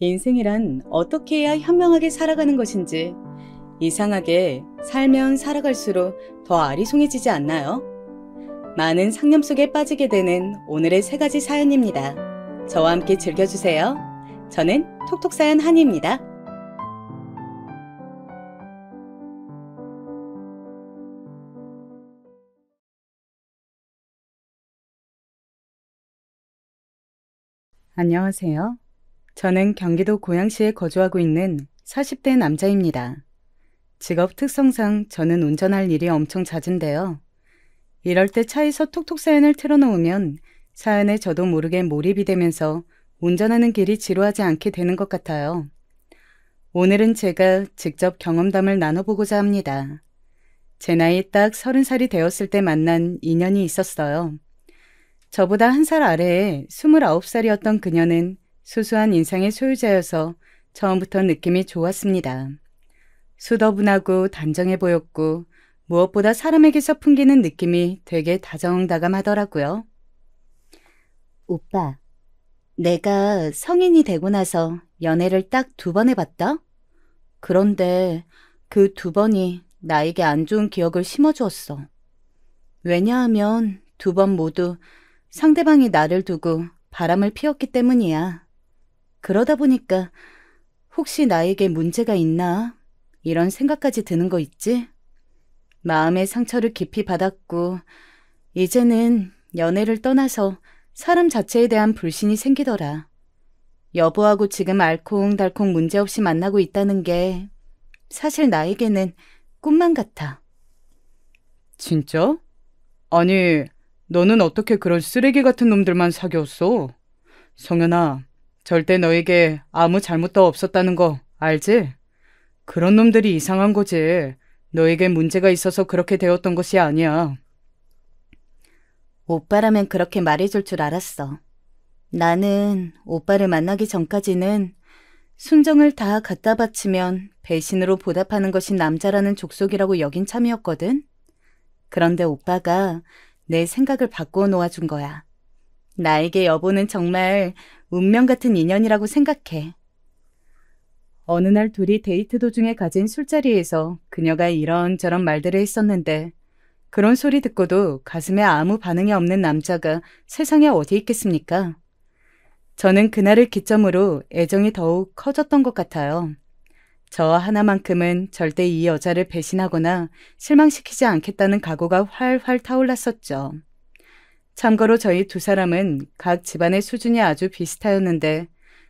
인생이란 어떻게 해야 현명하게 살아가는 것인지 이상하게 살면 살아갈수록 더 아리송해지지 않나요? 많은 상념 속에 빠지게 되는 오늘의 3가지 사연입니다. 저와 함께 즐겨주세요. 저는 톡톡사연 한이입니다. 안녕하세요. 저는 경기도 고양시에 거주하고 있는 40대 남자입니다. 직업 특성상 저는 운전할 일이 엄청 잦은데요. 이럴 때 차에서 톡톡 사연을 틀어놓으면 사연에 저도 모르게 몰입이 되면서 운전하는 길이 지루하지 않게 되는 것 같아요. 오늘은 제가 직접 경험담을 나눠보고자 합니다. 제 나이 딱 30살이 되었을 때 만난 인연이 있었어요. 저보다 1살 아래에 29살이었던 그녀는 수수한 인상의 소유자여서 처음부터 느낌이 좋았습니다. 수더분하고 단정해 보였고 무엇보다 사람에게서 풍기는 느낌이 되게 다정다감하더라고요. 오빠, 내가 성인이 되고 나서 연애를 딱 2번 해봤다? 그런데 그 2번이 나에게 안 좋은 기억을 심어주었어. 왜냐하면 2번 모두 상대방이 나를 두고 바람을 피웠기 때문이야. 그러다 보니까 혹시 나에게 문제가 있나? 이런 생각까지 드는 거 있지? 마음의 상처를 깊이 받았고 이제는 연애를 떠나서 사람 자체에 대한 불신이 생기더라. 여보하고 지금 알콩달콩 문제없이 만나고 있다는 게 사실 나에게는 꿈만 같아. 진짜? 아니, 너는 어떻게 그런 쓰레기 같은 놈들만 사귀었어? 성현아, 절대 너에게 아무 잘못도 없었다는 거 알지? 그런 놈들이 이상한 거지. 너에게 문제가 있어서 그렇게 되었던 것이 아니야. 오빠라면 그렇게 말해줄 줄 알았어. 나는 오빠를 만나기 전까지는 순정을 다 갖다 바치면 배신으로 보답하는 것이 남자라는 족속이라고 여긴 참이었거든. 그런데 오빠가 내 생각을 바꾸어 놓아준 거야. 나에게 여보는 정말 운명 같은 인연이라고 생각해. 어느 날 둘이 데이트 도중에 가진 술자리에서 그녀가 이런저런 말들을 했었는데 그런 소리 듣고도 가슴에 아무 반응이 없는 남자가 세상에 어디 있겠습니까? 저는 그날을 기점으로 애정이 더욱 커졌던 것 같아요. 저 하나만큼은 절대 이 여자를 배신하거나 실망시키지 않겠다는 각오가 활활 타올랐었죠. 참고로 저희 2사람은 각 집안의 수준이 아주 비슷하였는데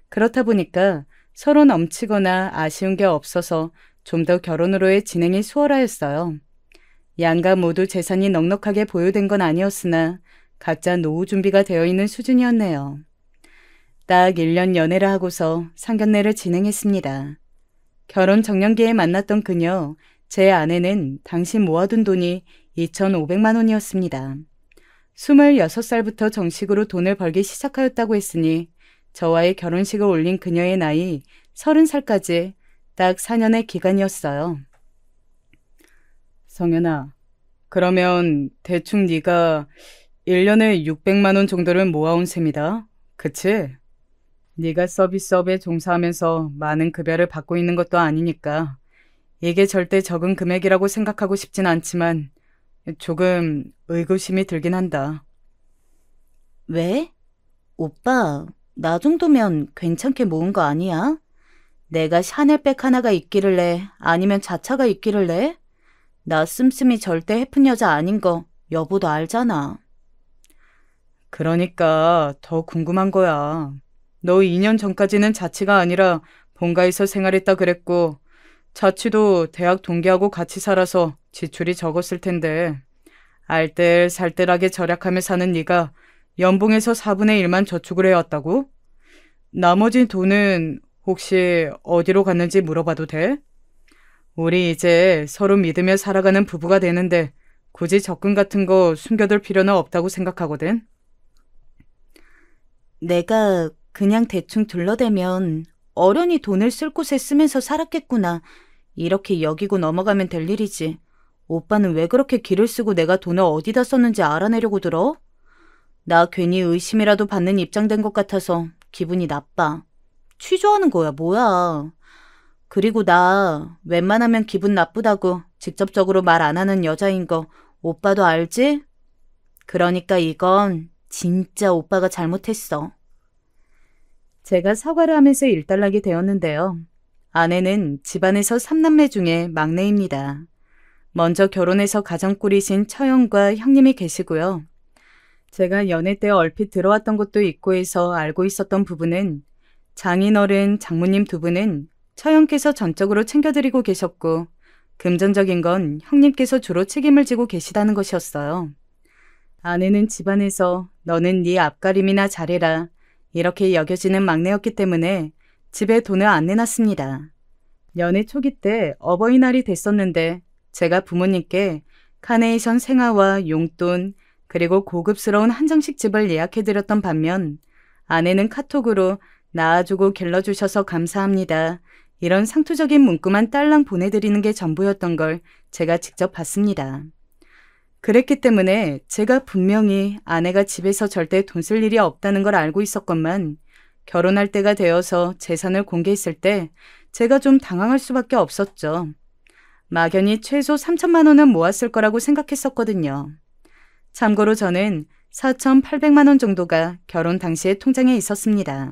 그렇다 보니까 서로 넘치거나 아쉬운 게 없어서 좀 더 결혼으로의 진행이 수월하였어요. 양가 모두 재산이 넉넉하게 보유된 건 아니었으나 각자 노후 준비가 되어 있는 수준이었네요. 딱 1년 연애를 하고서 상견례를 진행했습니다. 결혼 정년기에 만났던 그녀, 제 아내는 당시 모아둔 돈이 2,500만 원이었습니다. 26살부터 정식으로 돈을 벌기 시작하였다고 했으니 저와의 결혼식을 올린 그녀의 나이 30살까지 딱 4년의 기간이었어요. 성현아, 그러면 대충 네가 1년에 600만 원 정도를 모아온 셈이다. 그치? 네가 서비스업에 종사하면서 많은 급여를 받고 있는 것도 아니니까 이게 절대 적은 금액이라고 생각하고 싶진 않지만 조금 의구심이 들긴 한다. 왜? 오빠, 나 정도면 괜찮게 모은 거 아니야? 내가 샤넬백 하나가 있기를래? 아니면 자차가 있기를래? 나 씀씀이 절대 해픈 여자 아닌 거 여보도 알잖아. 그러니까 더 궁금한 거야. 너 2년 전까지는 자취가 아니라 본가에서 생활했다 그랬고 자취도 대학 동기하고 같이 살아서 지출이 적었을 텐데 알뜰살뜰하게 절약하며 사는 네가 연봉에서 4분의 1만 저축을 해왔다고? 나머지 돈은 혹시 어디로 갔는지 물어봐도 돼? 우리 이제 서로 믿으며 살아가는 부부가 되는데 굳이 적금 같은 거 숨겨둘 필요는 없다고 생각하거든. 내가 그냥 대충 둘러대면 어련히 돈을 쓸 곳에 쓰면서 살았겠구나. 이렇게 여기고 넘어가면 될 일이지. 오빠는 왜 그렇게 기를 쓰고 내가 돈을 어디다 썼는지 알아내려고 들어? 나 괜히 의심이라도 받는 입장 된 것 같아서 기분이 나빠. 취조하는 거야, 뭐야. 그리고 나 웬만하면 기분 나쁘다고 직접적으로 말 안 하는 여자인 거 오빠도 알지? 그러니까 이건 진짜 오빠가 잘못했어. 제가 사과를 하면서 일단락이 되었는데요. 아내는 집안에서 3남매 중에 막내입니다. 먼저 결혼해서 가정 꾸리신 처형과 형님이 계시고요. 제가 연애 때 얼핏 들어왔던 것도 있고 해서 알고 있었던 부분은 장인어른, 장모님 두 분은 처형께서 전적으로 챙겨드리고 계셨고 금전적인 건 형님께서 주로 책임을 지고 계시다는 것이었어요. 아내는 집안에서 너는 네 앞가림이나 잘해라 이렇게 여겨지는 막내였기 때문에 집에 돈을 안 내놨습니다. 연애 초기 때 어버이날이 됐었는데 제가 부모님께 카네이션 생화와 용돈 그리고 고급스러운 한정식 집을 예약해드렸던 반면 아내는 카톡으로 낳아주고 길러주셔서 감사합니다. 이런 상투적인 문구만 딸랑 보내드리는 게 전부였던 걸 제가 직접 봤습니다. 그랬기 때문에 제가 분명히 아내가 집에서 절대 돈 쓸 일이 없다는 걸 알고 있었건만 결혼할 때가 되어서 재산을 공개했을 때 제가 좀 당황할 수밖에 없었죠. 막연히 최소 3천만 원은 모았을 거라고 생각했었거든요. 참고로 저는 4,800만 원 정도가 결혼 당시에 통장에 있었습니다.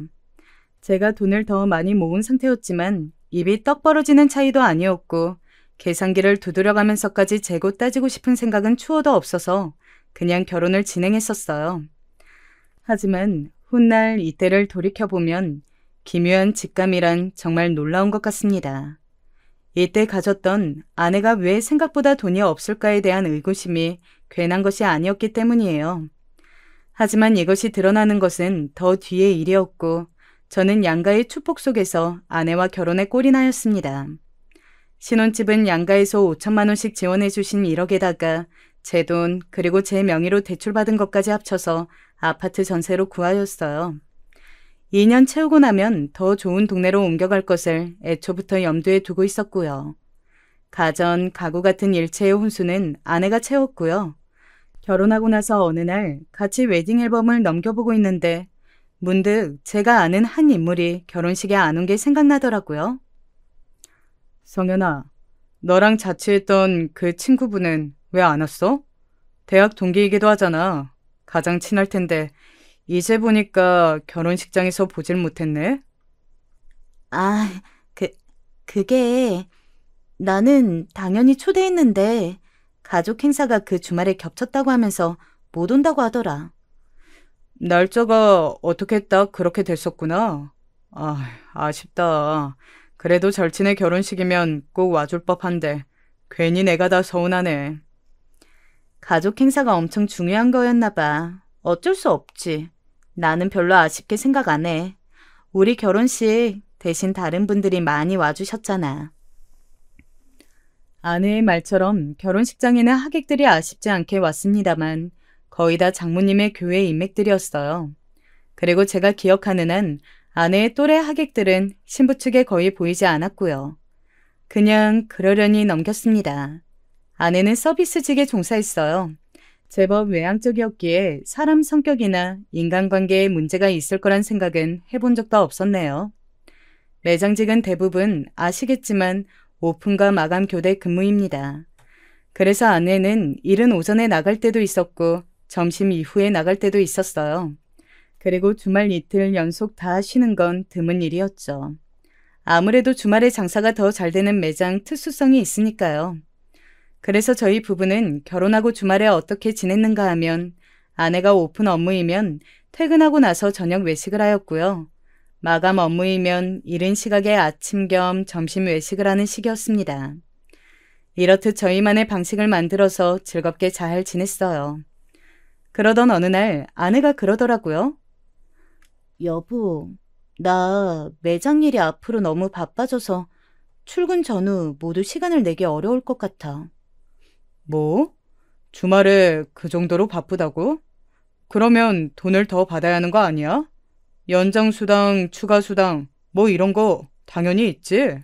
제가 돈을 더 많이 모은 상태였지만 입이 떡 벌어지는 차이도 아니었고 계산기를 두드려가면서까지 재고 따지고 싶은 생각은 추워도 없어서 그냥 결혼을 진행했었어요. 하지만 훗날 이때를 돌이켜보면 기묘한 직감이란 정말 놀라운 것 같습니다. 이때 가졌던 아내가 왜 생각보다 돈이 없을까에 대한 의구심이 괜한 것이 아니었기 때문이에요. 하지만 이것이 드러나는 것은 더 뒤의 일이었고 저는 양가의 축복 속에서 아내와 결혼에 꼴이 나였습니다. 신혼집은 양가에서 5천만 원씩 지원해 주신 1억에다가 제 돈 그리고 제 명의로 대출받은 것까지 합쳐서 아파트 전세로 구하였어요. 2년 채우고 나면 더 좋은 동네로 옮겨갈 것을 애초부터 염두에 두고 있었고요. 가전, 가구 같은 일체의 혼수는 아내가 채웠고요. 결혼하고 나서 어느 날 같이 웨딩 앨범을 넘겨보고 있는데 문득 제가 아는 한 인물이 결혼식에 안 온 게 생각나더라고요. 성현아, 너랑 자취했던 그 친구분은 왜 안 왔어? 대학 동기이기도 하잖아. 가장 친할 텐데 이제 보니까 결혼식장에서 보질 못했네. 아, 그게 나는 당연히 초대했는데 가족 행사가 그 주말에 겹쳤다고 하면서 못 온다고 하더라. 날짜가 어떻게 딱 그렇게 됐었구나. 아쉽다. 그래도 절친의 결혼식이면 꼭 와줄 법한데 괜히 내가 다 서운하네. 가족 행사가 엄청 중요한 거였나 봐. 어쩔 수 없지. 나는 별로 아쉽게 생각 안 해. 우리 결혼식 대신 다른 분들이 많이 와주셨잖아. 아내의 말처럼 결혼식장에는 하객들이 아쉽지 않게 왔습니다만 거의 다 장모님의 교회 인맥들이었어요. 그리고 제가 기억하는 한 아내의 또래 하객들은 신부 측에 거의 보이지 않았고요. 그냥 그러려니 넘겼습니다. 아내는 서비스직에 종사했어요. 제법 외향적이었기에 사람 성격이나 인간관계에 문제가 있을 거란 생각은 해본 적도 없었네요. 매장직은 대부분 아시겠지만 오픈과 마감 교대 근무입니다. 그래서 아내는 이른 오전에 나갈 때도 있었고 점심 이후에 나갈 때도 있었어요. 그리고 주말 이틀 연속 다 쉬는 건 드문 일이었죠. 아무래도 주말에 장사가 더 잘 되는 매장 특수성이 있으니까요. 그래서 저희 부부는 결혼하고 주말에 어떻게 지냈는가 하면 아내가 오픈 업무이면 퇴근하고 나서 저녁 외식을 하였고요. 마감 업무이면 이른 시각에 아침 겸 점심 외식을 하는 식이었습니다. 이렇듯 저희만의 방식을 만들어서 즐겁게 잘 지냈어요. 그러던 어느 날 아내가 그러더라고요. 여보, 나 매장 일이 앞으로 너무 바빠져서 출근 전후 모두 시간을 내기 어려울 것 같아. 뭐? 주말에 그 정도로 바쁘다고? 그러면 돈을 더 받아야 하는 거 아니야? 연장수당, 추가수당, 뭐 이런 거 당연히 있지.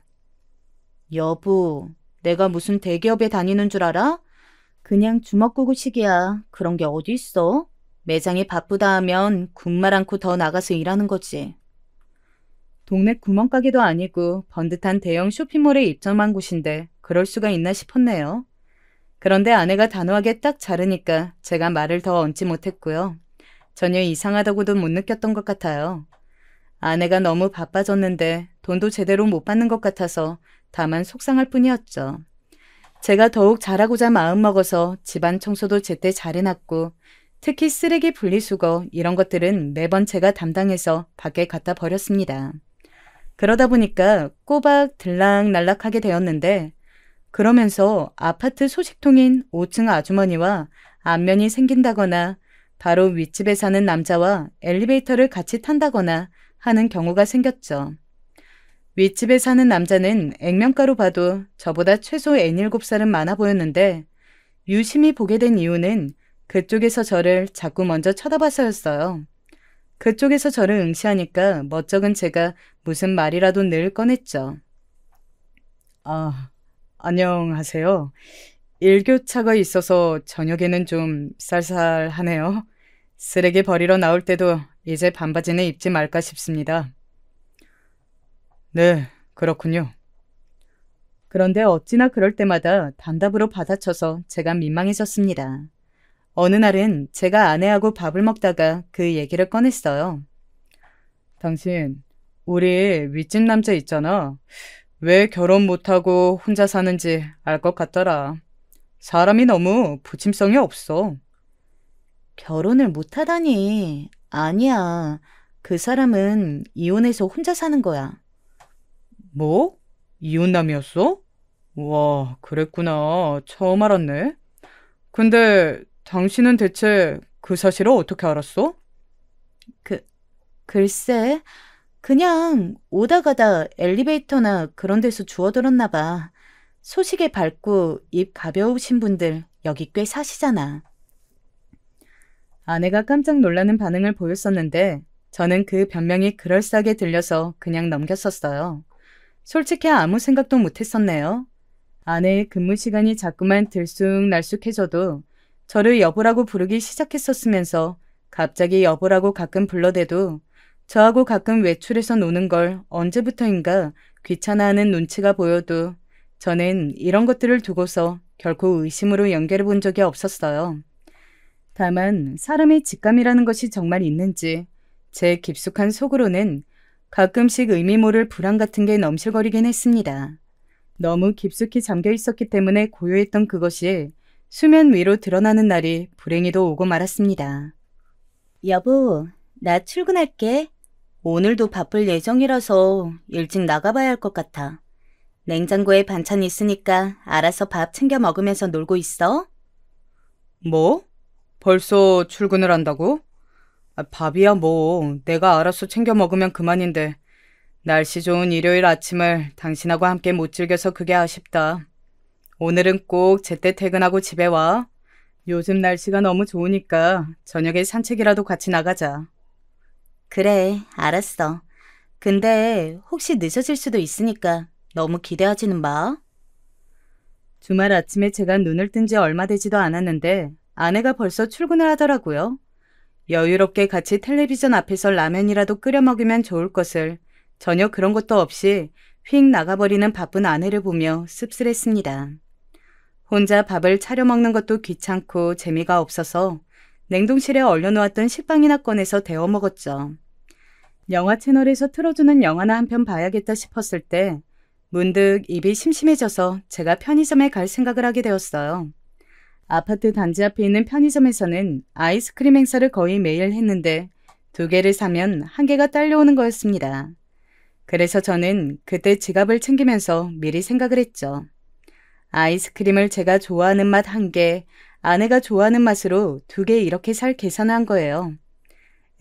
여보, 내가 무슨 대기업에 다니는 줄 알아? 그냥 주먹구구식이야. 그런 게 어디 있어? 매장이 바쁘다 하면 군말 않고 더 나가서 일하는 거지. 동네 구멍가게도 아니고 번듯한 대형 쇼핑몰에 입점한 곳인데 그럴 수가 있나 싶었네요. 그런데 아내가 단호하게 딱 자르니까 제가 말을 더 얹지 못했고요. 전혀 이상하다고도 못 느꼈던 것 같아요. 아내가 너무 바빠졌는데 돈도 제대로 못 받는 것 같아서 다만 속상할 뿐이었죠. 제가 더욱 잘하고자 마음먹어서 집안 청소도 제때 잘 해놨고 특히 쓰레기 분리수거 이런 것들은 매번 제가 담당해서 밖에 갖다 버렸습니다. 그러다 보니까 꼬박 들락날락하게 되었는데 그러면서 아파트 소식통인 5층 아주머니와 안면이 생긴다거나 바로 윗집에 사는 남자와 엘리베이터를 같이 탄다거나 하는 경우가 생겼죠. 윗집에 사는 남자는 액면가로 봐도 저보다 최소 N7살은 많아 보였는데 유심히 보게 된 이유는 그쪽에서 저를 자꾸 먼저 쳐다봐서였어요. 그쪽에서 저를 응시하니까 멋쩍은 제가 무슨 말이라도 늘 꺼냈죠. 아, 안녕하세요. 일교차가 있어서 저녁에는 좀 쌀쌀하네요. 쓰레기 버리러 나올 때도 이제 반바지는 입지 말까 싶습니다. 네, 그렇군요. 그런데 어찌나 그럴 때마다 단답으로 받아쳐서 제가 민망해졌습니다. 어느 날은 제가 아내하고 밥을 먹다가 그 얘기를 꺼냈어요. 당신, 우리 윗집 남자 있잖아. 왜 결혼 못하고 혼자 사는지 알 것 같더라. 사람이 너무 부침성이 없어. 결혼을 못하다니. 아니야. 그 사람은 이혼해서 혼자 사는 거야. 뭐? 이혼남이었어? 와, 그랬구나. 처음 알았네. 근데 당신은 대체 그 사실을 어떻게 알았어? 글쎄, 그냥 오다 가다 엘리베이터나 그런 데서 주워들었나 봐. 소식에 밝고 입 가벼우신 분들 여기 꽤 사시잖아. 아내가 깜짝 놀라는 반응을 보였었는데 저는 그 변명이 그럴싸하게 들려서 그냥 넘겼었어요. 솔직히 아무 생각도 못했었네요. 아내의 근무 시간이 자꾸만 들쑥날쑥해져도 저를 여보라고 부르기 시작했었으면서 갑자기 여보라고 가끔 불러대도 저하고 가끔 외출해서 노는 걸 언제부터인가 귀찮아하는 눈치가 보여도 저는 이런 것들을 두고서 결코 의심으로 연결해 본 적이 없었어요. 다만 사람의 직감이라는 것이 정말 있는지 제 깊숙한 속으로는 가끔씩 의미 모를 불안 같은 게 넘실거리긴 했습니다. 너무 깊숙이 잠겨 있었기 때문에 고요했던 그것이 수면 위로 드러나는 날이 불행히도 오고 말았습니다. 여보, 나 출근할게. 오늘도 바쁠 예정이라서 일찍 나가봐야 할 것 같아. 냉장고에 반찬 있으니까 알아서 밥 챙겨 먹으면서 놀고 있어. 뭐? 벌써 출근을 한다고? 밥이야 뭐 내가 알아서 챙겨 먹으면 그만인데 날씨 좋은 일요일 아침을 당신하고 함께 못 즐겨서 그게 아쉽다. 오늘은 꼭 제때 퇴근하고 집에 와. 요즘 날씨가 너무 좋으니까 저녁에 산책이라도 같이 나가자. 그래, 알았어. 근데 혹시 늦어질 수도 있으니까 너무 기대하지는 마. 주말 아침에 제가 눈을 뜬 지 얼마 되지도 않았는데 아내가 벌써 출근을 하더라고요. 여유롭게 같이 텔레비전 앞에서 라면이라도 끓여 먹으면 좋을 것을 전혀 그런 것도 없이 휙 나가버리는 바쁜 아내를 보며 씁쓸했습니다. 혼자 밥을 차려 먹는 것도 귀찮고 재미가 없어서 냉동실에 얼려놓았던 식빵이나 꺼내서 데워 먹었죠. 영화 채널에서 틀어주는 영화나 한 편 봐야겠다 싶었을 때 문득 입이 심심해져서 제가 편의점에 갈 생각을 하게 되었어요. 아파트 단지 앞에 있는 편의점에서는 아이스크림 행사를 거의 매일 했는데 2개를 사면 1개가 딸려오는 거였습니다. 그래서 저는 그때 지갑을 챙기면서 미리 생각을 했죠. 아이스크림을 제가 좋아하는 맛 1개, 아내가 좋아하는 맛으로 2개 이렇게 살 계산을 한 거예요.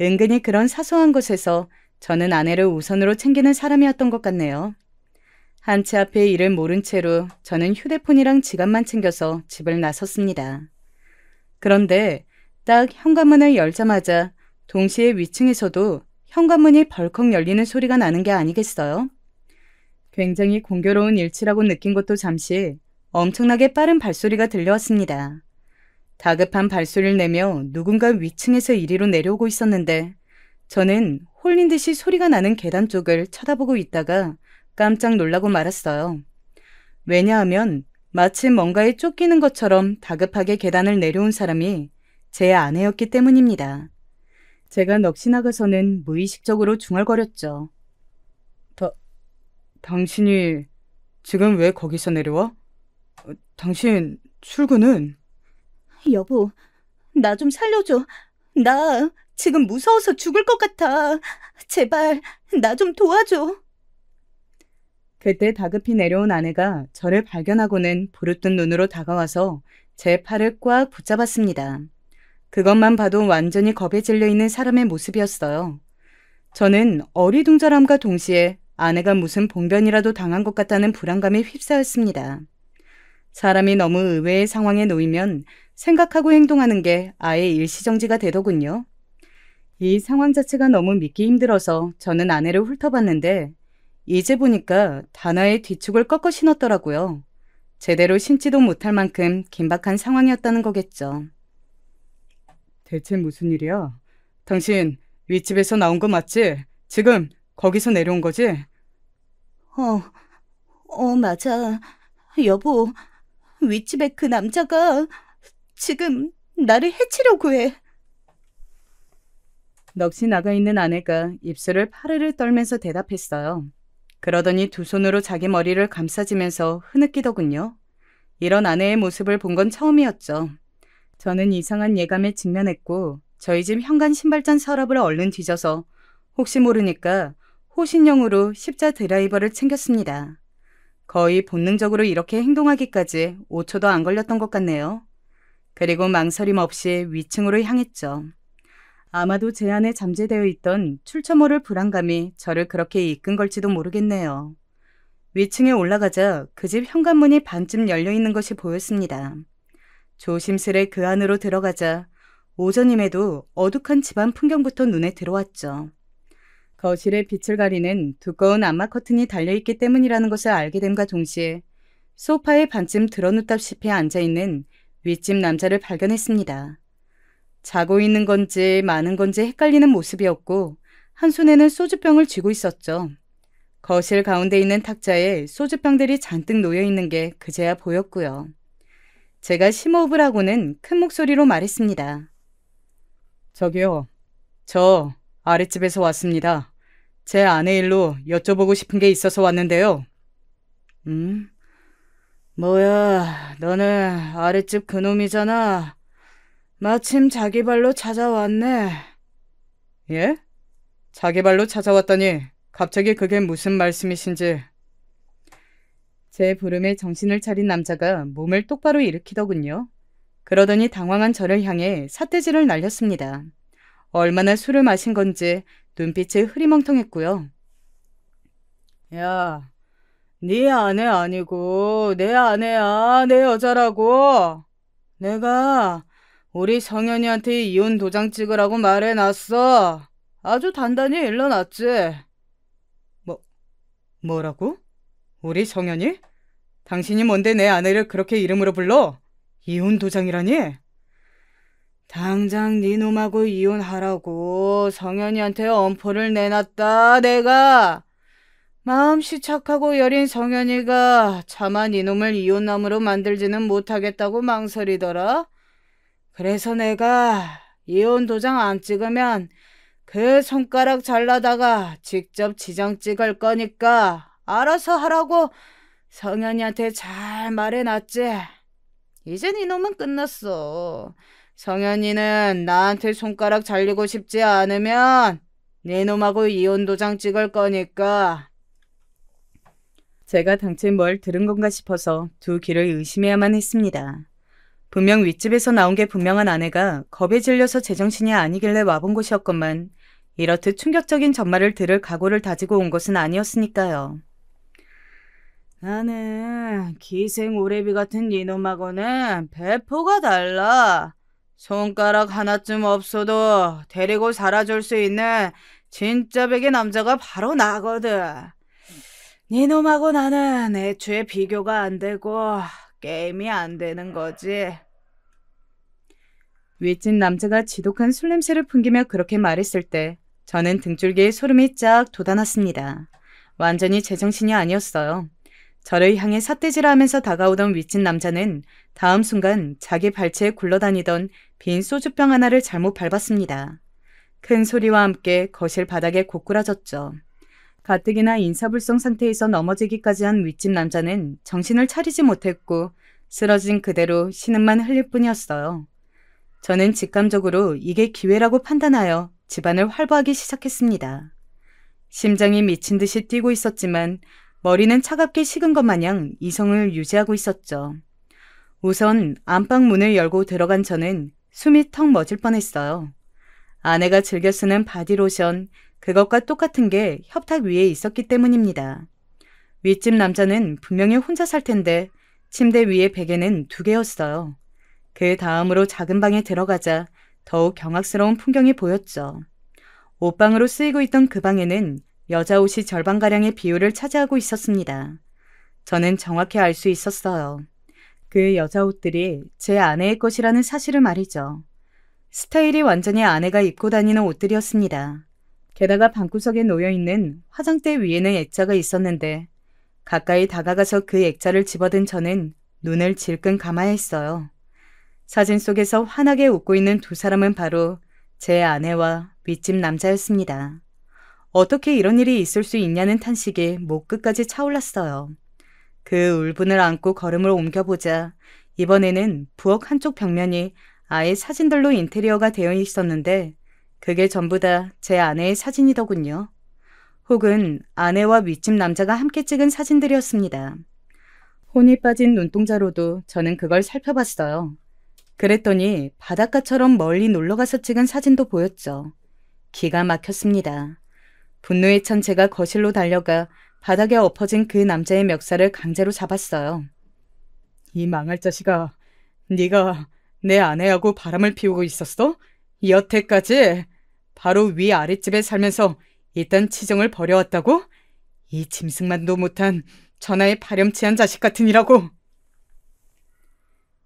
은근히 그런 사소한 것에서 저는 아내를 우선으로 챙기는 사람이었던 것 같네요. 한 치 앞의 일을 모른 채로 저는 휴대폰이랑 지갑만 챙겨서 집을 나섰습니다. 그런데 딱 현관문을 열자마자 동시에 위층에서도 현관문이 벌컥 열리는 소리가 나는 게 아니겠어요? 굉장히 공교로운 일치라고 느낀 것도 잠시 엄청나게 빠른 발소리가 들려왔습니다. 다급한 발소리를 내며 누군가 위층에서 이리로 내려오고 있었는데 저는 홀린 듯이 소리가 나는 계단 쪽을 쳐다보고 있다가 깜짝 놀라고 말았어요. 왜냐하면 마치 뭔가에 쫓기는 것처럼 다급하게 계단을 내려온 사람이 제 아내였기 때문입니다. 제가 넋이 나가서는 무의식적으로 중얼거렸죠. 당신이 지금 왜 거기서 내려와? 당신 출근은? 여보, 나 좀 살려줘. 나 지금 무서워서 죽을 것 같아. 제발 나 좀 도와줘. 그때 다급히 내려온 아내가 저를 발견하고는 부르뜬 눈으로 다가와서 제 팔을 꽉 붙잡았습니다. 그것만 봐도 완전히 겁에 질려 있는 사람의 모습이었어요. 저는 어리둥절함과 동시에 아내가 무슨 봉변이라도 당한 것 같다는 불안감에 휩싸였습니다. 사람이 너무 의외의 상황에 놓이면 생각하고 행동하는 게 아예 일시정지가 되더군요. 이 상황 자체가 너무 믿기 힘들어서 저는 아내를 훑어봤는데 이제 보니까 다나의 뒤축을 꺾어 신었더라고요. 제대로 신지도 못할 만큼 긴박한 상황이었다는 거겠죠. 대체 무슨 일이야? 당신 윗집에서 나온 거 맞지? 지금 거기서 내려온 거지? 맞아. 여보, 윗집에 그 남자가 지금 나를 해치려고 해. 넋이 나가 있는 아내가 입술을 파르르 떨면서 대답했어요. 그러더니 두 손으로 자기 머리를 감싸지면서 흐느끼더군요. 이런 아내의 모습을 본 건 처음이었죠. 저는 이상한 예감에 직면했고 저희 집 현관 신발장 서랍을 얼른 뒤져서 혹시 모르니까 호신용으로 십자 드라이버를 챙겼습니다. 거의 본능적으로 이렇게 행동하기까지 5초도 안 걸렸던 것 같네요. 그리고 망설임 없이 위층으로 향했죠. 아마도 제 안에 잠재되어 있던 출처 모를 불안감이 저를 그렇게 이끈 걸지도 모르겠네요. 위층에 올라가자 그 집 현관문이 반쯤 열려있는 것이 보였습니다. 조심스레 그 안으로 들어가자 오전임에도 어둑한 집안 풍경부터 눈에 들어왔죠. 거실에 빛을 가리는 두꺼운 암막 커튼이 달려있기 때문이라는 것을 알게 됨과 동시에 소파에 반쯤 드러눕다시피 앉아있는 윗집 남자를 발견했습니다. 자고 있는 건지 마는 건지 헷갈리는 모습이었고 한 손에는 소주병을 쥐고 있었죠. 거실 가운데 있는 탁자에 소주병들이 잔뜩 놓여있는 게 그제야 보였고요. 제가 심호흡을 하고는 큰 목소리로 말했습니다. 저기요, 저 아랫집에서 왔습니다. 제 아내 일로 여쭤보고 싶은 게 있어서 왔는데요. 뭐야, 너는 아랫집 그놈이잖아. 마침 자기 발로 찾아왔네. 예? 자기 발로 찾아왔다니 갑자기 그게 무슨 말씀이신지. 제 부름에 정신을 차린 남자가 몸을 똑바로 일으키더군요. 그러더니 당황한 저를 향해 삿대질을 날렸습니다. 얼마나 술을 마신 건지 눈빛이 흐리멍텅했고요. 야, 네 아내 아니고 내 아내야, 내 여자라고. 내가 우리 성현이한테 이혼 도장 찍으라고 말해놨어. 아주 단단히 일러놨지. 뭐라고? 우리 성현이? 당신이 뭔데 내 아내를 그렇게 이름으로 불러? 이혼 도장이라니? 당장 네 놈하고 이혼하라고 성현이한테 엄포를 내놨다 내가. 마음씨 착하고 여린 성현이가 차마 네 놈을 이혼남으로 만들지는 못하겠다고 망설이더라. 그래서 내가 이혼 도장 안 찍으면 그 손가락 잘라다가 직접 지장 찍을 거니까 알아서 하라고 성현이한테 잘 말해놨지. 이제 네 놈은 끝났어. 성현이는 나한테 손가락 잘리고 싶지 않으면 네 놈하고 이혼 도장 찍을 거니까. 제가 당최 뭘 들은 건가 싶어서 두 귀를 의심해야만 했습니다. 분명 윗집에서 나온 게 분명한 아내가 겁에 질려서 제정신이 아니길래 와본 곳이었건만 이렇듯 충격적인 전말을 들을 각오를 다지고 온 것은 아니었으니까요. 나는 기생 오래비 같은 이놈하고는 배포가 달라. 손가락 하나쯤 없어도 데리고 살아줄 수 있는 진짜 백의 남자가 바로 나거든. 니놈하고 나는 애초에 비교가 안 되고 게임이 안 되는 거지. 윗집 남자가 지독한 술 냄새를 풍기며 그렇게 말했을 때 저는 등줄기에 소름이 쫙 돋아났습니다. 완전히 제정신이 아니었어요. 저를 향해 삿대질을 하면서 다가오던 윗집 남자는 다음 순간 자기 발치에 굴러다니던 빈 소주병 하나를 잘못 밟았습니다. 큰 소리와 함께 거실 바닥에 고꾸라졌죠. 가뜩이나 인사불성 상태에서 넘어지기까지 한 윗집 남자는 정신을 차리지 못했고 쓰러진 그대로 신음만 흘릴 뿐이었어요. 저는 직감적으로 이게 기회라고 판단하여 집안을 활보하기 시작했습니다. 심장이 미친 듯이 뛰고 있었지만 머리는 차갑게 식은 것 마냥 이성을 유지하고 있었죠. 우선 안방 문을 열고 들어간 저는 숨이 턱 멎을 뻔했어요. 아내가 즐겨 쓰는 바디로션, 그것과 똑같은 게 협탁 위에 있었기 때문입니다. 윗집 남자는 분명히 혼자 살 텐데 침대 위에 베개는 2개였어요. 그 다음으로 작은 방에 들어가자 더욱 경악스러운 풍경이 보였죠. 옷방으로 쓰이고 있던 그 방에는 여자 옷이 절반가량의 비율을 차지하고 있었습니다. 저는 정확히 알 수 있었어요. 그 여자 옷들이 제 아내의 것이라는 사실을 말이죠. 스타일이 완전히 아내가 입고 다니는 옷들이었습니다. 게다가 방구석에 놓여있는 화장대 위에는 액자가 있었는데 가까이 다가가서 그 액자를 집어든 저는 눈을 질끈 감아야 했어요. 사진 속에서 환하게 웃고 있는 2사람은 바로 제 아내와 윗집 남자였습니다. 어떻게 이런 일이 있을 수 있냐는 탄식이 목 끝까지 차올랐어요. 그 울분을 안고 걸음을 옮겨보자 이번에는 부엌 한쪽 벽면이 아예 사진들로 인테리어가 되어 있었는데 그게 전부 다 제 아내의 사진이더군요. 혹은 아내와 윗집 남자가 함께 찍은 사진들이었습니다. 혼이 빠진 눈동자로도 저는 그걸 살펴봤어요. 그랬더니 바닷가처럼 멀리 놀러가서 찍은 사진도 보였죠. 기가 막혔습니다. 분노에 찬 제가 거실로 달려가 바닥에 엎어진 그 남자의 멱살을 강제로 잡았어요. 이 망할 자식아, 네가 내 아내하고 바람을 피우고 있었어? 여태까지 바로 위 아랫집에 살면서 이딴 치정을 벌여왔다고? 이 짐승만도 못한 천하의 파렴치한 자식 같으니라고.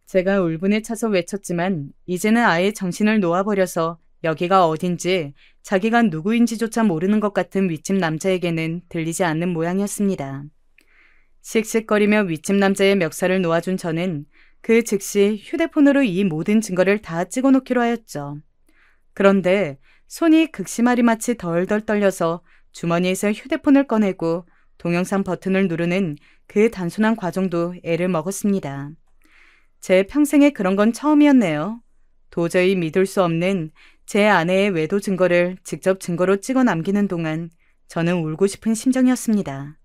제가 울분에 차서 외쳤지만 이제는 아예 정신을 놓아버려서 여기가 어딘지 자기가 누구인지조차 모르는 것 같은 윗집 남자에게는 들리지 않는 모양이었습니다. 씩씩거리며 윗집 남자의 멱살을 놓아준 저는 그 즉시 휴대폰으로 이 모든 증거를 다 찍어놓기로 하였죠. 그런데 손이 극심하리 마치 덜덜 떨려서 주머니에서 휴대폰을 꺼내고 동영상 버튼을 누르는 그 단순한 과정도 애를 먹었습니다. 제 평생에 그런 건 처음이었네요. 도저히 믿을 수 없는 제 아내의 외도 증거를 직접 증거로 찍어 남기는 동안 저는 울고 싶은 심정이었습니다.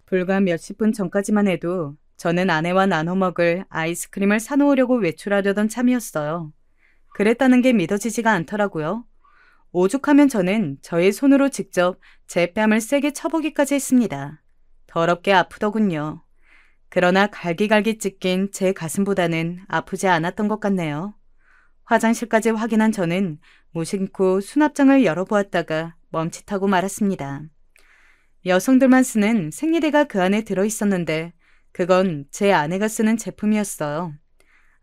불과 몇십 분 전까지만 해도 저는 아내와 나눠 먹을 아이스크림을 사놓으려고 외출하려던 참이었어요. 그랬다는 게 믿어지지가 않더라고요. 오죽하면 저는 저의 손으로 직접 제 뺨을 세게 쳐보기까지 했습니다. 더럽게 아프더군요. 그러나 갈기갈기 찢긴 제 가슴보다는 아프지 않았던 것 같네요. 화장실까지 확인한 저는 무심코 수납장을 열어보았다가 멈칫하고 말았습니다. 여성들만 쓰는 생리대가 그 안에 들어있었는데 그건 제 아내가 쓰는 제품이었어요.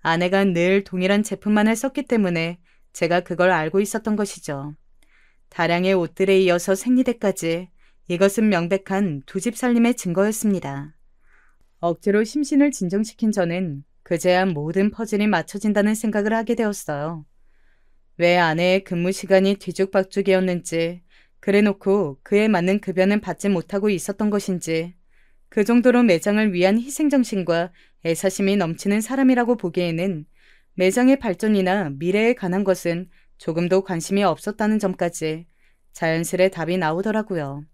아내가 늘 동일한 제품만을 썼기 때문에 제가 그걸 알고 있었던 것이죠. 다량의 옷들에 이어서 생리대까지 이것은 명백한 2집 살림의 증거였습니다. 억지로 심신을 진정시킨 저는 그제야 모든 퍼즐이 맞춰진다는 생각을 하게 되었어요. 왜 아내의 근무 시간이 뒤죽박죽이었는지, 그래놓고 그에 맞는 급여는 받지 못하고 있었던 것인지, 그 정도로 매장을 위한 희생정신과 애사심이 넘치는 사람이라고 보기에는 매장의 발전이나 미래에 관한 것은 조금도 관심이 없었다는 점까지 자연스레 답이 나오더라고요.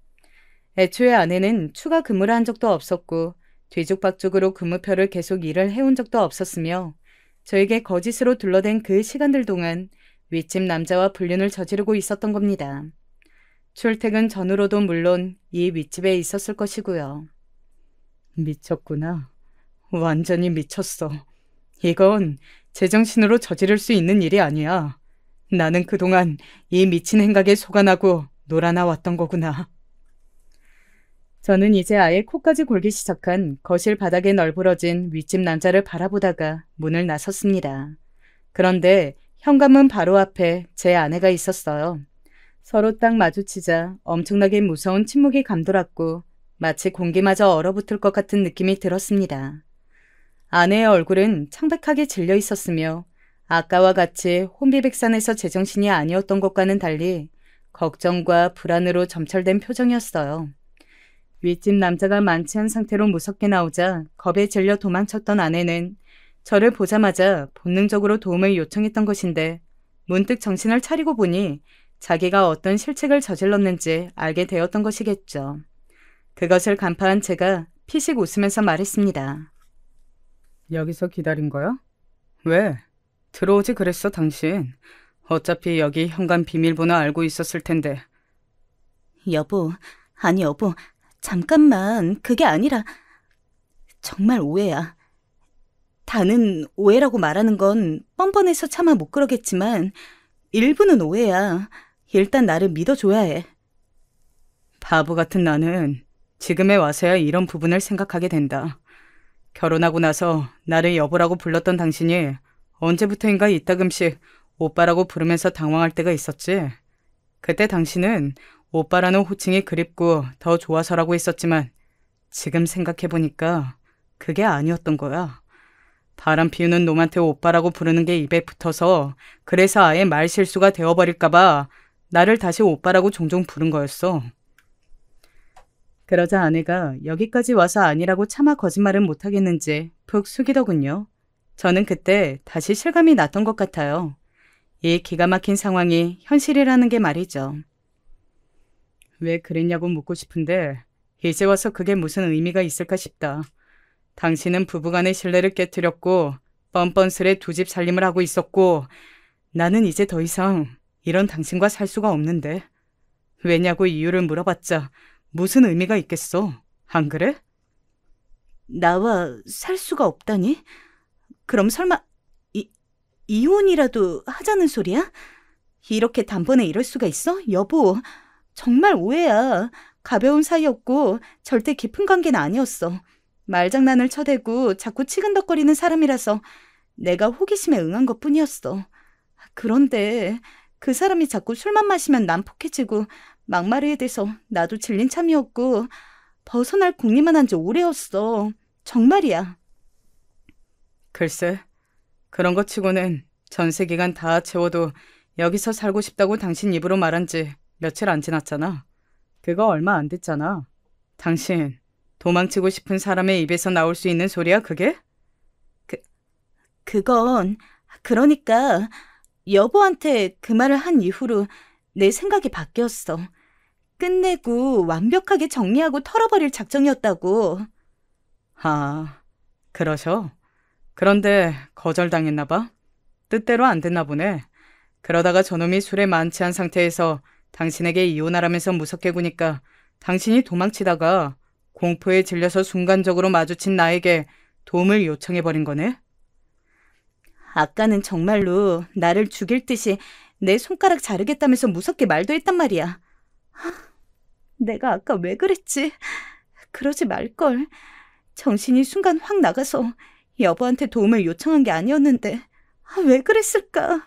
애초에 아내는 추가 근무를 한 적도 없었고 뒤죽박죽으로 근무표를 계속 일을 해온 적도 없었으며 저에게 거짓으로 둘러댄 그 시간들 동안 윗집 남자와 불륜을 저지르고 있었던 겁니다. 출퇴근 전후로도 물론 이 윗집에 있었을 것이고요. 미쳤구나. 완전히 미쳤어. 이건 제정신으로 저지를 수 있는 일이 아니야. 나는 그동안 이 미친 행각에 속아나고 놀아나 왔던 거구나. 저는 이제 아예 코까지 골기 시작한 거실 바닥에 널브러진 윗집 남자를 바라보다가 문을 나섰습니다. 그런데 현관문 바로 앞에 제 아내가 있었어요. 서로 딱 마주치자 엄청나게 무서운 침묵이 감돌았고 마치 공기마저 얼어붙을 것 같은 느낌이 들었습니다. 아내의 얼굴은 창백하게 질려 있었으며 아까와 같이 혼비백산에서 제정신이 아니었던 것과는 달리 걱정과 불안으로 점철된 표정이었어요. 윗집 남자가 만취한 상태로 무섭게 나오자 겁에 질려 도망쳤던 아내는 저를 보자마자 본능적으로 도움을 요청했던 것인데 문득 정신을 차리고 보니 자기가 어떤 실책을 저질렀는지 알게 되었던 것이겠죠. 그것을 간파한 제가 피식 웃으면서 말했습니다. 여기서 기다린 거야? 왜? 들어오지 그랬어, 당신. 어차피 여기 현관 비밀번호 알고 있었을 텐데. 여보, 아니 여보, 잠깐만. 그게 아니라 정말 오해야. 다는 오해라고 말하는 건 뻔뻔해서 차마 못 그러겠지만 일부는 오해야. 일단 나를 믿어줘야 해. 바보 같은 나는 지금에 와서야 이런 부분을 생각하게 된다. 결혼하고 나서 나를 여보라고 불렀던 당신이 언제부터인가 이따금씩 오빠라고 부르면서 당황할 때가 있었지. 그때 당신은 오빠라는 호칭이 그립고 더 좋아서라고 했었지만 지금 생각해보니까 그게 아니었던 거야. 바람 피우는 놈한테 오빠라고 부르는 게 입에 붙어서 그래서 아예 말 실수가 되어버릴까봐 나를 다시 오빠라고 종종 부른 거였어. 그러자 아내가 여기까지 와서 아니라고 차마 거짓말은 못하겠는지 푹 숙이더군요. 저는 그때 다시 실감이 났던 것 같아요. 이 기가 막힌 상황이 현실이라는 게 말이죠. 왜 그랬냐고 묻고 싶은데 이제 와서 그게 무슨 의미가 있을까 싶다. 당신은 부부간의 신뢰를 깨뜨렸고 뻔뻔스레 두 집 살림을 하고 있었고 나는 이제 더 이상 이런 당신과 살 수가 없는데 왜냐고 이유를 물어봤자 무슨 의미가 있겠어. 안 그래? 나와 살 수가 없다니? 그럼 설마 이혼이라도 하자는 소리야? 이렇게 단번에 이럴 수가 있어? 여보, 정말 오해야. 가벼운 사이였고 절대 깊은 관계는 아니었어. 말장난을 쳐대고 자꾸 치근덕거리는 사람이라서 내가 호기심에 응한 것뿐이었어. 그런데 그 사람이 자꾸 술만 마시면 난폭해지고 막말에 대해서 나도 질린 참이었고 벗어날 궁리만 한 지 오래였어. 정말이야. 글쎄, 그런 것 치고는 전세 기간 다 채워도 여기서 살고 싶다고 당신 입으로 말한 지 며칠 안 지났잖아. 그거 얼마 안 됐잖아. 당신, 도망치고 싶은 사람의 입에서 나올 수 있는 소리야, 그게? 그건 그러니까 여보한테 그 말을 한 이후로 내 생각이 바뀌었어. 끝내고 완벽하게 정리하고 털어버릴 작정이었다고. 아, 그러셔? 그런데 거절당했나 봐? 뜻대로 안 됐나 보네. 그러다가 저놈이 술에 만취한 상태에서 당신에게 이혼하라면서 무섭게 구니까 당신이 도망치다가 공포에 질려서 순간적으로 마주친 나에게 도움을 요청해버린 거네? 아까는 정말로 나를 죽일 듯이 내 손가락 자르겠다면서 무섭게 말도 했단 말이야. 내가 아까 왜 그랬지? 그러지 말걸. 정신이 순간 확 나가서 여보한테 도움을 요청한 게 아니었는데 왜 그랬을까?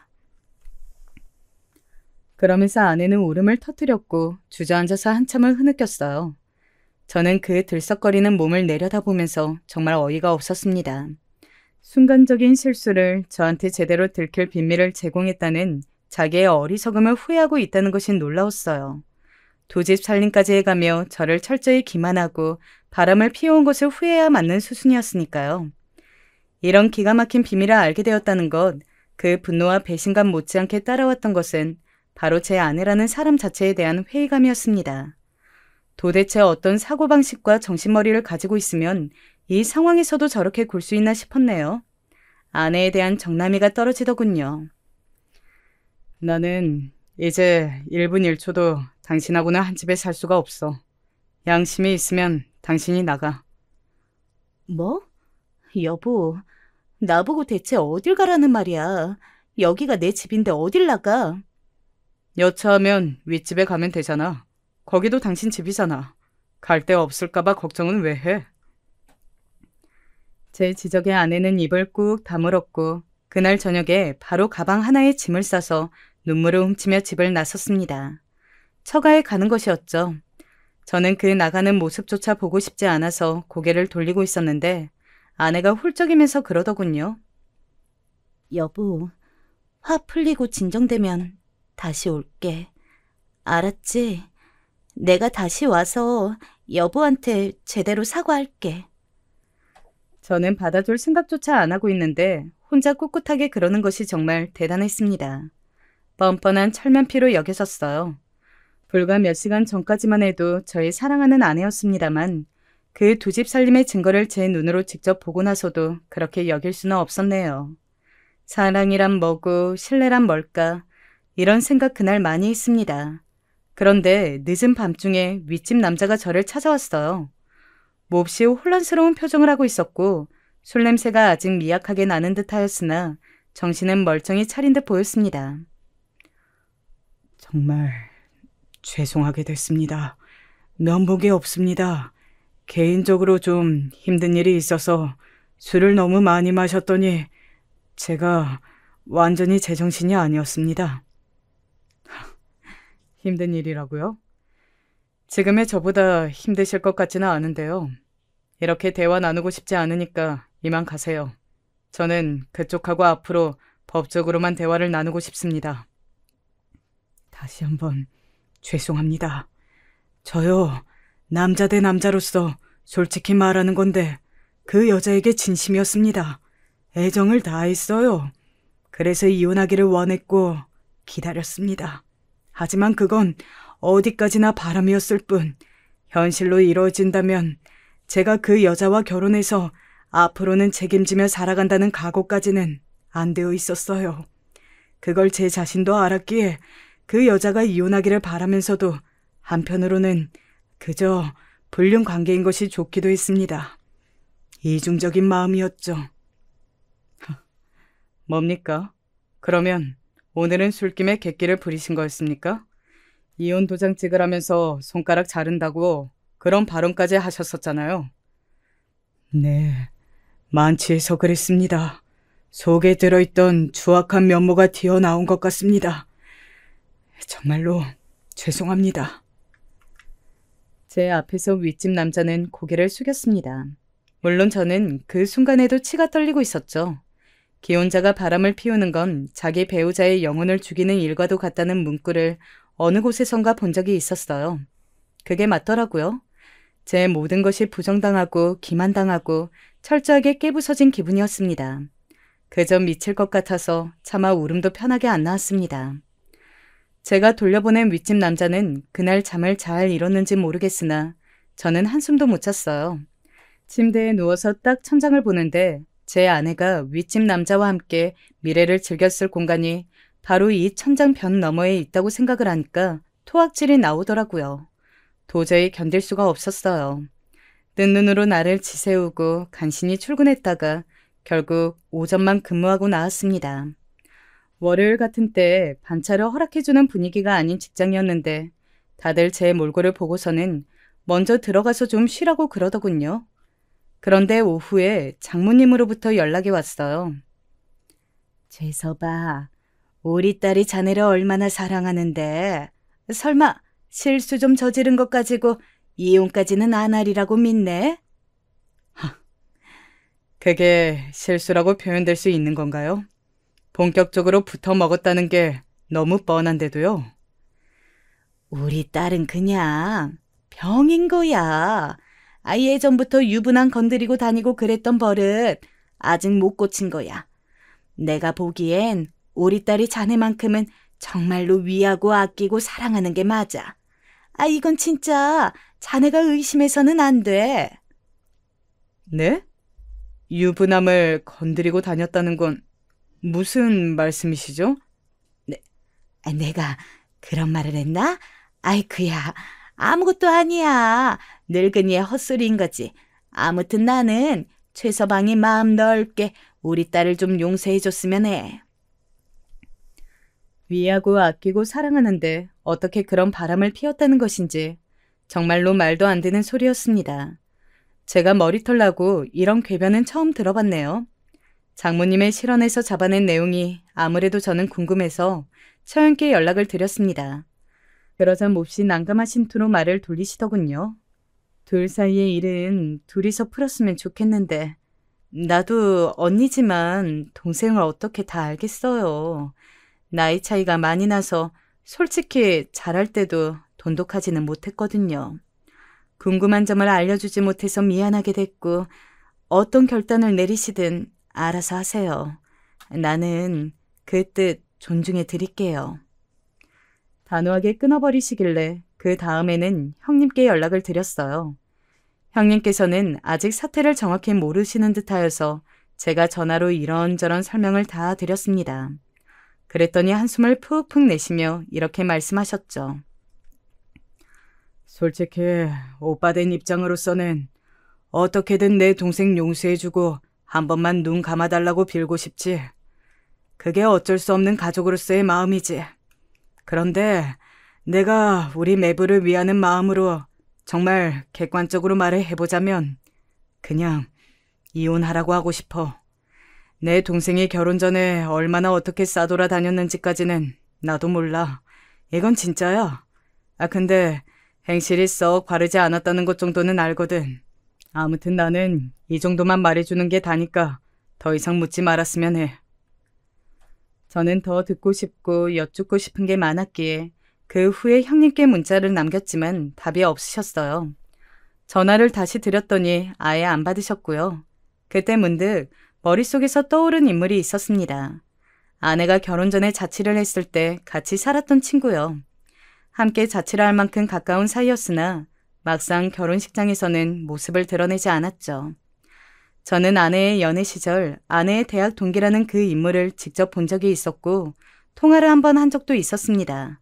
그러면서 아내는 울음을 터뜨렸고 주저앉아서 한참을 흐느꼈어요. 저는 그 들썩거리는 몸을 내려다보면서 정말 어이가 없었습니다. 순간적인 실수를 저한테 제대로 들킬 빈미를 제공했다는 자기의 어리석음을 후회하고 있다는 것이 놀라웠어요. 두 집 살림까지 해가며 저를 철저히 기만하고 바람을 피워온 것을 후회해야 맞는 수순이었으니까요. 이런 기가 막힌 비밀을 알게 되었다는 것, 그 분노와 배신감 못지않게 따라왔던 것은 바로 제 아내라는 사람 자체에 대한 회의감이었습니다. 도대체 어떤 사고방식과 정신머리를 가지고 있으면 이 상황에서도 저렇게 굴 수 있나 싶었네요. 아내에 대한 정남이가 떨어지더군요. 나는 이제 1분 1초도 당신하고는 한 집에 살 수가 없어. 양심이 있으면 당신이 나가. 뭐? 여보, 나보고 대체 어딜 가라는 말이야. 여기가 내 집인데 어딜 나가? 여차하면 윗집에 가면 되잖아. 거기도 당신 집이잖아. 갈 데 없을까봐 걱정은 왜 해? 제 지적에 아내는 입을 꾹 다물었고 그날 저녁에 바로 가방 하나에 짐을 싸서 눈물을 훔치며 집을 나섰습니다. 처가에 가는 것이었죠. 저는 그 나가는 모습조차 보고 싶지 않아서 고개를 돌리고 있었는데 아내가 훌쩍이면서 그러더군요. 여보, 화 풀리고 진정되면 다시 올게. 알았지? 내가 다시 와서 여보한테 제대로 사과할게. 저는 받아줄 생각조차 안 하고 있는데 혼자 꿋꿋하게 그러는 것이 정말 대단했습니다. 뻔뻔한 철면피로 여겨졌어요. 불과 몇 시간 전까지만 해도 저의 사랑하는 아내였습니다만 그 두 집 살림의 증거를 제 눈으로 직접 보고 나서도 그렇게 여길 수는 없었네요. 사랑이란 뭐고 신뢰란 뭘까 이런 생각 그날 많이 했습니다. 그런데 늦은 밤중에 윗집 남자가 저를 찾아왔어요. 몹시 혼란스러운 표정을 하고 있었고 술 냄새가 아직 미약하게 나는 듯하였으나 정신은 멀쩡히 차린 듯 보였습니다. 정말 죄송하게 됐습니다. 면목이 없습니다. 개인적으로 좀 힘든 일이 있어서 술을 너무 많이 마셨더니 제가 완전히 제정신이 아니었습니다. 힘든 일이라고요? 지금의 저보다 힘드실 것 같지는 않은데요. 이렇게 대화 나누고 싶지 않으니까 이만 가세요. 저는 그쪽하고 앞으로 법적으로만 대화를 나누고 싶습니다. 다시 한번 죄송합니다. 저요, 남자 대 남자로서 솔직히 말하는 건데 그 여자에게 진심이었습니다. 애정을 다했어요. 그래서 이혼하기를 원했고 기다렸습니다. 하지만 그건 어디까지나 바람이었을 뿐 현실로 이루어진다면 제가 그 여자와 결혼해서 앞으로는 책임지며 살아간다는 각오까지는 안 되어 있었어요. 그걸 제 자신도 알았기에 그 여자가 이혼하기를 바라면서도 한편으로는 그저 불륜 관계인 것이 좋기도 했습니다. 이중적인 마음이었죠. 뭡니까? 그러면 오늘은 술김에 객기를 부리신 거였습니까? 이혼 도장 찍으라면서 손가락 자른다고 그런 발언까지 하셨었잖아요. 네, 만취해서 그랬습니다. 속에 들어있던 추악한 면모가 튀어나온 것 같습니다. 정말로 죄송합니다. 제 앞에서 윗집 남자는 고개를 숙였습니다. 물론 저는 그 순간에도 치가 떨리고 있었죠. 기혼자가 바람을 피우는 건 자기 배우자의 영혼을 죽이는 일과도 같다는 문구를 어느 곳에선가 본 적이 있었어요. 그게 맞더라고요. 제 모든 것이 부정당하고 기만당하고 철저하게 깨부서진 기분이었습니다. 그저 미칠 것 같아서 차마 울음도 편하게 안 나왔습니다. 제가 돌려보낸 윗집 남자는 그날 잠을 잘 이뤘는지 모르겠으나 저는 한숨도 못 잤어요. 침대에 누워서 딱 천장을 보는데 제 아내가 윗집 남자와 함께 미래를 즐겼을 공간이 바로 이 천장 변 너머에 있다고 생각을 하니까 토악질이 나오더라고요. 도저히 견딜 수가 없었어요. 뜬 눈으로 나를 지새우고 간신히 출근했다가 결국 오전만 근무하고 나왔습니다. 월요일 같은 때 반차를 허락해주는 분위기가 아닌 직장이었는데 다들 제 몰골을 보고서는 먼저 들어가서 좀 쉬라고 그러더군요. 그런데 오후에 장모님으로부터 연락이 왔어요. 재서봐, 우리 딸이 자네를 얼마나 사랑하는데 설마 실수 좀 저지른 것 가지고 이혼까지는 안 하리라고 믿네? 그게 실수라고 표현될 수 있는 건가요? 본격적으로 붙어 먹었다는 게 너무 뻔한데도요. 우리 딸은 그냥 병인 거야. 예전부터 유부남 건드리고 다니고 그랬던 버릇 아직 못 고친 거야. 내가 보기엔 우리 딸이 자네만큼은 정말로 위하고 아끼고 사랑하는 게 맞아. 이건 진짜 자네가 의심해서는 안 돼. 네? 유부남을 건드리고 다녔다는 건 무슨 말씀이시죠? 내가 그런 말을 했나? 아이쿠야, 아무것도 아니야. 늙은이의 헛소리인 거지. 아무튼 나는 최서방이 마음 넓게 우리 딸을 좀 용서해줬으면 해. 위하고 아끼고 사랑하는데 어떻게 그런 바람을 피웠다는 것인지 정말로 말도 안 되는 소리였습니다. 제가 머리털 나고 이런 궤변은 처음 들어봤네요. 장모님의 실언에서 잡아낸 내용이 아무래도 저는 궁금해서 처형께 연락을 드렸습니다. 그러자 몹시 난감하신 투로 말을 돌리시더군요. 둘 사이의 일은 둘이서 풀었으면 좋겠는데 나도 언니지만 동생을 어떻게 다 알겠어요. 나이 차이가 많이 나서 솔직히 잘할 때도 돈독하지는 못했거든요. 궁금한 점을 알려주지 못해서 미안하게 됐고 어떤 결단을 내리시든 알아서 하세요. 나는 그 뜻 존중해 드릴게요. 단호하게 끊어버리시길래 그 다음에는 형님께 연락을 드렸어요. 형님께서는 아직 사태를 정확히 모르시는 듯하여서 제가 전화로 이런저런 설명을 다 드렸습니다. 그랬더니 한숨을 푹푹 내쉬며 이렇게 말씀하셨죠. 솔직히 오빠 된 입장으로서는 어떻게든 내 동생 용서해주고 한 번만 눈 감아달라고 빌고 싶지. 그게 어쩔 수 없는 가족으로서의 마음이지. 그런데 내가 우리 매부를 위하는 마음으로 정말 객관적으로 말을 해보자면 그냥 이혼하라고 하고 싶어. 내 동생이 결혼 전에 얼마나 어떻게 싸돌아 다녔는지까지는 나도 몰라. 이건 진짜야. 근데 행실이 썩 바르지 않았다는 것 정도는 알거든. 아무튼 나는 이 정도만 말해주는 게 다니까 더 이상 묻지 말았으면 해. 저는 더 듣고 싶고 여쭙고 싶은 게 많았기에 그 후에 형님께 문자를 남겼지만 답이 없으셨어요. 전화를 다시 드렸더니 아예 안 받으셨고요. 그때 문득 머릿속에서 떠오른 인물이 있었습니다. 아내가 결혼 전에 자취를 했을 때 같이 살았던 친구요. 함께 자취를 할 만큼 가까운 사이였으나 막상 결혼식장에서는 모습을 드러내지 않았죠. 저는 아내의 연애 시절 아내의 대학 동기라는 그 인물을 직접 본 적이 있었고 통화를 한 번 한 적도 있었습니다.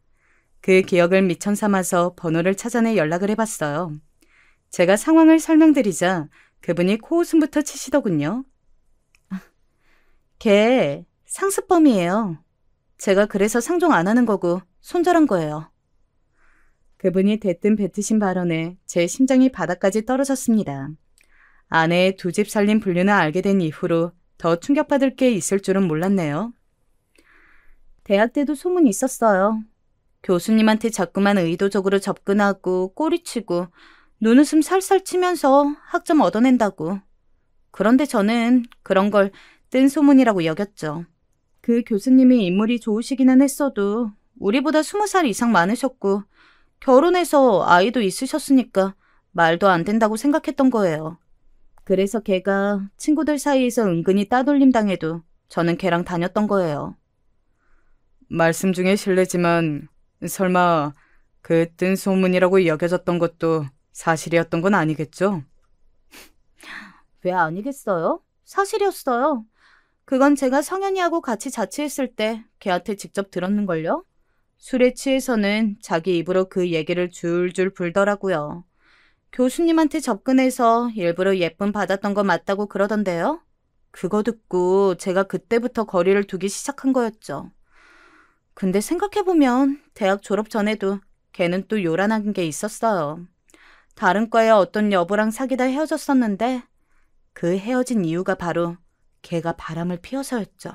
그 기억을 미천 삼아서 번호를 찾아내 연락을 해봤어요. 제가 상황을 설명드리자 그분이 코웃음부터 치시더군요. 걔 상습범이에요. 제가 그래서 상종 안 하는 거고 손절한 거예요. 그분이 대뜸 뱉으신 발언에 제 심장이 바닥까지 떨어졌습니다. 아내의 두 집 살림 분류는 알게 된 이후로 더 충격받을 게 있을 줄은 몰랐네요. 대학 때도 소문이 있었어요. 교수님한테 자꾸만 의도적으로 접근하고 꼬리치고 눈웃음 살살 치면서 학점 얻어낸다고. 그런데 저는 그런 걸 뜬 소문이라고 여겼죠. 그 교수님이 인물이 좋으시기는 했어도 우리보다 20살 이상 많으셨고 결혼해서 아이도 있으셨으니까 말도 안 된다고 생각했던 거예요. 그래서 걔가 친구들 사이에서 은근히 따돌림 당해도 저는 걔랑 다녔던 거예요. 말씀 중에 실례지만 설마 그 뜬 소문이라고 여겨졌던 것도 사실이었던 건 아니겠죠? 왜 아니겠어요? 사실이었어요. 그건 제가 성현이하고 같이 자취했을 때 걔한테 직접 들었는걸요? 술에 취해서는 자기 입으로 그 얘기를 줄줄 불더라고요. 교수님한테 접근해서 일부러 예쁨 받았던 거 맞다고 그러던데요? 그거 듣고 제가 그때부터 거리를 두기 시작한 거였죠. 근데 생각해보면 대학 졸업 전에도 걔는 또 요란한 게 있었어요. 다른 과의 어떤 여부랑 사귀다 헤어졌었는데 그 헤어진 이유가 바로 걔가 바람을 피워서였죠.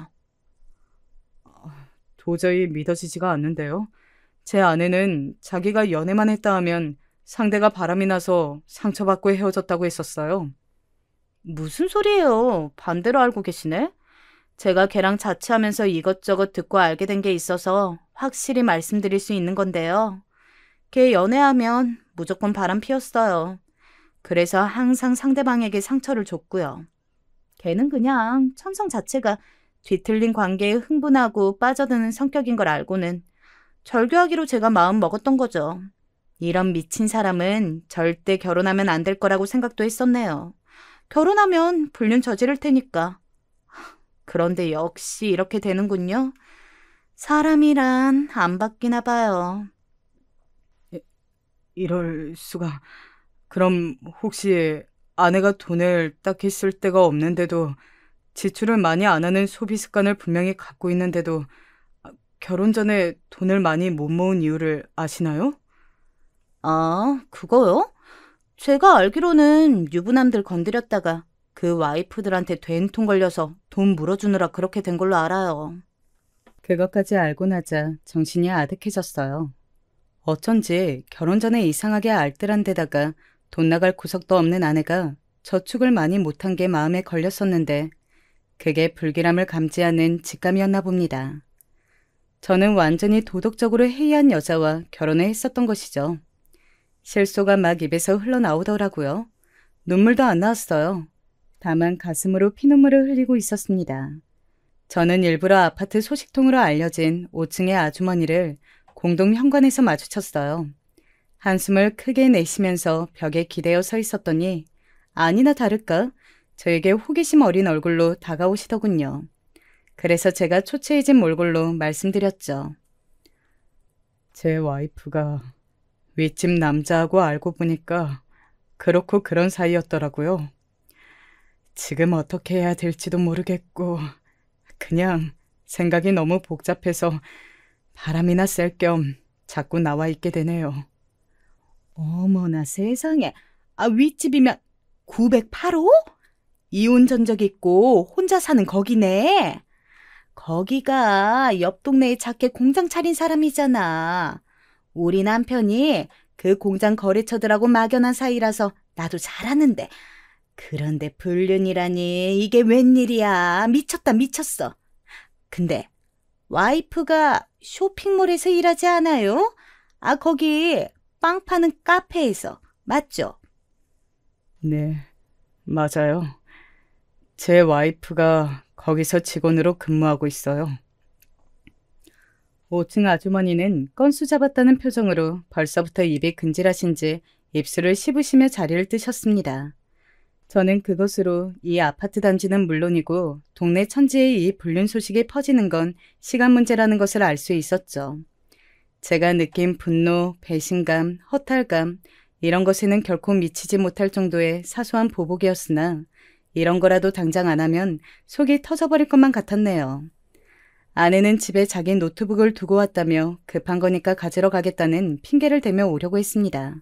도저히 믿어지지가 않는데요. 제 아내는 자기가 연애만 했다 하면 상대가 바람이 나서 상처받고 헤어졌다고 했었어요. 무슨 소리예요? 반대로 알고 계시네? 제가 걔랑 자취하면서 이것저것 듣고 알게 된 게 있어서 확실히 말씀드릴 수 있는 건데요. 걔 연애하면 무조건 바람 피웠어요. 그래서 항상 상대방에게 상처를 줬고요. 걔는 그냥 천성 자체가 뒤틀린 관계에 흥분하고 빠져드는 성격인 걸 알고는 절교하기로 제가 마음 먹었던 거죠. 이런 미친 사람은 절대 결혼하면 안 될 거라고 생각도 했었네요. 결혼하면 불륜 저지를 테니까. 그런데 역시 이렇게 되는군요. 사람이란 안 바뀌나 봐요. 이럴 수가. 그럼 혹시 아내가 돈을 딱히 쓸 데가 없는데도 지출을 많이 안 하는 소비 습관을 분명히 갖고 있는데도 결혼 전에 돈을 많이 못 모은 이유를 아시나요? 아, 그거요? 제가 알기로는 유부남들 건드렸다가 그 와이프들한테 된통 걸려서 돈 물어주느라 그렇게 된 걸로 알아요. 그것까지 알고 나자 정신이 아득해졌어요. 어쩐지 결혼 전에 이상하게 알뜰한 데다가 돈 나갈 구석도 없는 아내가 저축을 많이 못한 게 마음에 걸렸었는데 그게 불길함을 감지하는 직감이었나 봅니다. 저는 완전히 도덕적으로 해이한 여자와 결혼을 했었던 것이죠. 실소가 막 입에서 흘러나오더라고요. 눈물도 안 나왔어요. 다만 가슴으로 피눈물을 흘리고 있었습니다. 저는 일부러 아파트 소식통으로 알려진 5층의 아주머니를 공동 현관에서 마주쳤어요. 한숨을 크게 내쉬면서 벽에 기대어 서 있었더니 아니나 다를까 저에게 호기심 어린 얼굴로 다가오시더군요. 그래서 제가 초췌해진 몰골로 말씀드렸죠. 제 와이프가 윗집 남자하고 알고 보니까 그렇고 그런 사이였더라고요. 지금 어떻게 해야 될지도 모르겠고 그냥 생각이 너무 복잡해서 바람이나 쐴 겸 자꾸 나와 있게 되네요. 어머나 세상에. 윗집이면 908호? 이혼 전적 있고 혼자 사는 거기네. 거기가 옆 동네에 작게 공장 차린 사람이잖아. 우리 남편이 그 공장 거래처들하고 막연한 사이라서 나도 잘 아는데. 그런데 불륜이라니 이게 웬일이야. 미쳤다 미쳤어. 근데 와이프가 쇼핑몰에서 일하지 않아요? 거기 빵 파는 카페에서 맞죠? 네, 맞아요. 제 와이프가 거기서 직원으로 근무하고 있어요. 5층 아주머니는 건수 잡았다는 표정으로 벌써부터 입이 근질하신지 입술을 씹으시며 자리를 뜨셨습니다. 저는 그것으로 이 아파트 단지는 물론이고 동네 천지에 이 불륜 소식이 퍼지는 건 시간 문제라는 것을 알 수 있었죠. 제가 느낀 분노, 배신감, 허탈감 이런 것에는 결코 미치지 못할 정도의 사소한 보복이었으나 이런 거라도 당장 안 하면 속이 터져버릴 것만 같았네요. 아내는 집에 자기 노트북을 두고 왔다며 급한 거니까 가지러 가겠다는 핑계를 대며 오려고 했습니다.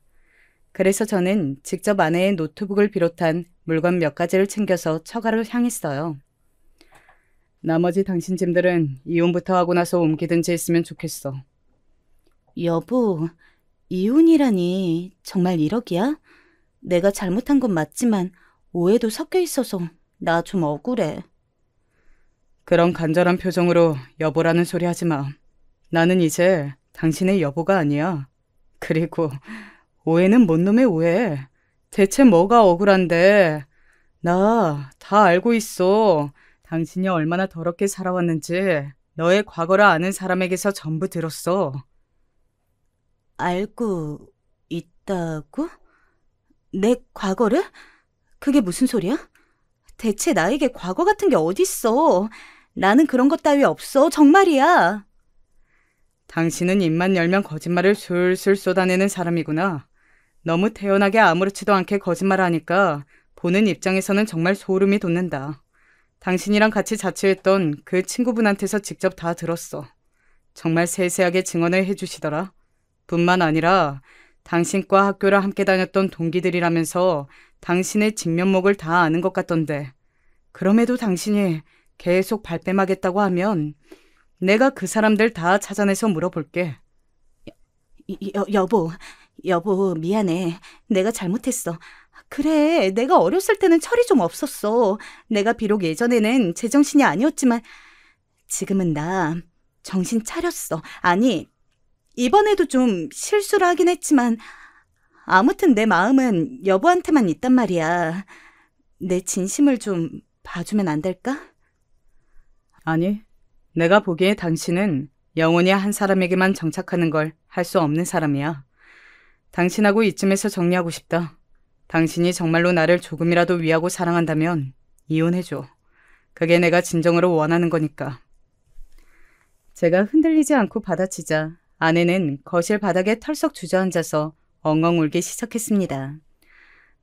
그래서 저는 직접 아내의 노트북을 비롯한 물건 몇 가지를 챙겨서 처가로 향했어요. 나머지 당신 짐들은 이혼부터 하고 나서 옮기든지 했으면 좋겠어. 여보, 이혼이라니 정말 1억이야? 내가 잘못한 건 맞지만 오해도 섞여 있어서 나 좀 억울해. 그런 간절한 표정으로 여보라는 소리 하지 마. 나는 이제 당신의 여보가 아니야. 그리고 오해는 뭔 놈의 오해. 대체 뭐가 억울한데. 나 다 알고 있어. 당신이 얼마나 더럽게 살아왔는지 너의 과거를 아는 사람에게서 전부 들었어. 알고 있다고? 내 과거를? 그게 무슨 소리야? 대체 나에게 과거 같은 게 어딨어? 나는 그런 것 따위 없어. 정말이야. 당신은 입만 열면 거짓말을 술술 쏟아내는 사람이구나. 너무 태연하게 아무렇지도 않게 거짓말하니까 보는 입장에서는 정말 소름이 돋는다. 당신이랑 같이 자취했던 그 친구분한테서 직접 다 들었어. 정말 세세하게 증언을 해주시더라. 뿐만 아니라 당신과 학교를 함께 다녔던 동기들이라면서 당신의 진면목을 다 아는 것 같던데 그럼에도 당신이 계속 발뺌하겠다고 하면 내가 그 사람들 다 찾아내서 물어볼게. 여보, 미안해. 내가 잘못했어. 그래, 내가 어렸을 때는 철이 좀 없었어. 내가 비록 예전에는 제정신이 아니었지만 지금은 나 정신 차렸어. 아니, 이번에도 좀 실수를 하긴 했지만 아무튼 내 마음은 여보한테만 있단 말이야. 내 진심을 좀 봐주면 안 될까? 아니, 내가 보기에 당신은 영원히 한 사람에게만 정착하는 걸 할 수 없는 사람이야. 당신하고 이쯤에서 정리하고 싶다. 당신이 정말로 나를 조금이라도 위하고 사랑한다면 이혼해줘. 그게 내가 진정으로 원하는 거니까. 제가 흔들리지 않고 받아치자 아내는 거실 바닥에 털썩 주저앉아서 엉엉 울기 시작했습니다.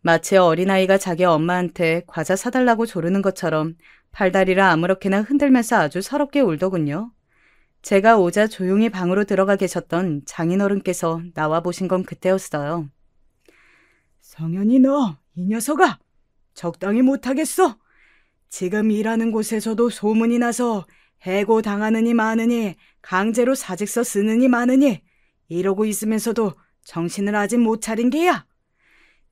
마치 어린아이가 자기 엄마한테 과자 사달라고 조르는 것처럼 팔다리를 아무렇게나 흔들면서 아주 서럽게 울더군요. 제가 오자 조용히 방으로 들어가 계셨던 장인어른께서 나와 보신 건 그때였어요. 성현이 너, 이 녀석아! 적당히 못하겠어! 지금 일하는 곳에서도 소문이 나서 해고당하느니 마느니 강제로 사직서 쓰느니 마느니 이러고 있으면서도 정신을 아직 못 차린 게야.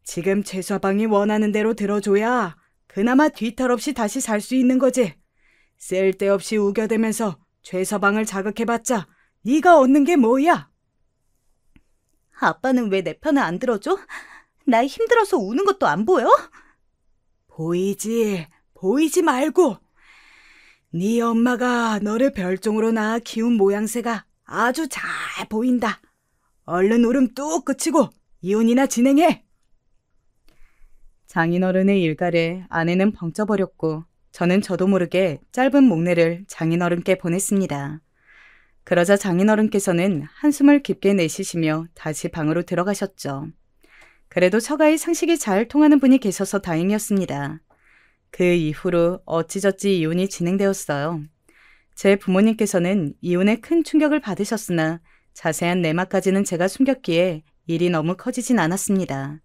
지금 최서방이 원하는 대로 들어줘야 그나마 뒤탈 없이 다시 살 수 있는 거지. 쓸데없이 우겨대면서 최서방을 자극해봤자 네가 얻는 게 뭐야? 아빠는 왜 내 편을 안 들어줘? 나 힘들어서 우는 것도 안 보여? 보이지, 보이지 말고. 네 엄마가 너를 별종으로 낳아 키운 모양새가 아주 잘 보인다. 얼른 울음 뚝 그치고 이혼이나 진행해. 장인어른의 일갈에 아내는 벙쪄버렸고 저는 저도 모르게 짧은 목례를 장인어른께 보냈습니다. 그러자 장인어른께서는 한숨을 깊게 내쉬시며 다시 방으로 들어가셨죠. 그래도 처가에 상식이 잘 통하는 분이 계셔서 다행이었습니다. 그 이후로 어찌저찌 이혼이 진행되었어요. 제 부모님께서는 이혼에 큰 충격을 받으셨으나 자세한 내막까지는 제가 숨겼기에 일이 너무 커지진 않았습니다.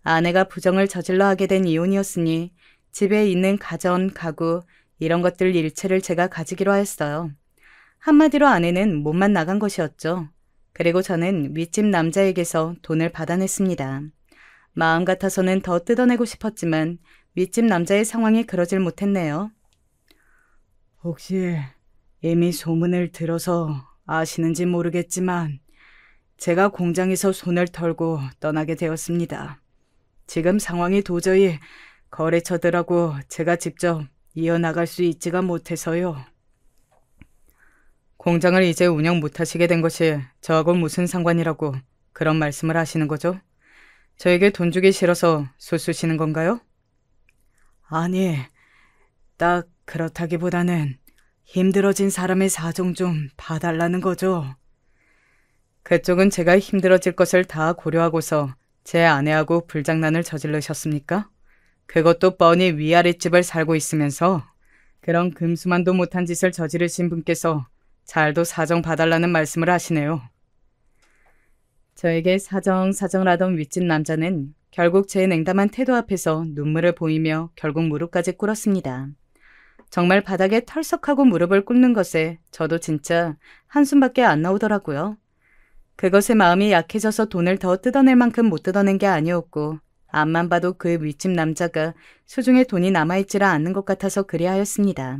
아내가 부정을 저질러 하게 된 이혼이었으니 집에 있는 가전, 가구 이런 것들 일체를 제가 가지기로 하였어요. 한마디로 아내는 몸만 나간 것이었죠. 그리고 저는 윗집 남자에게서 돈을 받아냈습니다. 마음 같아서는 더 뜯어내고 싶었지만 윗집 남자의 상황이 그러질 못했네요. 혹시 이미 소문을 들어서 아시는지 모르겠지만 제가 공장에서 손을 털고 떠나게 되었습니다. 지금 상황이 도저히 거래처들하고 제가 직접 이어나갈 수 있지가 못해서요. 공장을 이제 운영 못하시게 된 것이 저하고 무슨 상관이라고 그런 말씀을 하시는 거죠? 저에게 돈 주기 싫어서 수수시는 건가요? 아니, 딱 그렇다기보다는 힘들어진 사람의 사정 좀 봐달라는 거죠. 그쪽은 제가 힘들어질 것을 다 고려하고서 제 아내하고 불장난을 저질르셨습니까? 그것도 뻔히 위아랫집을 살고 있으면서 그런 금수만도 못한 짓을 저지르신 분께서 잘도 사정 봐달라는 말씀을 하시네요. 저에게 사정사정을 하던 윗집 남자는 결국 제 냉담한 태도 앞에서 눈물을 보이며 결국 무릎까지 꿇었습니다. 정말 바닥에 털썩하고 무릎을 꿇는 것에 저도 진짜 한숨밖에 안 나오더라고요. 그것에 마음이 약해져서 돈을 더 뜯어낼 만큼 못 뜯어낸 게 아니었고 앞만 봐도 그 윗집 남자가 수중에 돈이 남아있지를 않는 것 같아서 그리하였습니다.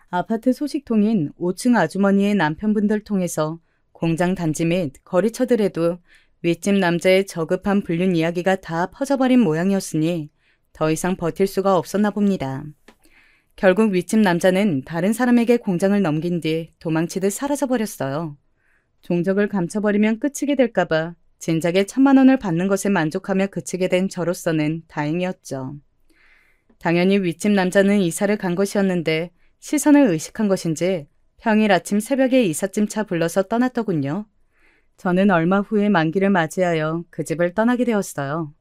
아파트 소식통인 5층 아주머니의 남편분들 통해서 공장 단지 및 거래처들에도 윗집 남자의 저급한 불륜 이야기가 다 퍼져버린 모양이었으니 더 이상 버틸 수가 없었나 봅니다. 결국 윗집 남자는 다른 사람에게 공장을 넘긴 뒤 도망치듯 사라져버렸어요. 종적을 감춰버리면 끝이게 될까봐 진작에 1,000만 원을 받는 것에 만족하며 그치게 된 저로서는 다행이었죠. 당연히 윗집 남자는 이사를 간 것이었는데 시선을 의식한 것인지 평일 아침 새벽에 이삿짐 차 불러서 떠났더군요. 저는 얼마 후에 만기를 맞이하여 그 집을 떠나게 되었어요.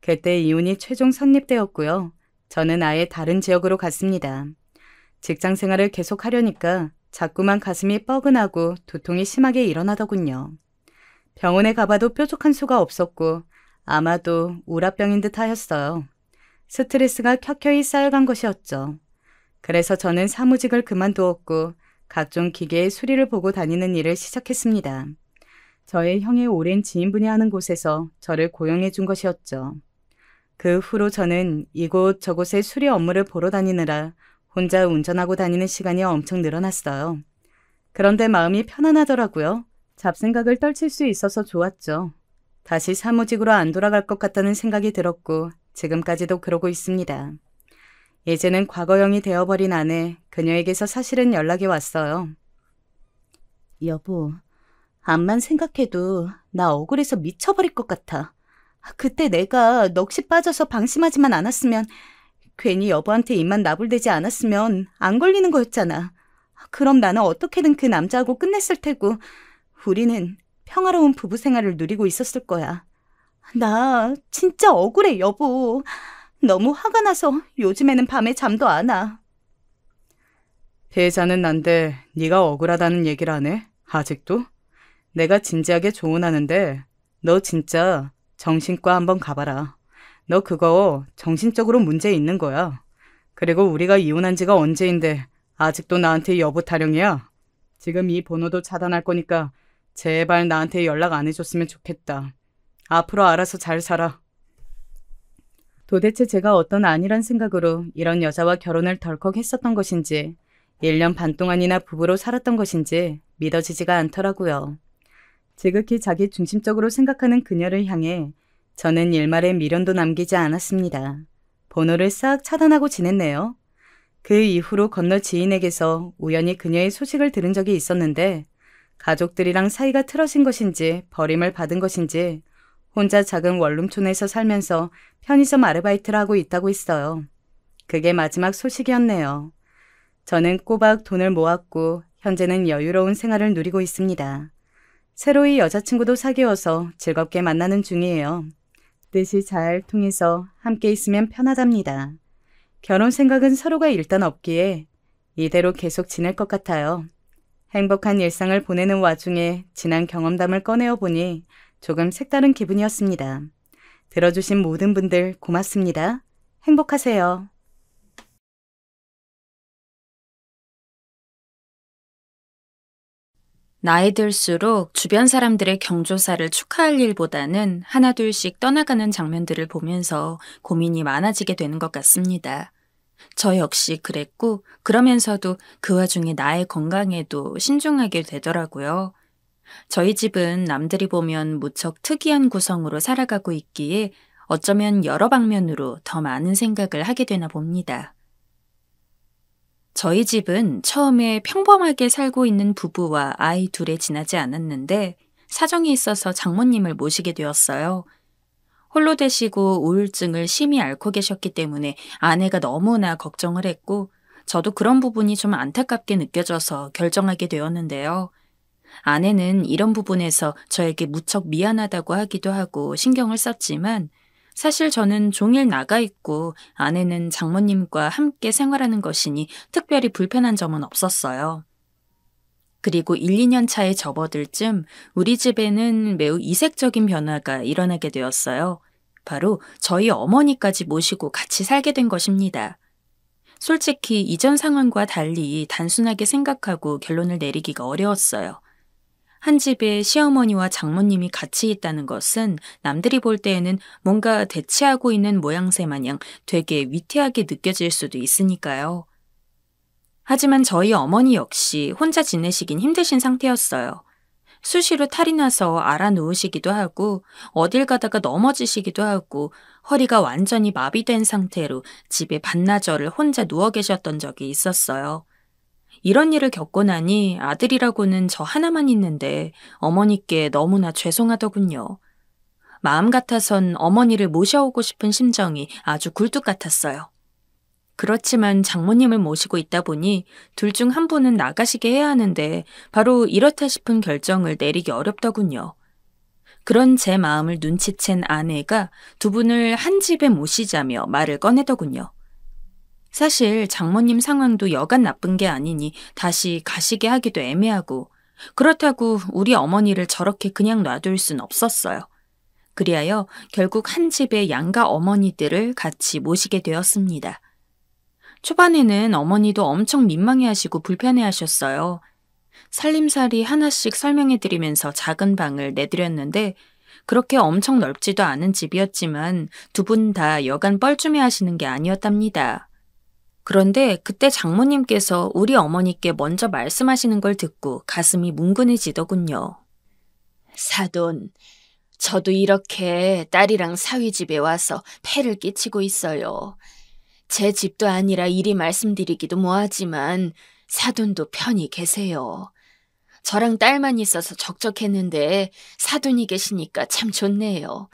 그때 이혼이 최종 성립되었고요. 저는 아예 다른 지역으로 갔습니다. 직장 생활을 계속하려니까 자꾸만 가슴이 뻐근하고 두통이 심하게 일어나더군요. 병원에 가봐도 뾰족한 수가 없었고 아마도 우라병인 듯 하였어요. 스트레스가 켜켜이 쌓여간 것이었죠. 그래서 저는 사무직을 그만두었고 각종 기계의 수리를 보고 다니는 일을 시작했습니다. 저의 형의 오랜 지인분이 하는 곳에서 저를 고용해 준 것이었죠. 그 후로 저는 이곳 저곳의 수리 업무를 보러 다니느라 혼자 운전하고 다니는 시간이 엄청 늘어났어요. 그런데 마음이 편안하더라고요. 잡생각을 떨칠 수 있어서 좋았죠. 다시 사무직으로 안 돌아갈 것 같다는 생각이 들었고 지금까지도 그러고 있습니다. 이제는 과거형이 되어버린 아내, 그녀에게서 사실은 연락이 왔어요. 여보, 암만 생각해도 나 억울해서 미쳐버릴 것 같아. 그때 내가 넋이 빠져서 방심하지만 않았으면, 괜히 여보한테 입만 나불대지 않았으면 안 걸리는 거였잖아. 그럼 나는 어떻게든 그 남자하고 끝냈을 테고 우리는 평화로운 부부 생활을 누리고 있었을 거야. 나 진짜 억울해, 여보. 너무 화가 나서 요즘에는 밤에 잠도 안 와. 피해자는 난데 네가 억울하다는 얘기를 하네? 아직도? 내가 진지하게 조언하는데 너 진짜 정신과 한번 가봐라. 너 그거 정신적으로 문제 있는 거야. 그리고 우리가 이혼한 지가 언제인데 아직도 나한테 여보 타령이야? 지금 이 번호도 차단할 거니까 제발 나한테 연락 안 해줬으면 좋겠다. 앞으로 알아서 잘 살아. 도대체 제가 어떤 아니란 생각으로 이런 여자와 결혼을 덜컥 했었던 것인지 1년 반 동안이나 부부로 살았던 것인지 믿어지지가 않더라고요. 지극히 자기 중심적으로 생각하는 그녀를 향해 저는 일말의 미련도 남기지 않았습니다. 번호를 싹 차단하고 지냈네요. 그 이후로 건너 지인에게서 우연히 그녀의 소식을 들은 적이 있었는데 가족들이랑 사이가 틀어진 것인지 버림을 받은 것인지 혼자 작은 원룸촌에서 살면서 편의점 아르바이트를 하고 있다고 했어요. 그게 마지막 소식이었네요. 저는 꼬박 돈을 모았고 현재는 여유로운 생활을 누리고 있습니다. 새로이 여자친구도 사귀어서 즐겁게 만나는 중이에요. 뜻이 잘 통해서 함께 있으면 편하답니다. 결혼 생각은 서로가 일단 없기에 이대로 계속 지낼 것 같아요. 행복한 일상을 보내는 와중에 지난 경험담을 꺼내어 보니 조금 색다른 기분이었습니다. 들어주신 모든 분들 고맙습니다. 행복하세요. 나이 들수록 주변 사람들의 경조사를 축하할 일보다는 하나둘씩 떠나가는 장면들을 보면서 고민이 많아지게 되는 것 같습니다. 저 역시 그랬고 그러면서도 그 와중에 나의 건강에도 신중하게 되더라고요. 저희 집은 남들이 보면 무척 특이한 구성으로 살아가고 있기에 어쩌면 여러 방면으로 더 많은 생각을 하게 되나 봅니다. 저희 집은 처음에 평범하게 살고 있는 부부와 아이 둘에 지나지 않았는데 사정이 있어서 장모님을 모시게 되었어요. 홀로 되시고 우울증을 심히 앓고 계셨기 때문에 아내가 너무나 걱정을 했고 저도 그런 부분이 좀 안타깝게 느껴져서 결정하게 되었는데요. 아내는 이런 부분에서 저에게 무척 미안하다고 하기도 하고 신경을 썼지만 사실 저는 종일 나가 있고 아내는 장모님과 함께 생활하는 것이니 특별히 불편한 점은 없었어요. 그리고 1, 2년 차에 접어들 쯤 우리 집에는 매우 이색적인 변화가 일어나게 되었어요. 바로 저희 어머니까지 모시고 같이 살게 된 것입니다. 솔직히 이전 상황과 달리 단순하게 생각하고 결론을 내리기가 어려웠어요. 한 집에 시어머니와 장모님이 같이 있다는 것은 남들이 볼 때에는 뭔가 대치하고 있는 모양새 마냥 되게 위태하게 느껴질 수도 있으니까요. 하지만 저희 어머니 역시 혼자 지내시긴 힘드신 상태였어요. 수시로 탈이 나서 알아 누우시기도 하고 어딜 가다가 넘어지시기도 하고 허리가 완전히 마비된 상태로 집에 반나절을 혼자 누워 계셨던 적이 있었어요. 이런 일을 겪고 나니 아들이라고는 저 하나만 있는데 어머니께 너무나 죄송하더군요. 마음 같아선 어머니를 모셔오고 싶은 심정이 아주 굴뚝 같았어요. 그렇지만 장모님을 모시고 있다 보니 둘 중 한 분은 나가시게 해야 하는데 바로 이렇다 싶은 결정을 내리기 어렵더군요. 그런 제 마음을 눈치챈 아내가 두 분을 한 집에 모시자며 말을 꺼내더군요. 사실 장모님 상황도 여간 나쁜 게 아니니 다시 가시게 하기도 애매하고 그렇다고 우리 어머니를 저렇게 그냥 놔둘 순 없었어요. 그리하여 결국 한 집의 양가 어머니들을 같이 모시게 되었습니다. 초반에는 어머니도 엄청 민망해하시고 불편해하셨어요. 살림살이 하나씩 설명해드리면서 작은 방을 내드렸는데 그렇게 엄청 넓지도 않은 집이었지만 두 분 다 여간 뻘쭘해하시는 게 아니었답니다. 그런데 그때 장모님께서 우리 어머니께 먼저 말씀하시는 걸 듣고 가슴이 뭉근해지더군요. 사돈, 저도 이렇게 딸이랑 사위 집에 와서 폐를 끼치고 있어요. 제 집도 아니라 이리 말씀드리기도 뭐하지만 사돈도 편히 계세요. 저랑 딸만 있어서 적적했는데 사돈이 계시니까 참 좋네요.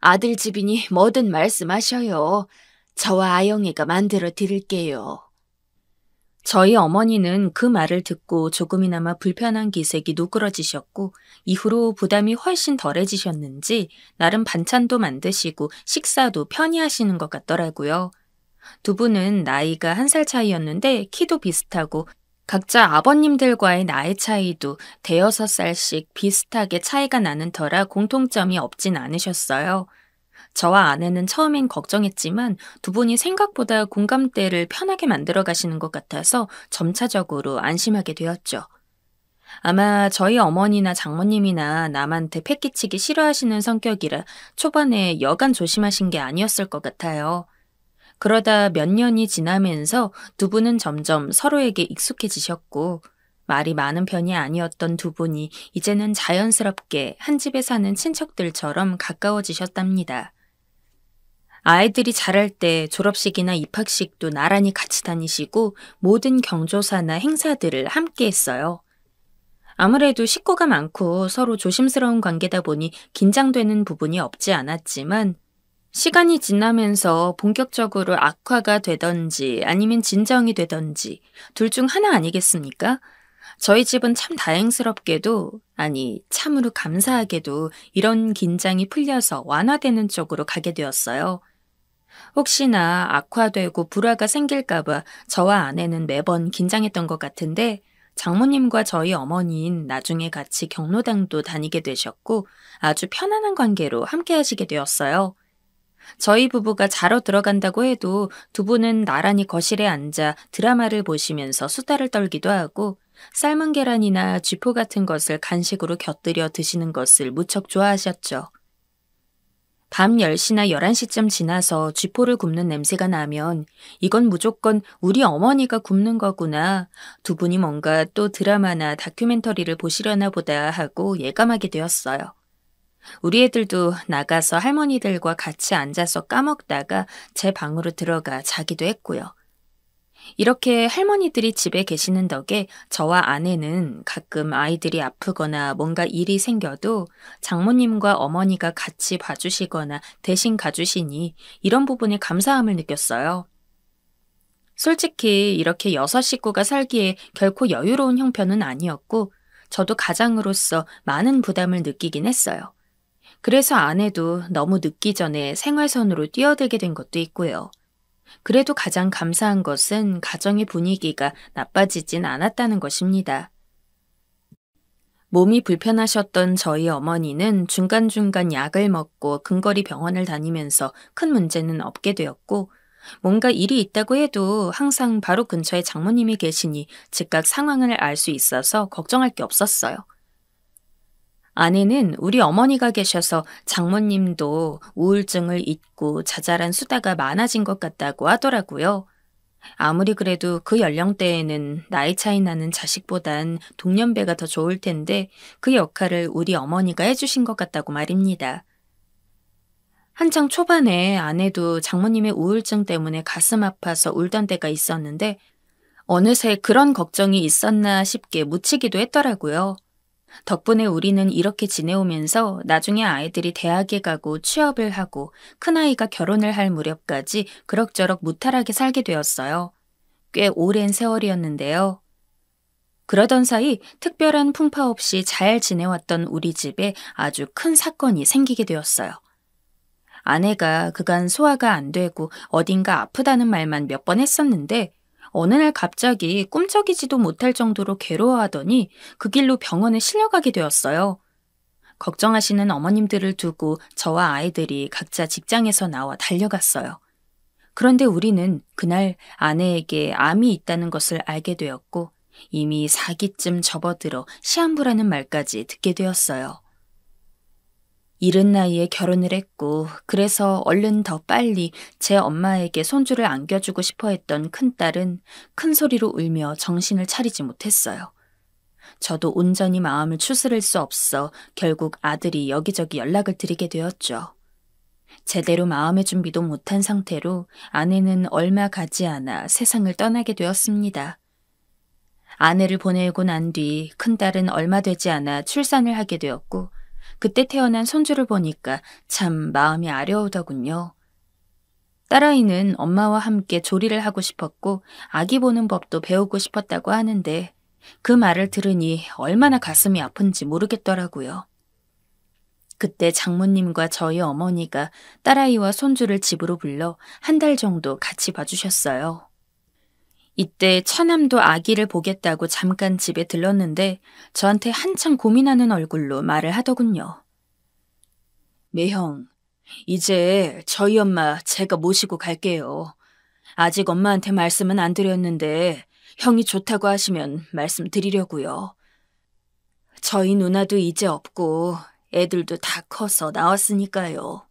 아들 집이니 뭐든 말씀하셔요. 저와 아영이가 만들어 드릴게요. 저희 어머니는 그 말을 듣고 조금이나마 불편한 기색이 누그러지셨고 이후로 부담이 훨씬 덜해지셨는지 나름 반찬도 만드시고 식사도 편히 하시는 것 같더라고요. 두 분은 나이가 1살 차이였는데 키도 비슷하고 각자 아버님들과의 나이 차이도 5~6살씩 비슷하게 차이가 나는 터라 공통점이 없진 않으셨어요. 저와 아내는 처음엔 걱정했지만 두 분이 생각보다 공감대를 편하게 만들어 가시는 것 같아서 점차적으로 안심하게 되었죠. 아마 저희 어머니나 장모님이나 남한테 패기치기 싫어하시는 성격이라 초반에 여간 조심하신 게 아니었을 것 같아요. 그러다 몇 년이 지나면서 두 분은 점점 서로에게 익숙해지셨고, 말이 많은 편이 아니었던 두 분이 이제는 자연스럽게 한 집에 사는 친척들처럼 가까워지셨답니다. 아이들이 자랄 때 졸업식이나 입학식도 나란히 같이 다니시고 모든 경조사나 행사들을 함께 했어요. 아무래도 식구가 많고 서로 조심스러운 관계다 보니 긴장되는 부분이 없지 않았지만 시간이 지나면서 본격적으로 악화가 되던지 아니면 진정이 되던지 둘 중 하나 아니겠습니까? 저희 집은 참 다행스럽게도, 아니 참으로 감사하게도 이런 긴장이 풀려서 완화되는 쪽으로 가게 되었어요. 혹시나 악화되고 불화가 생길까봐 저와 아내는 매번 긴장했던 것 같은데 장모님과 저희 어머니는 나중에 같이 경로당도 다니게 되셨고 아주 편안한 관계로 함께 하시게 되었어요. 저희 부부가 자러 들어간다고 해도 두 분은 나란히 거실에 앉아 드라마를 보시면서 수다를 떨기도 하고 삶은 계란이나 쥐포 같은 것을 간식으로 곁들여 드시는 것을 무척 좋아하셨죠. 밤 10시나 11시쯤 지나서 쥐포를 굽는 냄새가 나면 이건 무조건 우리 어머니가 굽는 거구나. 두 분이 뭔가 또 드라마나 다큐멘터리를 보시려나 보다 하고 예감하게 되었어요. 우리 애들도 나가서 할머니들과 같이 앉아서 까먹다가 제 방으로 들어가 자기도 했고요. 이렇게 할머니들이 집에 계시는 덕에 저와 아내는 가끔 아이들이 아프거나 뭔가 일이 생겨도 장모님과 어머니가 같이 봐주시거나 대신 가주시니 이런 부분에 감사함을 느꼈어요. 솔직히 이렇게 6식구가 살기에 결코 여유로운 형편은 아니었고 저도 가장으로서 많은 부담을 느끼긴 했어요. 그래서 아내도 너무 늦기 전에 생활선으로 뛰어들게 된 것도 있고요. 그래도 가장 감사한 것은 가정의 분위기가 나빠지진 않았다는 것입니다. 몸이 불편하셨던 저희 어머니는 중간중간 약을 먹고 근거리 병원을 다니면서 큰 문제는 없게 되었고 뭔가 일이 있다고 해도 항상 바로 근처에 장모님이 계시니 즉각 상황을 알 수 있어서 걱정할 게 없었어요. 아내는 우리 어머니가 계셔서 장모님도 우울증을 잊고 자잘한 수다가 많아진 것 같다고 하더라고요. 아무리 그래도 그 연령대에는 나이 차이 나는 자식보단 동년배가 더 좋을 텐데 그 역할을 우리 어머니가 해주신 것 같다고 말입니다. 한창 초반에 아내도 장모님의 우울증 때문에 가슴 아파서 울던 때가 있었는데 어느새 그런 걱정이 있었나 싶게 묻히기도 했더라고요. 덕분에 우리는 이렇게 지내오면서 나중에 아이들이 대학에 가고 취업을 하고 큰아이가 결혼을 할 무렵까지 그럭저럭 무탈하게 살게 되었어요. 꽤 오랜 세월이었는데요. 그러던 사이 특별한 풍파 없이 잘 지내왔던 우리 집에 아주 큰 사건이 생기게 되었어요. 아내가 그간 소화가 안 되고 어딘가 아프다는 말만 몇 번 했었는데 어느 날 갑자기 꿈쩍이지도 못할 정도로 괴로워하더니 그 길로 병원에 실려가게 되었어요. 걱정하시는 어머님들을 두고 저와 아이들이 각자 직장에서 나와 달려갔어요. 그런데 우리는 그날 아내에게 암이 있다는 것을 알게 되었고 이미 4기쯤 접어들어 시한부라는 말까지 듣게 되었어요. 이른 나이에 결혼을 했고 그래서 얼른 더 빨리 제 엄마에게 손주를 안겨주고 싶어 했던 큰딸은 큰 소리로 울며 정신을 차리지 못했어요. 저도 온전히 마음을 추스를 수 없어 결국 아들이 여기저기 연락을 드리게 되었죠. 제대로 마음의 준비도 못한 상태로 아내는 얼마 가지 않아 세상을 떠나게 되었습니다. 아내를 보내고 난 뒤 큰딸은 얼마 되지 않아 출산을 하게 되었고 그때 태어난 손주를 보니까 참 마음이 아려오더군요. 딸아이는 엄마와 함께 조리를 하고 싶었고 아기 보는 법도 배우고 싶었다고 하는데 그 말을 들으니 얼마나 가슴이 아픈지 모르겠더라고요. 그때 장모님과 저희 어머니가 딸아이와 손주를 집으로 불러 한 달 정도 같이 봐주셨어요. 이때 처남도 아기를 보겠다고 잠깐 집에 들렀는데 저한테 한참 고민하는 얼굴로 말을 하더군요. 매형, 이제 저희 엄마 제가 모시고 갈게요. 아직 엄마한테 말씀은 안 드렸는데 형이 좋다고 하시면 말씀드리려고요. 저희 누나도 이제 없고 애들도 다 커서 나왔으니까요.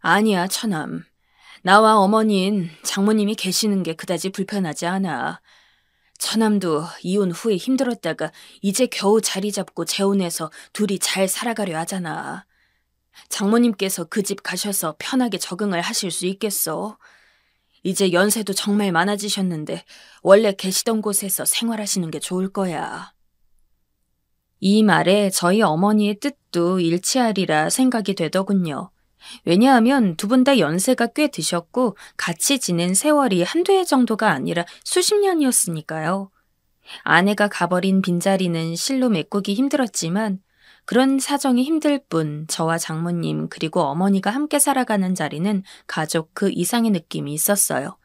아니야, 처남. 나와 어머닌 장모님이 계시는 게 그다지 불편하지 않아. 처남도 이혼 후에 힘들었다가 이제 겨우 자리 잡고 재혼해서 둘이 잘 살아가려 하잖아. 장모님께서 그 집 가셔서 편하게 적응을 하실 수 있겠어. 이제 연세도 정말 많아지셨는데 원래 계시던 곳에서 생활하시는 게 좋을 거야. 이 말에 저희 어머니의 뜻도 일치하리라 생각이 되더군요. 왜냐하면 두 분 다 연세가 꽤 드셨고 같이 지낸 세월이 한두 해 정도가 아니라 수십 년이었으니까요. 아내가 가버린 빈자리는 실로 메꾸기 힘들었지만 그런 사정이 힘들 뿐 저와 장모님 그리고 어머니가 함께 살아가는 자리는 가족 그 이상의 느낌이 있었어요.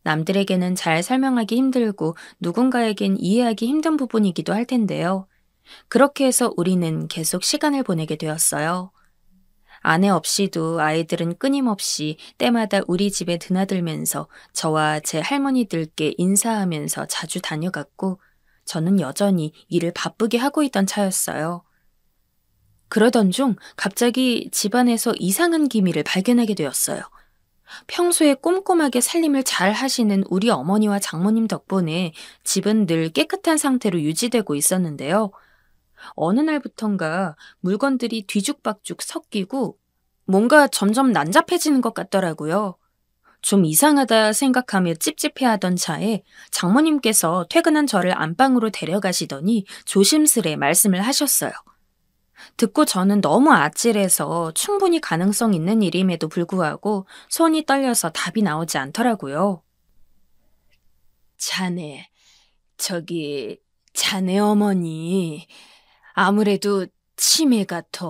남들에게는 잘 설명하기 힘들고 누군가에겐 이해하기 힘든 부분이기도 할 텐데요. 그렇게 해서 우리는 계속 시간을 보내게 되었어요. 아내 없이도 아이들은 끊임없이 때마다 우리 집에 드나들면서 저와 제 할머니들께 인사하면서 자주 다녀갔고 저는 여전히 일을 바쁘게 하고 있던 차였어요. 그러던 중 갑자기 집안에서 이상한 기미를 발견하게 되었어요. 평소에 꼼꼼하게 살림을 잘 하시는 우리 어머니와 장모님 덕분에 집은 늘 깨끗한 상태로 유지되고 있었는데요. 어느 날부턴가 물건들이 뒤죽박죽 섞이고 뭔가 점점 난잡해지는 것 같더라고요. 좀 이상하다 생각하며 찝찝해하던 차에 장모님께서 퇴근한 저를 안방으로 데려가시더니 조심스레 말씀을 하셨어요. 듣고 저는 너무 아찔해서 충분히 가능성 있는 일임에도 불구하고 손이 떨려서 답이 나오지 않더라고요. 자네 어머니 아무래도 치매 같아.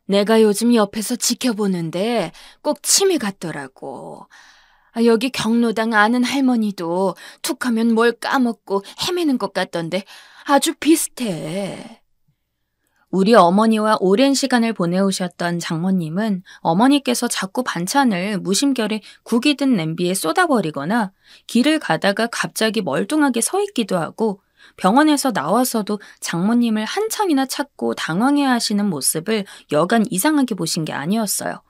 내가 요즘 옆에서 지켜보는데 꼭 치매 같더라고. 여기 경로당 아는 할머니도 툭하면 뭘 까먹고 헤매는 것 같던데 아주 비슷해. 우리 어머니와 오랜 시간을 보내오셨던 장모님은 어머니께서 자꾸 반찬을 무심결에 국이 든 냄비에 쏟아버리거나 길을 가다가 갑자기 멀뚱하게 서 있기도 하고 병원에서 나와서도 장모님을 한참이나 찾고 당황해 하시는 모습을 여간 이상하게 보신 게 아니었어요.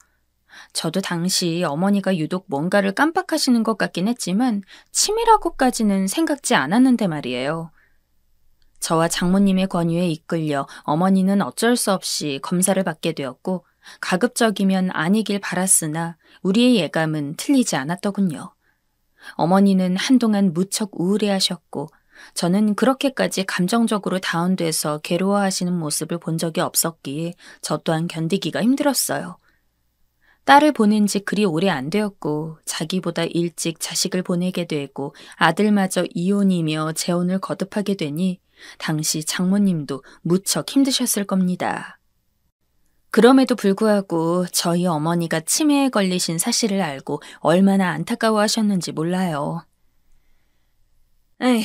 저도 당시 어머니가 유독 뭔가를 깜빡하시는 것 같긴 했지만 치매라고까지는 생각지 않았는데 말이에요. 저와 장모님의 권유에 이끌려 어머니는 어쩔 수 없이 검사를 받게 되었고 가급적이면 아니길 바랐으나 우리의 예감은 틀리지 않았더군요. 어머니는 한동안 무척 우울해하셨고 저는 그렇게까지 감정적으로 다운돼서 괴로워하시는 모습을 본 적이 없었기에 저 또한 견디기가 힘들었어요. 딸을 보낸 지 그리 오래 안 되었고 자기보다 일찍 자식을 보내게 되고 아들마저 이혼이며 재혼을 거듭하게 되니 당시 장모님도 무척 힘드셨을 겁니다. 그럼에도 불구하고 저희 어머니가 치매에 걸리신 사실을 알고 얼마나 안타까워하셨는지 몰라요. 에휴,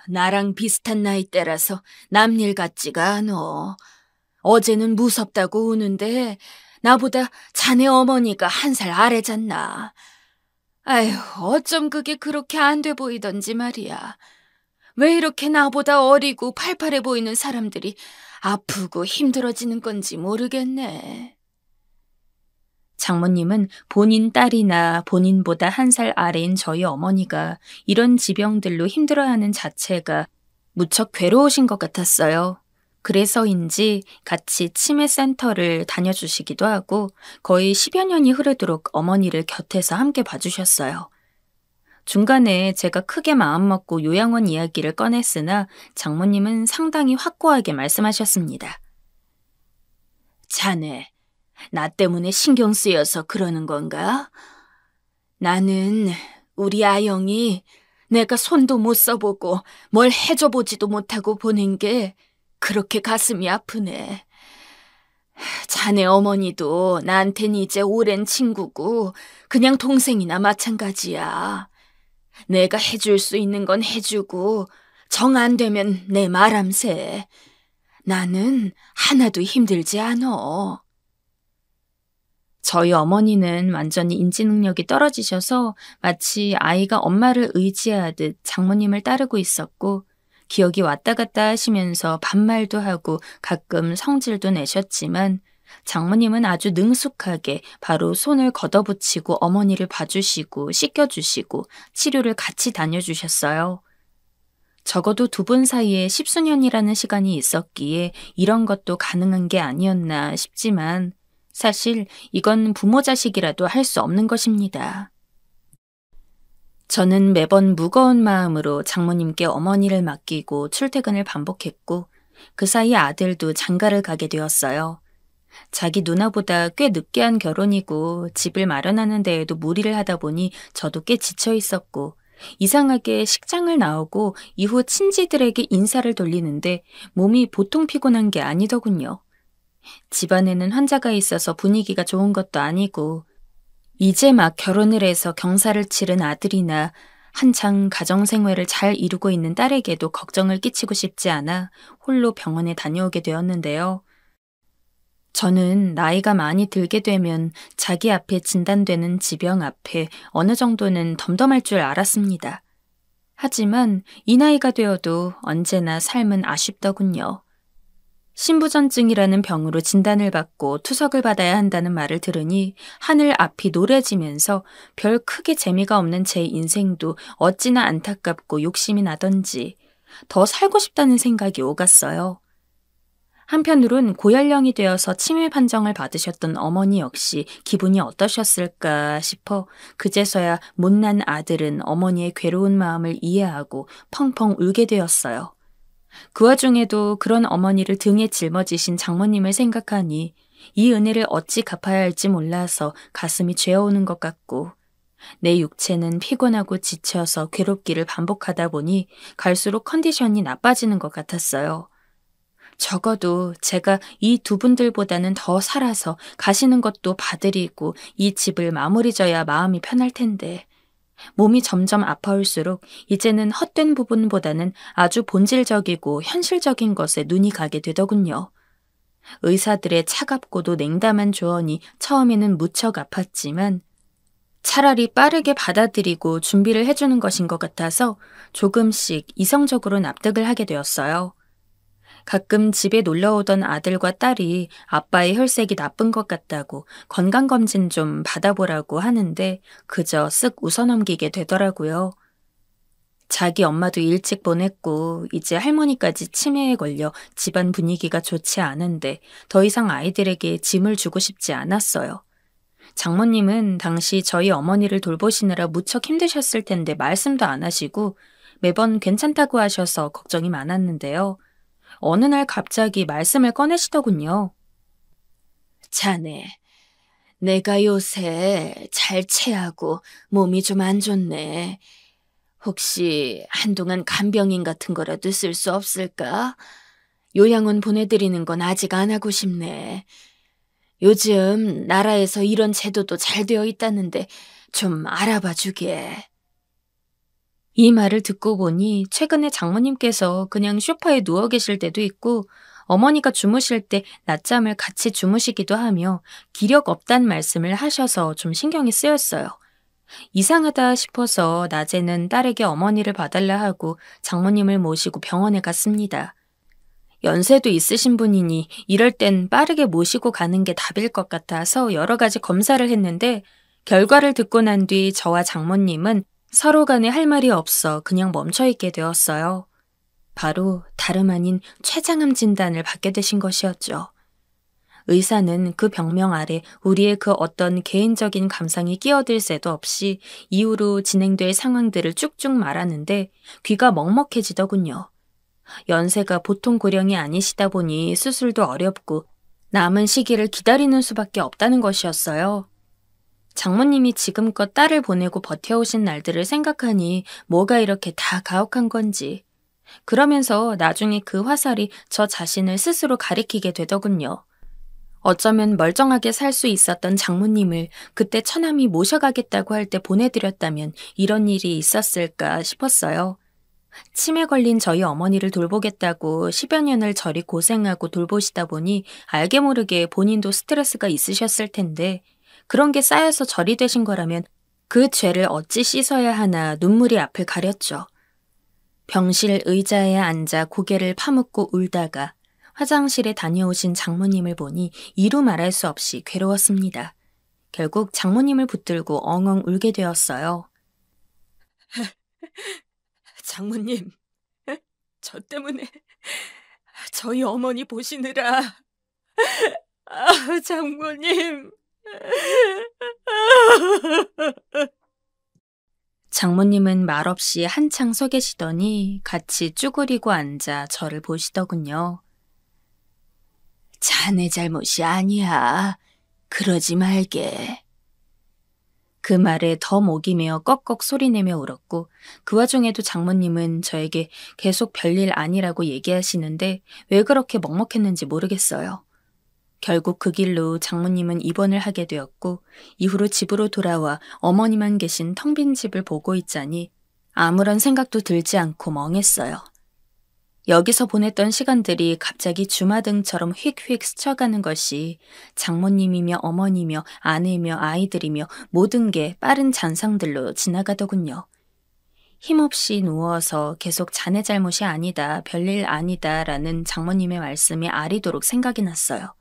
나랑 비슷한 나이대라서 남일 같지가 않어. 어제는 무섭다고 우는데 나보다 자네 어머니가 1살 아래잖나. 아휴, 어쩜 그게 그렇게 안 돼 보이던지 말이야. 왜 이렇게 나보다 어리고 팔팔해 보이는 사람들이 아프고 힘들어지는 건지 모르겠네. 장모님은 본인 딸이나 본인보다 1살 아래인 저희 어머니가 이런 지병들로 힘들어하는 자체가 무척 괴로우신 것 같았어요. 그래서인지 같이 치매센터를 다녀주시기도 하고 거의 10여 년이 흐르도록 어머니를 곁에서 함께 봐주셨어요. 중간에 제가 크게 마음먹고 요양원 이야기를 꺼냈으나 장모님은 상당히 확고하게 말씀하셨습니다. 자네, 나 때문에 신경 쓰여서 그러는 건가? 나는 우리 아영이 내가 손도 못 써보고 뭘 해줘보지도 못하고 보낸 게 그렇게 가슴이 아프네. 자네 어머니도 나한텐 이제 오랜 친구고 그냥 동생이나 마찬가지야. 내가 해줄 수 있는 건 해주고 정 안 되면 내 말함새. 나는 하나도 힘들지 않어. 저희 어머니는 완전히 인지 능력이 떨어지셔서 마치 아이가 엄마를 의지하듯 장모님을 따르고 있었고 기억이 왔다 갔다 하시면서 반말도 하고 가끔 성질도 내셨지만 장모님은 아주 능숙하게 바로 손을 걷어붙이고 어머니를 봐주시고 씻겨주시고 치료를 같이 다녀주셨어요. 적어도 두 분 사이에 십수년이라는 시간이 있었기에 이런 것도 가능한 게 아니었나 싶지만 사실 이건 부모 자식이라도 할 수 없는 것입니다. 저는 매번 무거운 마음으로 장모님께 어머니를 맡기고 출퇴근을 반복했고 그 사이 아들도 장가를 가게 되었어요. 자기 누나보다 꽤 늦게 한 결혼이고 집을 마련하는 데에도 무리를 하다 보니 저도 꽤 지쳐 있었고 이상하게 식장을 나오고 이후 친지들에게 인사를 돌리는데 몸이 보통 피곤한 게 아니더군요. 집안에는 환자가 있어서 분위기가 좋은 것도 아니고 이제 막 결혼을 해서 경사를 치른 아들이나 한창 가정생활을 잘 이루고 있는 딸에게도 걱정을 끼치고 싶지 않아 홀로 병원에 다녀오게 되었는데요. 저는 나이가 많이 들게 되면 자기 앞에 진단되는 지병 앞에 어느 정도는 덤덤할 줄 알았습니다. 하지만 이 나이가 되어도 언제나 삶은 아쉽더군요. 신부전증이라는 병으로 진단을 받고 투석을 받아야 한다는 말을 들으니 하늘 앞이 노래지면서 별 크게 재미가 없는 제 인생도 어찌나 안타깝고 욕심이 나던지 더 살고 싶다는 생각이 오갔어요. 한편으론 고연령이 되어서 치매 판정을 받으셨던 어머니 역시 기분이 어떠셨을까 싶어 그제서야 못난 아들은 어머니의 괴로운 마음을 이해하고 펑펑 울게 되었어요. 그 와중에도 그런 어머니를 등에 짊어지신 장모님을 생각하니 이 은혜를 어찌 갚아야 할지 몰라서 가슴이 죄어오는 것 같고 내 육체는 피곤하고 지쳐서 괴롭기를 반복하다 보니 갈수록 컨디션이 나빠지는 것 같았어요. 적어도 제가 이 두 분들보다는 더 살아서 가시는 것도 봐드리고 이 집을 마무리 져야 마음이 편할 텐데 몸이 점점 아파올수록 이제는 헛된 부분보다는 아주 본질적이고 현실적인 것에 눈이 가게 되더군요. 의사들의 차갑고도 냉담한 조언이 처음에는 무척 아팠지만 차라리 빠르게 받아들이고 준비를 해주는 것인 것 같아서 조금씩 이성적으로 납득을 하게 되었어요. 가끔 집에 놀러오던 아들과 딸이 아빠의 혈색이 나쁜 것 같다고 건강검진 좀 받아보라고 하는데 그저 쓱 웃어넘기게 되더라고요. 자기 엄마도 일찍 보냈고 이제 할머니까지 치매에 걸려 집안 분위기가 좋지 않은데 더 이상 아이들에게 짐을 주고 싶지 않았어요. 장모님은 당시 저희 어머니를 돌보시느라 무척 힘드셨을 텐데 말씀도 안 하시고 매번 괜찮다고 하셔서 걱정이 많았는데요. 어느 날 갑자기 말씀을 꺼내시더군요. 자네, 내가 요새 잘 체하고 몸이 좀 안 좋네. 혹시 한동안 간병인 같은 거라도 쓸 수 없을까? 요양원 보내드리는 건 아직 안 하고 싶네. 요즘 나라에서 이런 제도도 잘 되어 있다는데 좀 알아봐 주게. 이 말을 듣고 보니 최근에 장모님께서 그냥 소파에 누워 계실 때도 있고 어머니가 주무실 때 낮잠을 같이 주무시기도 하며 기력 없단 말씀을 하셔서 좀 신경이 쓰였어요. 이상하다 싶어서 낮에는 딸에게 어머니를 봐달라 하고 장모님을 모시고 병원에 갔습니다. 연세도 있으신 분이니 이럴 땐 빠르게 모시고 가는 게 답일 것 같아서 여러 가지 검사를 했는데 결과를 듣고 난 뒤 저와 장모님은 서로 간에 할 말이 없어 그냥 멈춰있게 되었어요. 바로 다름 아닌 췌장암 진단을 받게 되신 것이었죠. 의사는 그 병명 아래 우리의 그 어떤 개인적인 감상이 끼어들 새도 없이 이후로 진행될 상황들을 쭉쭉 말하는데 귀가 먹먹해지더군요. 연세가 보통 고령이 아니시다 보니 수술도 어렵고 남은 시기를 기다리는 수밖에 없다는 것이었어요. 장모님이 지금껏 딸을 보내고 버텨오신 날들을 생각하니 뭐가 이렇게 다 가혹한 건지 그러면서 나중에 그 화살이 저 자신을 스스로 가리키게 되더군요. 어쩌면 멀쩡하게 살 수 있었던 장모님을 그때 처남이 모셔가겠다고 할 때 보내드렸다면 이런 일이 있었을까 싶었어요. 치매 걸린 저희 어머니를 돌보겠다고 10여 년을 저리 고생하고 돌보시다 보니 알게 모르게 본인도 스트레스가 있으셨을 텐데 그런 게 쌓여서 절이 되신 거라면 그 죄를 어찌 씻어야 하나 눈물이 앞을 가렸죠. 병실 의자에 앉아 고개를 파묻고 울다가 화장실에 다녀오신 장모님을 보니 이루 말할 수 없이 괴로웠습니다. 결국 장모님을 붙들고 엉엉 울게 되었어요. 장모님, 저 때문에 저희 어머니 보시느라. 장모님. 장모님은 말없이 한창 서 계시더니 같이 쭈그리고 앉아 저를 보시더군요. 자네 잘못이 아니야. 그러지 말게. 그 말에 더 목이 메어 꺽꺽 소리내며 울었고 그 와중에도 장모님은 저에게 계속 별일 아니라고 얘기하시는데 왜 그렇게 먹먹했는지 모르겠어요. 결국 그 길로 장모님은 입원을 하게 되었고 이후로 집으로 돌아와 어머니만 계신 텅 빈 집을 보고 있자니 아무런 생각도 들지 않고 멍했어요. 여기서 보냈던 시간들이 갑자기 주마등처럼 휙휙 스쳐가는 것이 장모님이며 어머니며 아내며 아이들이며 모든 게 빠른 잔상들로 지나가더군요. 힘없이 누워서 계속 자네 잘못이 아니다, 별일 아니다 라는 장모님의 말씀이 아리도록 생각이 났어요.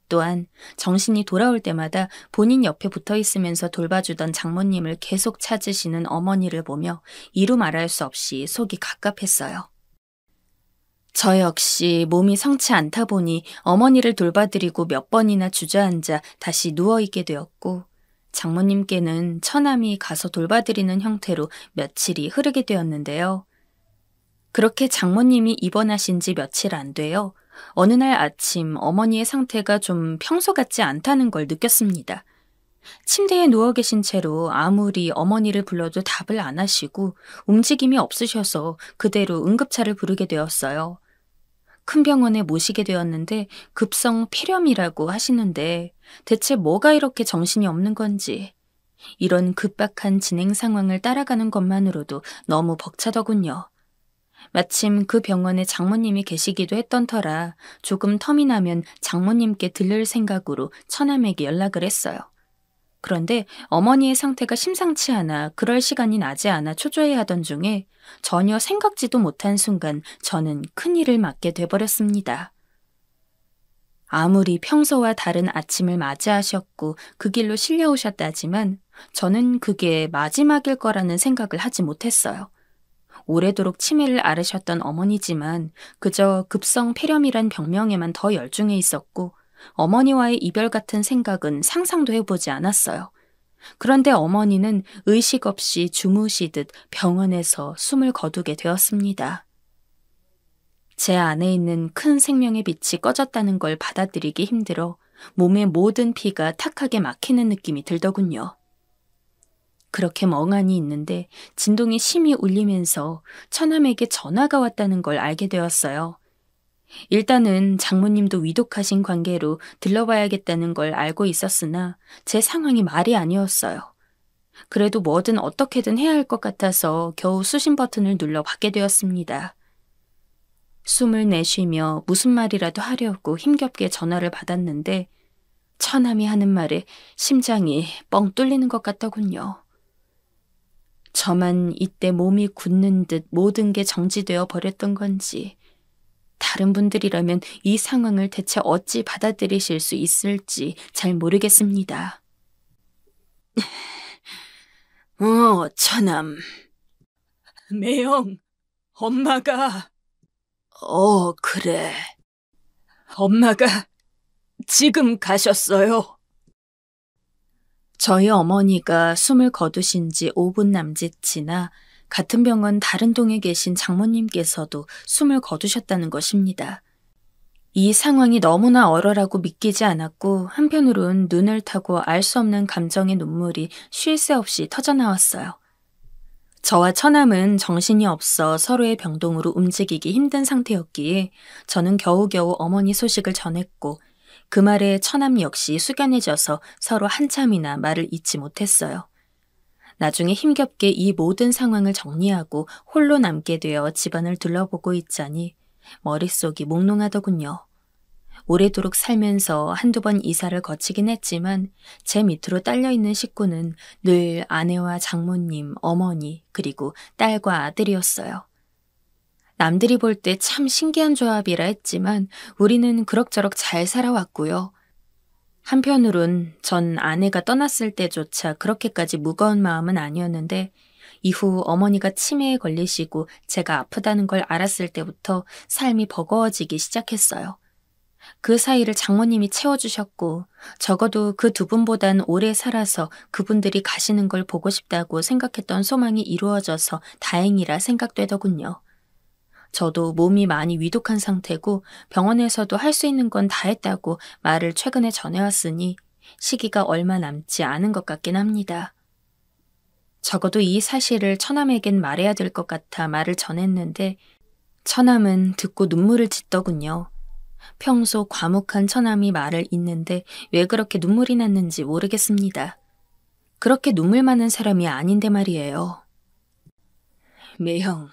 또한 정신이 돌아올 때마다 본인 옆에 붙어 있으면서 돌봐주던 장모님을 계속 찾으시는 어머니를 보며 이루 말할 수 없이 속이 갑갑했어요. 저 역시 몸이 성치 않다 보니 어머니를 돌봐드리고 몇 번이나 주저앉아 다시 누워있게 되었고 장모님께는 처남이 가서 돌봐드리는 형태로 며칠이 흐르게 되었는데요. 그렇게 장모님이 입원하신 지 며칠 안 돼요. 어느 날 아침 어머니의 상태가 좀 평소 같지 않다는 걸 느꼈습니다. 침대에 누워 계신 채로 아무리 어머니를 불러도 답을 안 하시고 움직임이 없으셔서 그대로 응급차를 부르게 되었어요. 큰 병원에 모시게 되었는데 급성 폐렴이라고 하시는데 대체 뭐가 이렇게 정신이 없는 건지 이런 급박한 진행 상황을 따라가는 것만으로도 너무 벅차더군요. 마침 그 병원에 장모님이 계시기도 했던 터라 조금 텀이 나면 장모님께 들를 생각으로 처남에게 연락을 했어요. 그런데 어머니의 상태가 심상치 않아 그럴 시간이 나지 않아 초조해하던 중에 전혀 생각지도 못한 순간 저는 큰일을 맞게 돼버렸습니다. 아무리 평소와 다른 아침을 맞이하셨고 그 길로 실려오셨다지만 저는 그게 마지막일 거라는 생각을 하지 못했어요. 오래도록 치매를 앓으셨던 어머니지만 그저 급성 폐렴이란 병명에만 더 열중해 있었고 어머니와의 이별 같은 생각은 상상도 해보지 않았어요. 그런데 어머니는 의식 없이 주무시듯 병원에서 숨을 거두게 되었습니다. 제 안에 있는 큰 생명의 빛이 꺼졌다는 걸 받아들이기 힘들어 몸의 모든 피가 탁하게 막히는 느낌이 들더군요. 그렇게 멍하니 있는데 진동이 심히 울리면서 처남에게 전화가 왔다는 걸 알게 되었어요. 일단은 장모님도 위독하신 관계로 들러봐야겠다는 걸 알고 있었으나 제 상황이 말이 아니었어요. 그래도 뭐든 어떻게든 해야 할 것 같아서 겨우 수신 버튼을 눌러 받게 되었습니다. 숨을 내쉬며 무슨 말이라도 하려고 힘겹게 전화를 받았는데 처남이 하는 말에 심장이 뻥 뚫리는 것 같더군요. 저만 이때 몸이 굳는 듯 모든 게 정지되어 버렸던 건지 다른 분들이라면 이 상황을 대체 어찌 받아들이실 수 있을지 잘 모르겠습니다. 처남. 매영, 엄마가. 그래. 엄마가 지금 가셨어요. 저희 어머니가 숨을 거두신 지 5분 남짓 지나 같은 병원 다른 동에 계신 장모님께서도 숨을 거두셨다는 것입니다. 이 상황이 너무나 얼얼하고 믿기지 않았고 한편으론 눈을 타고 알 수 없는 감정의 눈물이 쉴 새 없이 터져나왔어요. 저와 처남은 정신이 없어 서로의 병동으로 움직이기 힘든 상태였기에 저는 겨우겨우 어머니 소식을 전했고 그 말에 처남 역시 숙연해져서 서로 한참이나 말을 잇지 못했어요. 나중에 힘겹게 이 모든 상황을 정리하고 홀로 남게 되어 집안을 둘러보고 있자니 머릿속이 몽롱하더군요. 오래도록 살면서 한두 번 이사를 거치긴 했지만 제 밑으로 딸려있는 식구는 늘 아내와 장모님, 어머니, 그리고 딸과 아들이었어요. 남들이 볼 때 참 신기한 조합이라 했지만 우리는 그럭저럭 잘 살아왔고요. 한편으론 전 아내가 떠났을 때조차 그렇게까지 무거운 마음은 아니었는데 이후 어머니가 치매에 걸리시고 제가 아프다는 걸 알았을 때부터 삶이 버거워지기 시작했어요. 그 사이를 장모님이 채워주셨고 적어도 그 두 분보단 오래 살아서 그분들이 가시는 걸 보고 싶다고 생각했던 소망이 이루어져서 다행이라 생각되더군요. 저도 몸이 많이 위독한 상태고 병원에서도 할 수 있는 건 다 했다고 말을 최근에 전해왔으니 시기가 얼마 남지 않은 것 같긴 합니다. 적어도 이 사실을 처남에겐 말해야 될 것 같아 말을 전했는데 처남은 듣고 눈물을 짓더군요. 평소 과묵한 처남이 말을 잇는데 왜 그렇게 눈물이 났는지 모르겠습니다. 그렇게 눈물 많은 사람이 아닌데 말이에요. 매형,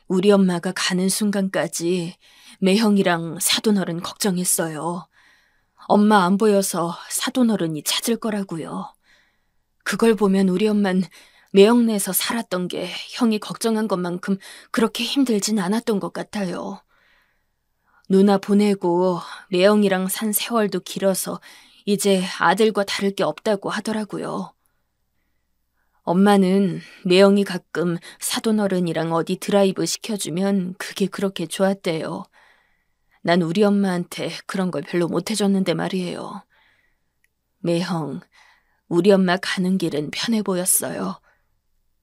우리 엄마가 가는 순간까지 매형이랑 사돈어른 걱정했어요. 엄마 안 보여서 사돈어른이 찾을 거라고요. 그걸 보면 우리 엄만 매형 내서 살았던 게 형이 걱정한 것만큼 그렇게 힘들진 않았던 것 같아요. 누나 보내고 매형이랑 산 세월도 길어서 이제 아들과 다를 게 없다고 하더라고요. 엄마는 매형이 가끔 사돈어른이랑 어디 드라이브 시켜주면 그게 그렇게 좋았대요. 난 우리 엄마한테 그런 걸 별로 못해줬는데 말이에요. 매형, 우리 엄마 가는 길은 편해 보였어요.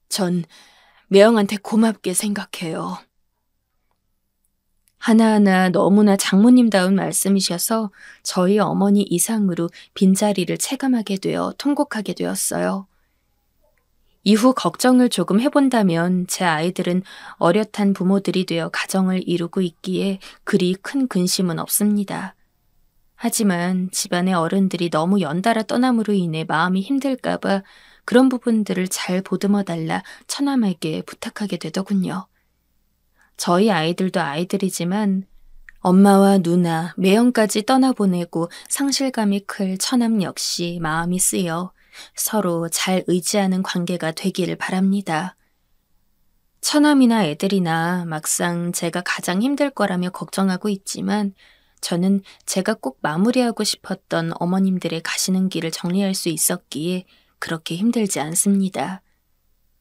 전 매형한테 고맙게 생각해요. 하나하나 너무나 장모님다운 말씀이셔서 저희 어머니 이상으로 빈자리를 체감하게 되어 통곡하게 되었어요. 이후 걱정을 조금 해본다면 제 아이들은 어엿한 부모들이 되어 가정을 이루고 있기에 그리 큰 근심은 없습니다. 하지만 집안의 어른들이 너무 연달아 떠남으로 인해 마음이 힘들까봐 그런 부분들을 잘 보듬어달라 처남에게 부탁하게 되더군요. 저희 아이들도 아이들이지만 엄마와 누나, 매형까지 떠나보내고 상실감이 클 처남 역시 마음이 쓰여 서로 잘 의지하는 관계가 되기를 바랍니다. 처남이나 애들이나 막상 제가 가장 힘들 거라며 걱정하고 있지만 저는 제가 꼭 마무리하고 싶었던 어머님들의 가시는 길을 정리할 수 있었기에 그렇게 힘들지 않습니다.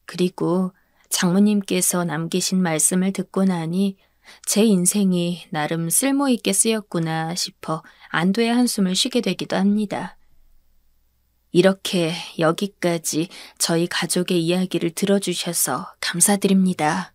그리고 장모님께서 남기신 말씀을 듣고 나니 제 인생이 나름 쓸모있게 쓰였구나 싶어 안도의 한숨을 쉬게 되기도 합니다. 이렇게 여기까지 저희 가족의 이야기를 들어주셔서 감사드립니다.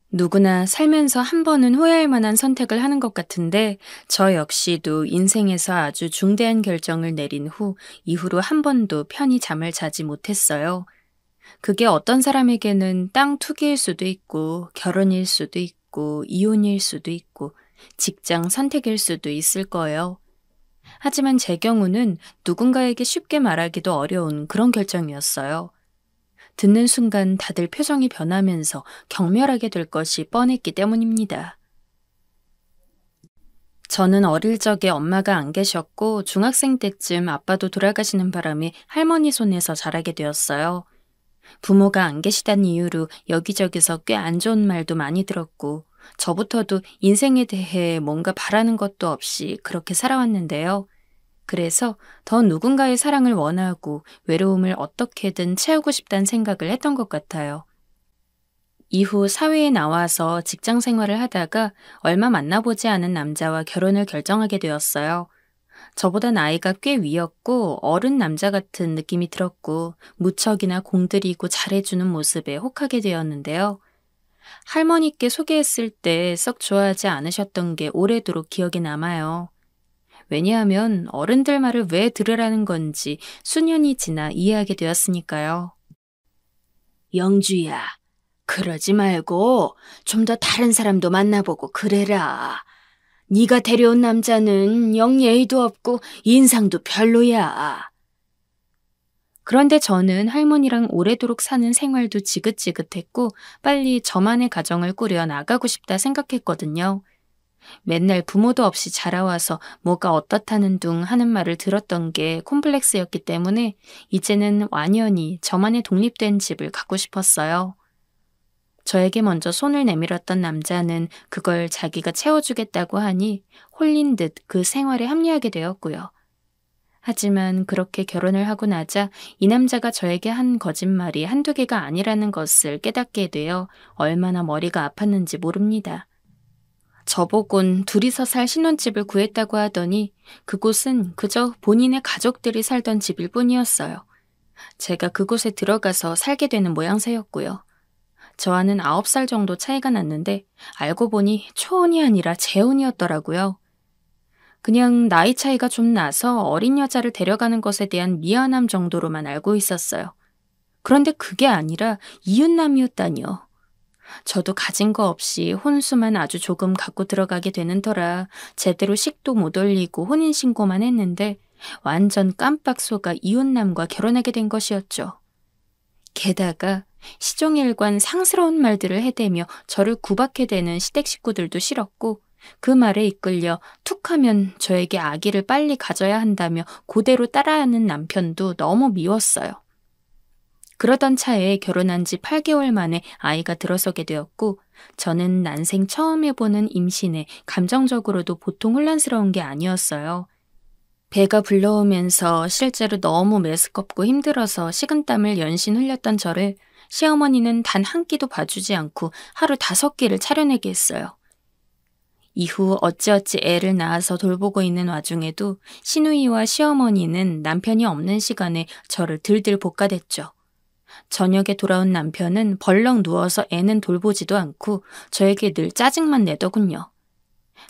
누구나 살면서 한 번은 후회할 만한 선택을 하는 것 같은데 저 역시도 인생에서 아주 중대한 결정을 내린 후 이후로 한 번도 편히 잠을 자지 못했어요. 그게 어떤 사람에게는 땅 투기일 수도 있고 결혼일 수도 있고 이혼일 수도 있고 직장 선택일 수도 있을 거예요. 하지만 제 경우는 누군가에게 쉽게 말하기도 어려운 그런 결정이었어요. 듣는 순간 다들 표정이 변하면서 경멸하게 될 것이 뻔했기 때문입니다. 저는 어릴 적에 엄마가 안 계셨고 중학생 때쯤 아빠도 돌아가시는 바람에 할머니 손에서 자라게 되었어요. 부모가 안 계시다는 이유로 여기저기서 꽤 안 좋은 말도 많이 들었고 저부터도 인생에 대해 뭔가 바라는 것도 없이 그렇게 살아왔는데요. 그래서 더 누군가의 사랑을 원하고 외로움을 어떻게든 채우고 싶다는 생각을 했던 것 같아요. 이후 사회에 나와서 직장 생활을 하다가 얼마 만나보지 않은 남자와 결혼을 결정하게 되었어요. 저보다 나이가 꽤 위였고 어른 남자 같은 느낌이 들었고 무척이나 공들이고 잘해주는 모습에 혹하게 되었는데요. 할머니께 소개했을 때 썩 좋아하지 않으셨던 게 오래도록 기억에 남아요. 왜냐하면 어른들 말을 왜 들으라는 건지 수년이 지나 이해하게 되었으니까요. 영주야, 그러지 말고 좀 더 다른 사람도 만나보고 그래라. 네가 데려온 남자는 영 예의도 없고 인상도 별로야. 그런데 저는 할머니랑 오래도록 사는 생활도 지긋지긋했고 빨리 저만의 가정을 꾸려 나가고 싶다 생각했거든요. 맨날 부모도 없이 자라와서 뭐가 어떻다는 둥 하는 말을 들었던 게 콤플렉스였기 때문에 이제는 완연히 저만의 독립된 집을 갖고 싶었어요. 저에게 먼저 손을 내밀었던 남자는 그걸 자기가 채워주겠다고 하니 홀린 듯 그 생활에 합류하게 되었고요. 하지만 그렇게 결혼을 하고 나자 이 남자가 저에게 한 거짓말이 한두 개가 아니라는 것을 깨닫게 되어 얼마나 머리가 아팠는지 모릅니다. 저보곤 둘이서 살 신혼집을 구했다고 하더니 그곳은 그저 본인의 가족들이 살던 집일 뿐이었어요. 제가 그곳에 들어가서 살게 되는 모양새였고요. 저와는 9살 정도 차이가 났는데 알고 보니 초혼이 아니라 재혼이었더라고요. 그냥 나이 차이가 좀 나서 어린 여자를 데려가는 것에 대한 미안함 정도로만 알고 있었어요. 그런데 그게 아니라 이웃남이었다니요. 저도 가진 거 없이 혼수만 아주 조금 갖고 들어가게 되는 터라 제대로 식도 못 올리고 혼인신고만 했는데 완전 깜빡 속아 이웃남과 결혼하게 된 것이었죠. 게다가 시종일관 상스러운 말들을 해대며 저를 구박해대는 시댁 식구들도 싫었고 그 말에 이끌려 툭하면 저에게 아기를 빨리 가져야 한다며 그대로 따라하는 남편도 너무 미웠어요. 그러던 차에 결혼한 지 8개월 만에 아이가 들어서게 되었고 저는 난생 처음 해보는 임신에 감정적으로도 보통 혼란스러운 게 아니었어요. 배가 불러오면서 실제로 너무 메스껍고 힘들어서 식은땀을 연신 흘렸던 저를 시어머니는 단 한 끼도 봐주지 않고 하루 5끼를 차려내게 했어요. 이후 어찌어찌 애를 낳아서 돌보고 있는 와중에도 시누이와 시어머니는 남편이 없는 시간에 저를 들들 볶아댔죠. 저녁에 돌아온 남편은 벌렁 누워서 애는 돌보지도 않고 저에게 늘 짜증만 내더군요.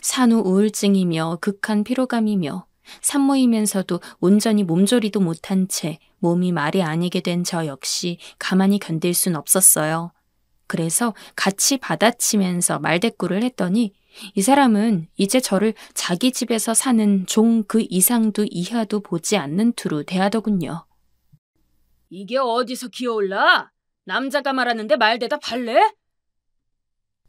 산후 우울증이며 극한 피로감이며 산모이면서도 온전히 몸조리도 못한 채 몸이 말이 아니게 된 저 역시 가만히 견딜 순 없었어요. 그래서 같이 받아치면서 말대꾸를 했더니 이 사람은 이제 저를 자기 집에서 사는 종 그 이상도 이하도 보지 않는 투로 대하더군요. 이게 어디서 기어올라? 남자가 말하는데 말 대답할래?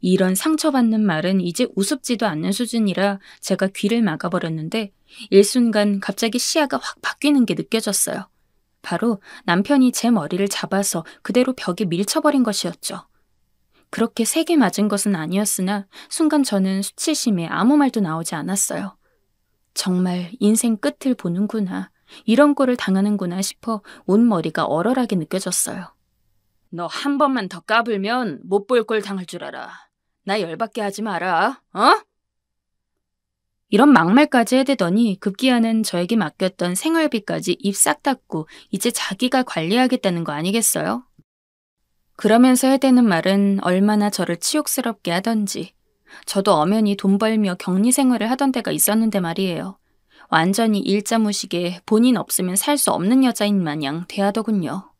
이런 상처받는 말은 이제 우습지도 않는 수준이라 제가 귀를 막아버렸는데 일순간 갑자기 시야가 확 바뀌는 게 느껴졌어요. 바로 남편이 제 머리를 잡아서 그대로 벽에 밀쳐버린 것이었죠. 그렇게 세게 맞은 것은 아니었으나 순간 저는 수치심에 아무 말도 나오지 않았어요. 정말 인생 끝을 보는구나, 이런 꼴을 당하는구나 싶어 온 머리가 얼얼하게 느껴졌어요. 너 한 번만 더 까불면 못 볼 꼴 당할 줄 알아. 나 열받게 하지 마라, 어? 이런 막말까지 해대더니 급기야는 저에게 맡겼던 생활비까지 입 싹 닫고 이제 자기가 관리하겠다는 거 아니겠어요? 그러면서 해대는 말은 얼마나 저를 치욕스럽게 하던지 저도 엄연히 돈 벌며 격리 생활을 하던 때가 있었는데 말이에요. 완전히 일자무식에 본인 없으면 살 수 없는 여자인 마냥 대하더군요.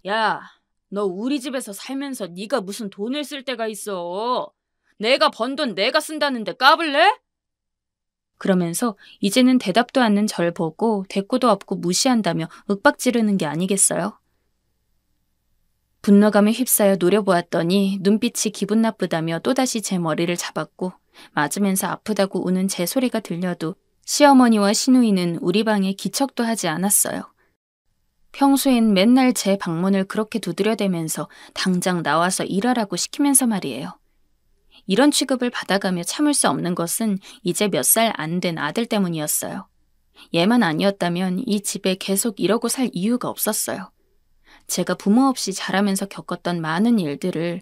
야, 너 우리 집에서 살면서 네가 무슨 돈을 쓸 때가 있어. 내가 번 돈 내가 쓴다는데 까불래? 그러면서 이제는 대답도 않는 절 보고 대꾸도 없고 무시한다며 윽박 지르는 게 아니겠어요? 분노감에 휩싸여 노려보았더니 눈빛이 기분 나쁘다며 또다시 제 머리를 잡았고 맞으면서 아프다고 우는 제 소리가 들려도 시어머니와 시누이는 우리 방에 기척도 하지 않았어요. 평소엔 맨날 제 방문을 그렇게 두드려대면서 당장 나와서 일하라고 시키면서 말이에요. 이런 취급을 받아가며 참을 수 없는 것은 이제 몇 살 안 된 아들 때문이었어요. 얘만 아니었다면 이 집에 계속 이러고 살 이유가 없었어요. 제가 부모 없이 자라면서 겪었던 많은 일들을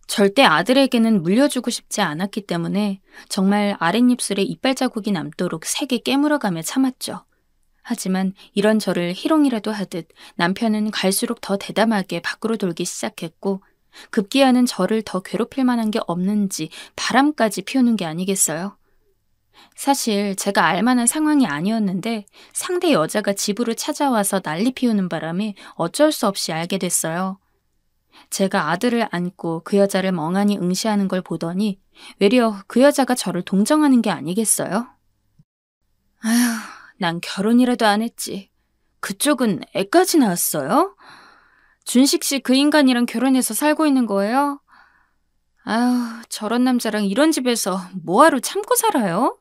절대 아들에게는 물려주고 싶지 않았기 때문에 정말 아랫입술에 이빨 자국이 남도록 세게 깨물어가며 참았죠. 하지만 이런 저를 희롱이라도 하듯 남편은 갈수록 더 대담하게 밖으로 돌기 시작했고 급기야는 저를 더 괴롭힐 만한 게 없는지 바람까지 피우는 게 아니겠어요? 사실 제가 알만한 상황이 아니었는데 상대 여자가 집으로 찾아와서 난리 피우는 바람에 어쩔 수 없이 알게 됐어요. 제가 아들을 안고 그 여자를 멍하니 응시하는 걸 보더니 외려 그 여자가 저를 동정하는 게 아니겠어요? 아휴, 난 결혼이라도 안 했지. 그쪽은 애까지 낳았어요? 준식 씨 그 인간이랑 결혼해서 살고 있는 거예요? 아유, 저런 남자랑 이런 집에서 뭐하러 참고 살아요?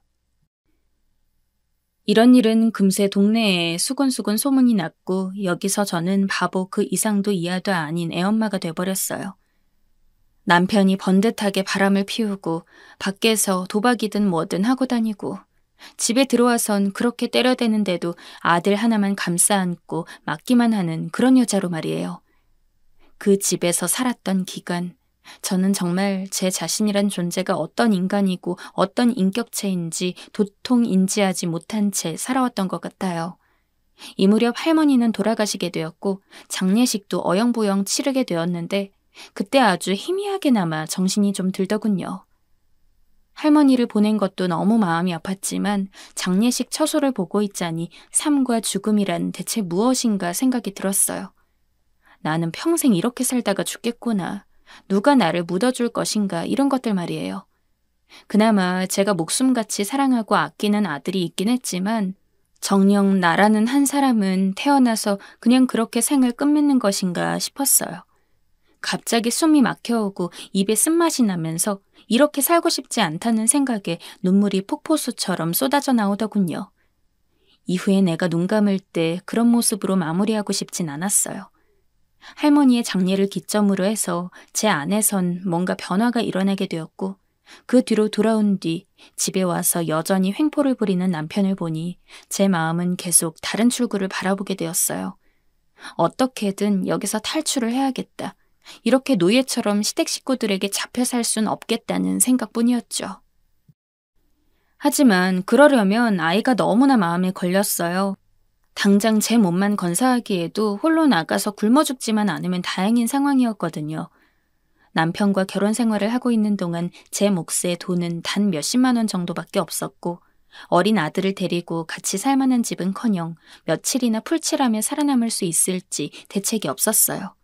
이런 일은 금세 동네에 수군수군 소문이 났고 여기서 저는 바보 그 이상도 이하도 아닌 애엄마가 돼버렸어요. 남편이 번듯하게 바람을 피우고 밖에서 도박이든 뭐든 하고 다니고 집에 들어와선 그렇게 때려대는데도 아들 하나만 감싸 안고 맡기만 하는 그런 여자로 말이에요. 그 집에서 살았던 기간, 저는 정말 제 자신이란 존재가 어떤 인간이고 어떤 인격체인지 도통 인지하지 못한 채 살아왔던 것 같아요. 이 무렵 할머니는 돌아가시게 되었고 장례식도 어영부영 치르게 되었는데 그때 아주 희미하게나마 정신이 좀 들더군요. 할머니를 보낸 것도 너무 마음이 아팠지만 장례식 처소를 보고 있자니 삶과 죽음이란 대체 무엇인가 생각이 들었어요. 나는 평생 이렇게 살다가 죽겠구나. 누가 나를 묻어줄 것인가 이런 것들 말이에요. 그나마 제가 목숨같이 사랑하고 아끼는 아들이 있긴 했지만 정녕 나라는 한 사람은 태어나서 그냥 그렇게 생을 끝맺는 것인가 싶었어요. 갑자기 숨이 막혀오고 입에 쓴맛이 나면서 이렇게 살고 싶지 않다는 생각에 눈물이 폭포수처럼 쏟아져 나오더군요. 이후에 내가 눈 감을 때 그런 모습으로 마무리하고 싶진 않았어요. 할머니의 장례를 기점으로 해서 제 안에선 뭔가 변화가 일어나게 되었고 그 뒤로 돌아온 뒤 집에 와서 여전히 횡포를 부리는 남편을 보니 제 마음은 계속 다른 출구를 바라보게 되었어요. 어떻게든 여기서 탈출을 해야겠다. 이렇게 노예처럼 시댁 식구들에게 잡혀 살 순 없겠다는 생각뿐이었죠. 하지만 그러려면 아이가 너무나 마음에 걸렸어요. 당장 제 몸만 건사하기에도 홀로 나가서 굶어 죽지만 않으면 다행인 상황이었거든요. 남편과 결혼 생활을 하고 있는 동안 제 몫에 돈은 단 몇십만 원 정도밖에 없었고 어린 아들을 데리고 같이 살만한 집은커녕 며칠이나 풀칠하며 살아남을 수 있을지 대책이 없었어요.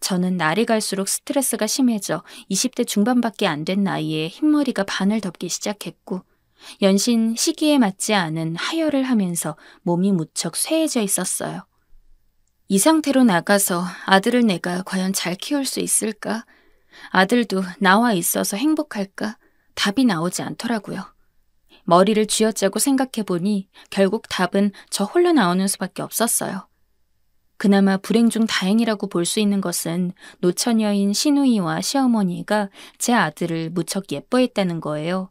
저는 날이 갈수록 스트레스가 심해져 20대 중반밖에 안 된 나이에 흰머리가 반을 덮기 시작했고 연신 시기에 맞지 않은 하혈을 하면서 몸이 무척 쇠해져 있었어요. 이 상태로 나가서 아들을 내가 과연 잘 키울 수 있을까? 아들도 나와 있어서 행복할까? 답이 나오지 않더라고요. 머리를 쥐어짜고 생각해보니 결국 답은 저 홀로 나오는 수밖에 없었어요. 그나마 불행 중 다행이라고 볼 수 있는 것은 노처녀인 시누이와 시어머니가 제 아들을 무척 예뻐했다는 거예요.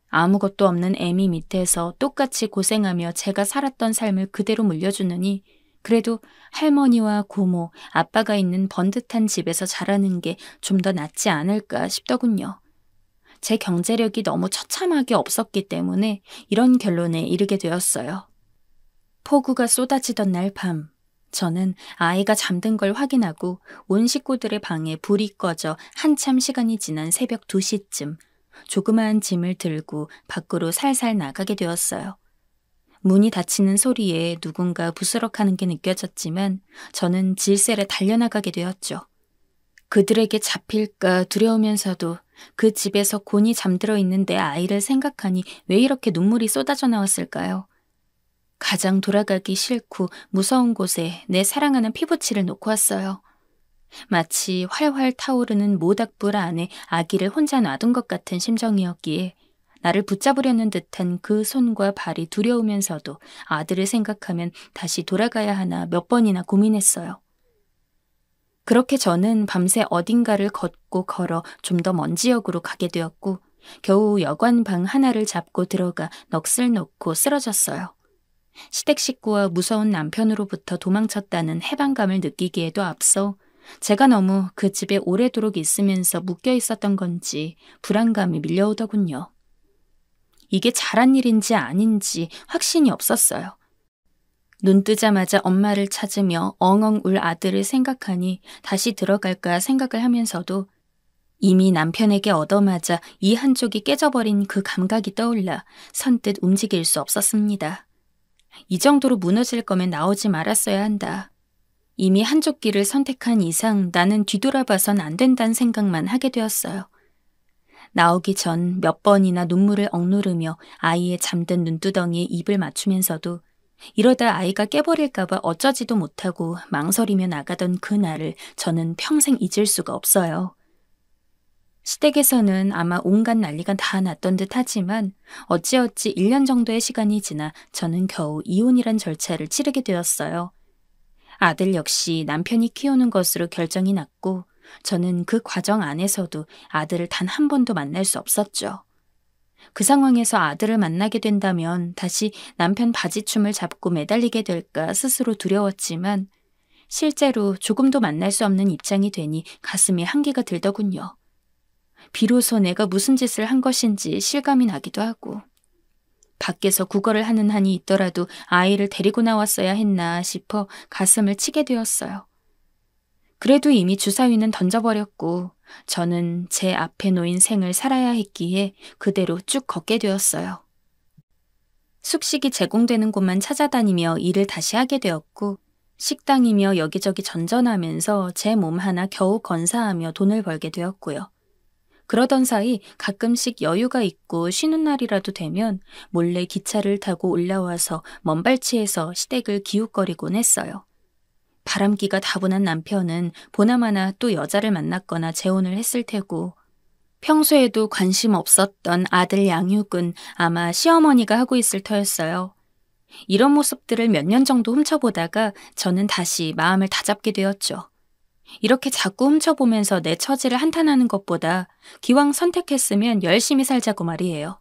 아무것도 없는 애미 밑에서 똑같이 고생하며 제가 살았던 삶을 그대로 물려주느니 그래도 할머니와 고모, 아빠가 있는 번듯한 집에서 자라는 게 좀 더 낫지 않을까 싶더군요. 제 경제력이 너무 처참하게 없었기 때문에 이런 결론에 이르게 되었어요. 폭우가 쏟아지던 날 밤, 저는 아이가 잠든 걸 확인하고 온 식구들의 방에 불이 꺼져 한참 시간이 지난 새벽 2시쯤 조그마한 짐을 들고 밖으로 살살 나가게 되었어요. 문이 닫히는 소리에 누군가 부스럭하는 게 느껴졌지만 저는 질세를 달려나가게 되었죠. 그들에게 잡힐까 두려우면서도 그 집에서 곤히 잠들어 있는 내 아이를 생각하니 왜 이렇게 눈물이 쏟아져 나왔을까요? 가장 돌아가기 싫고 무서운 곳에 내 사랑하는 피부치를 놓고 왔어요. 마치 활활 타오르는 모닥불 안에 아기를 혼자 놔둔 것 같은 심정이었기에 나를 붙잡으려는 듯한 그 손과 발이 두려우면서도 아들을 생각하면 다시 돌아가야 하나 몇 번이나 고민했어요. 그렇게 저는 밤새 어딘가를 걷고 걸어 좀 더 먼 지역으로 가게 되었고 겨우 여관방 하나를 잡고 들어가 넋을 놓고 쓰러졌어요. 시댁 식구와 무서운 남편으로부터 도망쳤다는 해방감을 느끼기에도 앞서 제가 너무 그 집에 오래도록 있으면서 묶여 있었던 건지 불안감이 밀려오더군요. 이게 잘한 일인지 아닌지 확신이 없었어요. 눈 뜨자마자 엄마를 찾으며 엉엉 울 아들을 생각하니 다시 들어갈까 생각을 하면서도 이미 남편에게 얻어맞아 이 한쪽이 깨져버린 그 감각이 떠올라 선뜻 움직일 수 없었습니다. 이 정도로 무너질 거면 나오지 말았어야 한다. 이미 한쪽 길을 선택한 이상 나는 뒤돌아봐선 안 된다는 생각만 하게 되었어요. 나오기 전 몇 번이나 눈물을 억누르며 아이의 잠든 눈두덩이에 입을 맞추면서도 이러다 아이가 깨버릴까봐 어쩌지도 못하고 망설이며 나가던 그 날을 저는 평생 잊을 수가 없어요. 시댁에서는 아마 온갖 난리가 다 났던 듯 하지만 어찌어찌 1년 정도의 시간이 지나 저는 겨우 이혼이란 절차를 치르게 되었어요. 아들 역시 남편이 키우는 것으로 결정이 났고 저는 그 과정 안에서도 아들을 단 한 번도 만날 수 없었죠. 그 상황에서 아들을 만나게 된다면 다시 남편 바지춤을 잡고 매달리게 될까 스스로 두려웠지만 실제로 조금도 만날 수 없는 입장이 되니 가슴에 한기가 들더군요. 비로소 내가 무슨 짓을 한 것인지 실감이 나기도 하고 밖에서 국어를 하는 한이 있더라도 아이를 데리고 나왔어야 했나 싶어 가슴을 치게 되었어요. 그래도 이미 주사위는 던져버렸고 저는 제 앞에 놓인 생을 살아야 했기에 그대로 쭉 걷게 되었어요. 숙식이 제공되는 곳만 찾아다니며 일을 다시 하게 되었고 식당이며 여기저기 전전하면서 제 몸 하나 겨우 건사하며 돈을 벌게 되었고요. 그러던 사이 가끔씩 여유가 있고 쉬는 날이라도 되면 몰래 기차를 타고 올라와서 먼발치에서 시댁을 기웃거리곤 했어요. 바람기가 다분한 남편은 보나마나 또 여자를 만났거나 재혼을 했을 테고 평소에도 관심 없었던 아들 양육은 아마 시어머니가 하고 있을 터였어요. 이런 모습들을 몇 년 정도 훔쳐보다가 저는 다시 마음을 다잡게 되었죠. 이렇게 자꾸 훔쳐보면서 내 처지를 한탄하는 것보다 기왕 선택했으면 열심히 살자고 말이에요.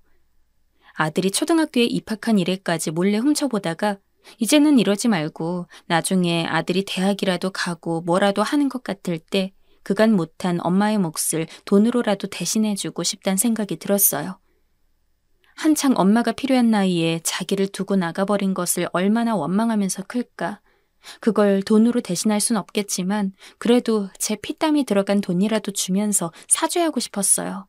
아들이 초등학교에 입학한 이래까지 몰래 훔쳐보다가 이제는 이러지 말고 나중에 아들이 대학이라도 가고 뭐라도 하는 것 같을 때 그간 못한 엄마의 몫을 돈으로라도 대신해주고 싶다는 생각이 들었어요. 한창 엄마가 필요한 나이에 자기를 두고 나가버린 것을 얼마나 원망하면서 클까. 그걸 돈으로 대신할 순 없겠지만 그래도 제 피땀이 들어간 돈이라도 주면서 사죄하고 싶었어요.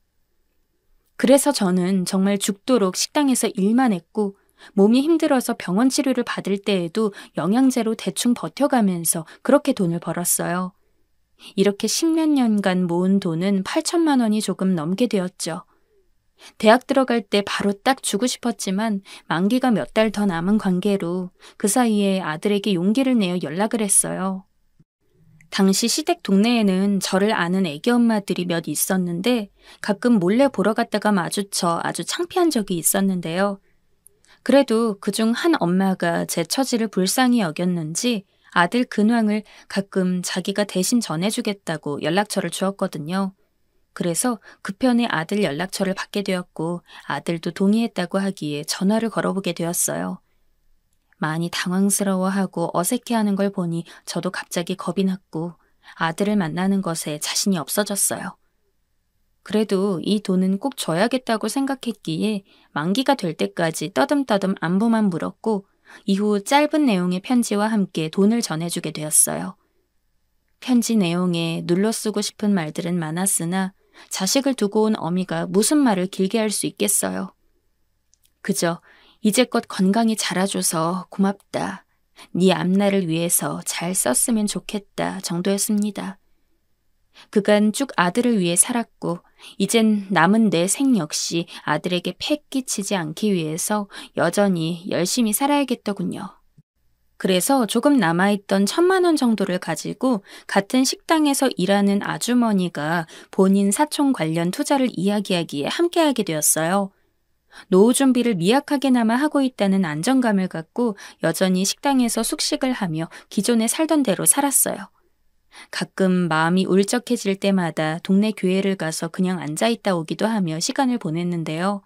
그래서 저는 정말 죽도록 식당에서 일만 했고 몸이 힘들어서 병원 치료를 받을 때에도 영양제로 대충 버텨가면서 그렇게 돈을 벌었어요. 이렇게 10몇 년간 모은 돈은 8천만 원이 조금 넘게 되었죠. 대학 들어갈 때 바로 딱 주고 싶었지만 만기가 몇 달 더 남은 관계로 그 사이에 아들에게 용기를 내어 연락을 했어요. 당시 시댁 동네에는 저를 아는 애기 엄마들이 몇 있었는데 가끔 몰래 보러 갔다가 마주쳐 아주 창피한 적이 있었는데요. 그래도 그중 한 엄마가 제 처지를 불쌍히 여겼는지 아들 근황을 가끔 자기가 대신 전해주겠다고 연락처를 주었거든요. 그래서 급편에 아들 연락처를 받게 되었고 아들도 동의했다고 하기에 전화를 걸어보게 되었어요. 많이 당황스러워하고 어색해하는 걸 보니 저도 갑자기 겁이 났고 아들을 만나는 것에 자신이 없어졌어요. 그래도 이 돈은 꼭 줘야겠다고 생각했기에 만기가 될 때까지 떠듬떠듬 안부만 물었고 이후 짧은 내용의 편지와 함께 돈을 전해주게 되었어요. 편지 내용에 눌러 쓰고 싶은 말들은 많았으나 자식을 두고 온 어미가 무슨 말을 길게 할 수 있겠어요. 그저 이제껏 건강히 자라줘서 고맙다. 네 앞날을 위해서 잘 썼으면 좋겠다 정도였습니다. 그간 쭉 아들을 위해 살았고 이젠 남은 내 생 역시 아들에게 폐 끼치지 않기 위해서 여전히 열심히 살아야겠더군요. 그래서 조금 남아있던 1,000만 원 정도를 가지고 같은 식당에서 일하는 아주머니가 본인 사촌 관련 투자를 이야기하기에 함께하게 되었어요. 노후 준비를 미약하게나마 하고 있다는 안정감을 갖고 여전히 식당에서 숙식을 하며 기존에 살던 대로 살았어요. 가끔 마음이 울적해질 때마다 동네 교회를 가서 그냥 앉아있다 오기도 하며 시간을 보냈는데요.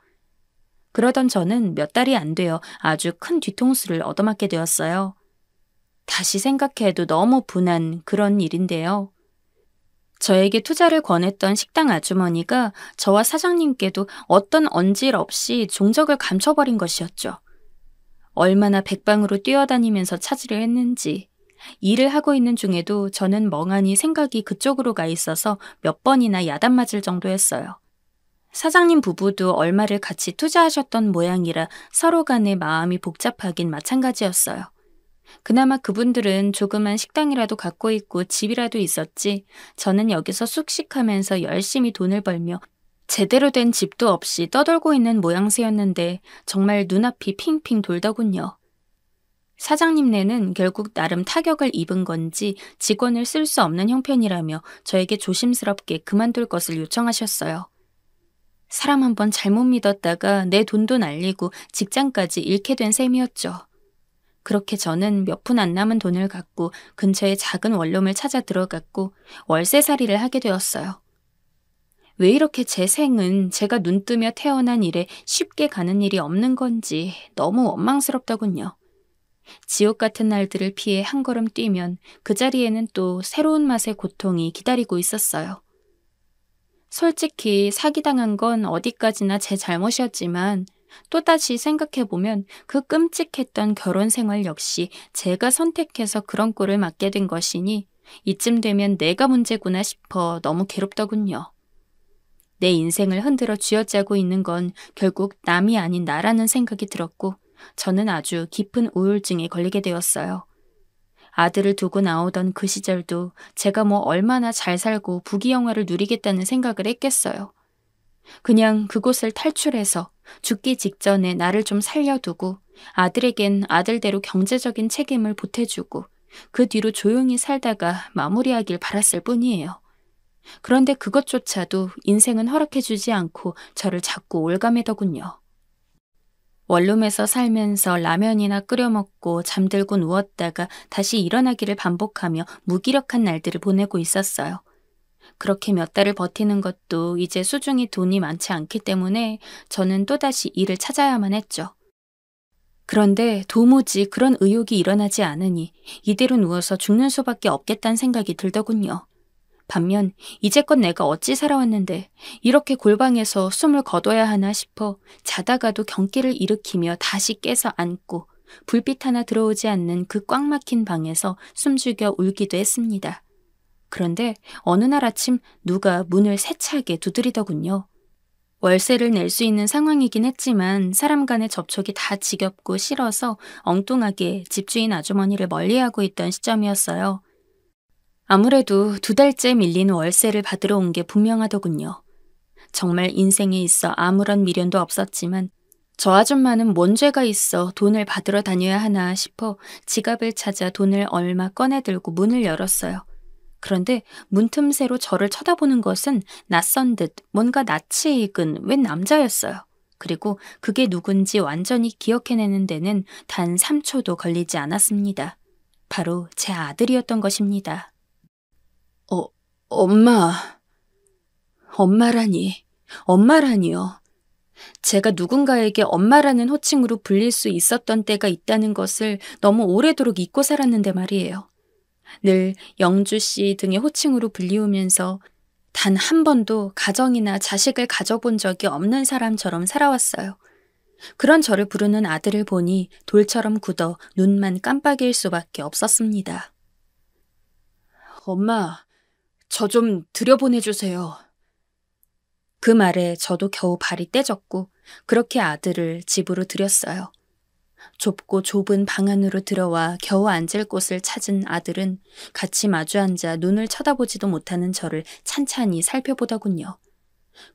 그러던 저는 몇 달이 안 되어 아주 큰 뒤통수를 얻어맞게 되었어요. 다시 생각해도 너무 분한 그런 일인데요. 저에게 투자를 권했던 식당 아주머니가 저와 사장님께도 어떤 언질 없이 종적을 감춰버린 것이었죠. 얼마나 백방으로 뛰어다니면서 찾으려 했는지 일을 하고 있는 중에도 저는 멍하니 생각이 그쪽으로 가 있어서 몇 번이나 야단 맞을 정도였어요. 사장님 부부도 얼마를 같이 투자하셨던 모양이라 서로 간의 마음이 복잡하긴 마찬가지였어요. 그나마 그분들은 조그만 식당이라도 갖고 있고 집이라도 있었지 저는 여기서 숙식하면서 열심히 돈을 벌며 제대로 된 집도 없이 떠돌고 있는 모양새였는데 정말 눈앞이 핑핑 돌더군요. 사장님네는 결국 나름 타격을 입은 건지 직원을 쓸 수 없는 형편이라며 저에게 조심스럽게 그만둘 것을 요청하셨어요. 사람 한번 잘못 믿었다가 내 돈도 날리고 직장까지 잃게 된 셈이었죠. 그렇게 저는 몇 푼 안 남은 돈을 갖고 근처의 작은 원룸을 찾아 들어갔고 월세살이를 하게 되었어요. 왜 이렇게 제 생은 제가 눈뜨며 태어난 일에 쉽게 가는 일이 없는 건지 너무 원망스럽더군요. 지옥 같은 날들을 피해 한 걸음 뛰면 그 자리에는 또 새로운 맛의 고통이 기다리고 있었어요. 솔직히 사기당한 건 어디까지나 제 잘못이었지만 또다시 생각해보면 그 끔찍했던 결혼 생활 역시 제가 선택해서 그런 꼴을 맞게 된 것이니 이쯤 되면 내가 문제구나 싶어 너무 괴롭더군요. 내 인생을 흔들어 쥐어짜고 있는 건 결국 남이 아닌 나라는 생각이 들었고 저는 아주 깊은 우울증에 걸리게 되었어요. 아들을 두고 나오던 그 시절도 제가 뭐 얼마나 잘 살고 부귀영화를 누리겠다는 생각을 했겠어요. 그냥 그곳을 탈출해서 죽기 직전에 나를 좀 살려두고 아들에겐 아들대로 경제적인 책임을 보태주고 그 뒤로 조용히 살다가 마무리하길 바랐을 뿐이에요. 그런데 그것조차도 인생은 허락해주지 않고 저를 자꾸 올가매더군요. 원룸에서 살면서 라면이나 끓여 먹고 잠들고 누웠다가 다시 일어나기를 반복하며 무기력한 날들을 보내고 있었어요. 그렇게 몇 달을 버티는 것도 이제 수중에 돈이 많지 않기 때문에 저는 또다시 일을 찾아야만 했죠. 그런데 도무지 그런 의욕이 일어나지 않으니 이대로 누워서 죽는 수밖에 없겠다는 생각이 들더군요. 반면 이제껏 내가 어찌 살아왔는데 이렇게 골방에서 숨을 거둬야 하나 싶어 자다가도 경기를 일으키며 다시 깨서 앉고 불빛 하나 들어오지 않는 그 꽉 막힌 방에서 숨죽여 울기도 했습니다. 그런데 어느 날 아침 누가 문을 세차게 두드리더군요. 월세를 낼 수 있는 상황이긴 했지만 사람 간의 접촉이 다 지겹고 싫어서 엉뚱하게 집주인 아주머니를 멀리하고 있던 시점이었어요. 아무래도 2달째 밀린 월세를 받으러 온 게 분명하더군요. 정말 인생에 있어 아무런 미련도 없었지만 저 아줌마는 뭔 죄가 있어 돈을 받으러 다녀야 하나 싶어 지갑을 찾아 돈을 얼마 꺼내들고 문을 열었어요. 그런데 문틈새로 저를 쳐다보는 것은 낯선 듯 뭔가 낯이 익은 웬 남자였어요. 그리고 그게 누군지 완전히 기억해내는 데는 단 3초도 걸리지 않았습니다. 바로 제 아들이었던 것입니다. 엄마. 엄마라니요. 제가 누군가에게 엄마라는 호칭으로 불릴 수 있었던 때가 있다는 것을 너무 오래도록 잊고 살았는데 말이에요. 늘 영주씨 등의 호칭으로 불리우면서 단 한 번도 가정이나 자식을 가져본 적이 없는 사람처럼 살아왔어요. 그런 저를 부르는 아들을 보니 돌처럼 굳어 눈만 깜빡일 수밖에 없었습니다. 엄마, 저 좀 들여보내주세요. 그 말에 저도 겨우 발이 떼졌고 그렇게 아들을 집으로 들였어요. 좁고 좁은 방 안으로 들어와 겨우 앉을 곳을 찾은 아들은 같이 마주 앉아 눈을 쳐다보지도 못하는 저를 찬찬히 살펴보더군요.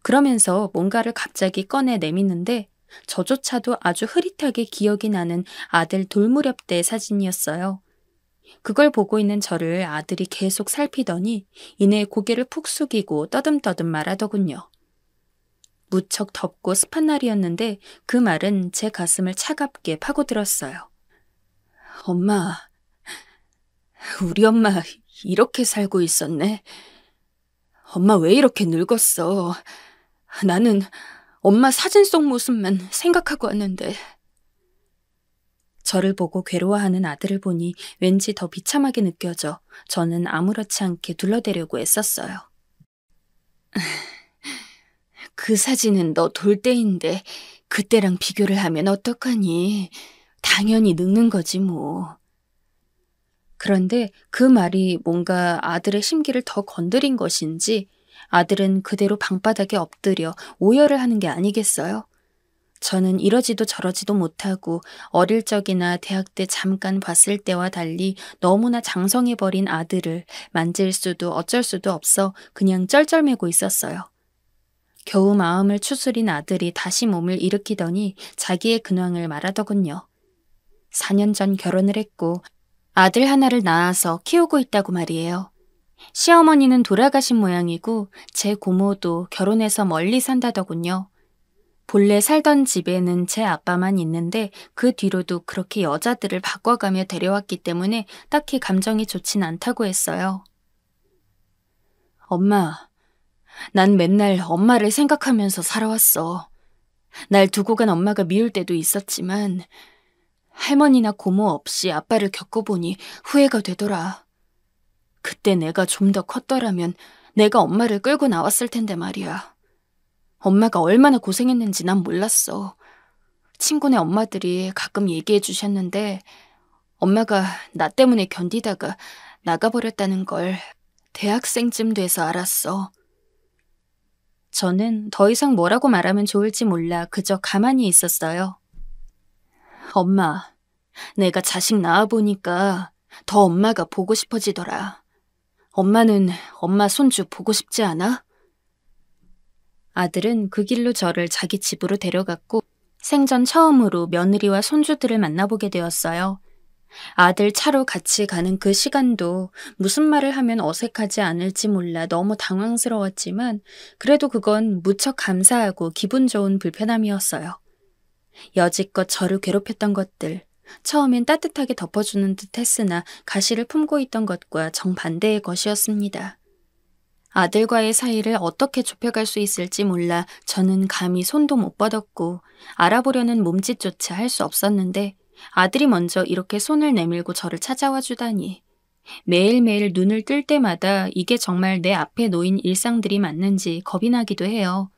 그러면서 뭔가를 갑자기 꺼내 내미는데 저조차도 아주 흐릿하게 기억이 나는 아들 돌무렵 때 사진이었어요. 그걸 보고 있는 저를 아들이 계속 살피더니 이내 고개를 푹 숙이고 떠듬떠듬 말하더군요. 무척 덥고 습한 날이었는데 그 말은 제 가슴을 차갑게 파고들었어요. 엄마, 우리 엄마 이렇게 살고 있었네. 엄마 왜 이렇게 늙었어? 나는 엄마 사진 속 모습만 생각하고 왔는데. 저를 보고 괴로워하는 아들을 보니 왠지 더 비참하게 느껴져 저는 아무렇지 않게 둘러대려고 애썼어요. 그 사진은 너 돌 때인데 그때랑 비교를 하면 어떡하니? 당연히 늙는 거지 뭐. 그런데 그 말이 뭔가 아들의 심기를 더 건드린 것인지 아들은 그대로 방바닥에 엎드려 오열을 하는 게 아니겠어요? 저는 이러지도 저러지도 못하고 어릴 적이나 대학 때 잠깐 봤을 때와 달리 너무나 장성해버린 아들을 만질 수도 어쩔 수도 없어 그냥 쩔쩔매고 있었어요. 겨우 마음을 추스린 아들이 다시 몸을 일으키더니 자기의 근황을 말하더군요. 4년 전 결혼을 했고 아들 하나를 낳아서 키우고 있다고 말이에요. 시어머니는 돌아가신 모양이고 제 고모도 결혼해서 멀리 산다더군요. 본래 살던 집에는 제 아빠만 있는데 그 뒤로도 그렇게 여자들을 바꿔가며 데려왔기 때문에 딱히 감정이 좋진 않다고 했어요. 엄마, 난 맨날 엄마를 생각하면서 살아왔어. 날 두고 간 엄마가 미울 때도 있었지만 할머니나 고모 없이 아빠를 겪어보니 후회가 되더라. 그때 내가 좀 더 컸더라면 내가 엄마를 끌고 나왔을 텐데 말이야. 엄마가 얼마나 고생했는지 난 몰랐어. 친구네 엄마들이 가끔 얘기해 주셨는데 엄마가 나 때문에 견디다가 나가버렸다는 걸 대학생쯤 돼서 알았어. 저는 더 이상 뭐라고 말하면 좋을지 몰라 그저 가만히 있었어요. 엄마, 내가 자식 낳아보니까 더 엄마가 보고 싶어지더라. 엄마는 엄마 손주 보고 싶지 않아? 아들은 그 길로 저를 자기 집으로 데려갔고 생전 처음으로 며느리와 손주들을 만나보게 되었어요. 아들 차로 같이 가는 그 시간도 무슨 말을 하면 어색하지 않을지 몰라 너무 당황스러웠지만 그래도 그건 무척 감사하고 기분 좋은 불편함이었어요. 여지껏 저를 괴롭혔던 것들, 처음엔 따뜻하게 덮어주는 듯 했으나 가시를 품고 있던 것과 정반대의 것이었습니다. 아들과의 사이를 어떻게 좁혀갈 수 있을지 몰라 저는 감히 손도 못 뻗었고 알아보려는 몸짓조차 할 수 없었는데 아들이 먼저 이렇게 손을 내밀고 저를 찾아와 주다니. 매일매일 눈을 뜰 때마다 이게 정말 내 앞에 놓인 일상들이 맞는지 겁이 나기도 해요.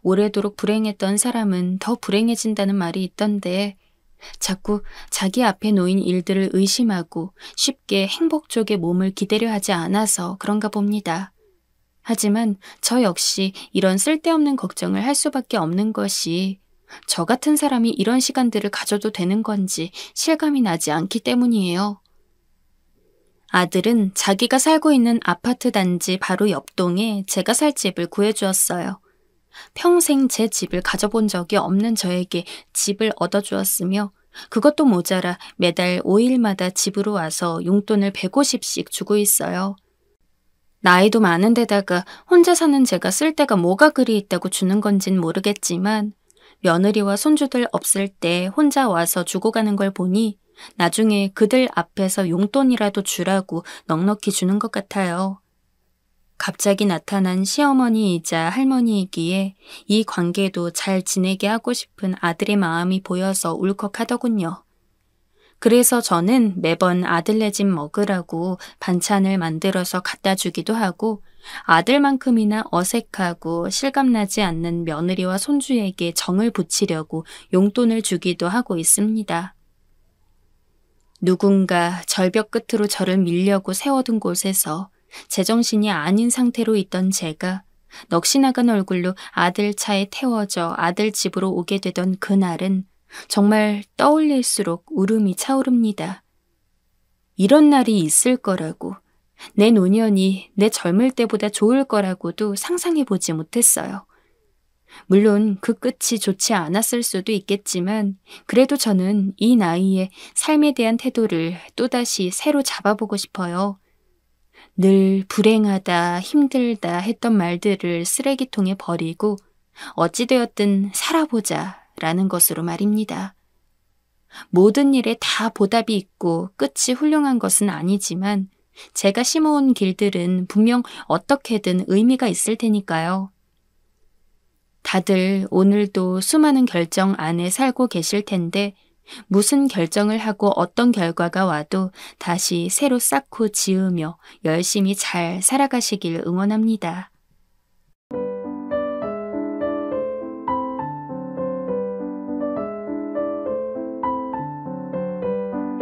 오래도록 불행했던 사람은 더 불행해진다는 말이 있던데 자꾸 자기 앞에 놓인 일들을 의심하고 쉽게 행복 쪽에 몸을 기대려 하지 않아서 그런가 봅니다. 하지만 저 역시 이런 쓸데없는 걱정을 할 수밖에 없는 것이 저 같은 사람이 이런 시간들을 가져도 되는 건지 실감이 나지 않기 때문이에요. 아들은 자기가 살고 있는 아파트 단지 바로 옆동에 제가 살 집을 구해주었어요. 평생 제 집을 가져본 적이 없는 저에게 집을 얻어주었으며 그것도 모자라 매달 5일마다 집으로 와서 용돈을 150씩 주고 있어요. 나이도 많은 데다가 혼자 사는 제가 쓸 데가 뭐가 그리 있다고 주는 건진 모르겠지만 며느리와 손주들 없을 때 혼자 와서 주고 가는 걸 보니 나중에 그들 앞에서 용돈이라도 주라고 넉넉히 주는 것 같아요. 갑자기 나타난 시어머니이자 할머니이기에 이 관계도 잘 지내게 하고 싶은 아들의 마음이 보여서 울컥하더군요. 그래서 저는 매번 아들네 집 먹으라고 반찬을 만들어서 갖다 주기도 하고 아들만큼이나 어색하고 실감나지 않는 며느리와 손주에게 정을 붙이려고 용돈을 주기도 하고 있습니다. 누군가 절벽 끝으로 저를 밀려고 세워둔 곳에서 제정신이 아닌 상태로 있던 제가 넋이 나간 얼굴로 아들 차에 태워져 아들 집으로 오게 되던 그날은 정말 떠올릴수록 울음이 차오릅니다. 이런 날이 있을 거라고, 내 노년이 내 젊을 때보다 좋을 거라고도 상상해보지 못했어요. 물론 그 끝이 좋지 않았을 수도 있겠지만 그래도 저는 이 나이에 삶에 대한 태도를 또다시 새로 잡아보고 싶어요. 늘 불행하다, 힘들다 했던 말들을 쓰레기통에 버리고 어찌되었든 살아보자 라는 것으로 말입니다. 모든 일에 다 보답이 있고 끝이 훌륭한 것은 아니지만 제가 심어온 길들은 분명 어떻게든 의미가 있을 테니까요. 다들 오늘도 수많은 결정 안에 살고 계실 텐데 무슨 결정을 하고 어떤 결과가 와도 다시 새로 쌓고 지으며 열심히 잘 살아가시길 응원합니다.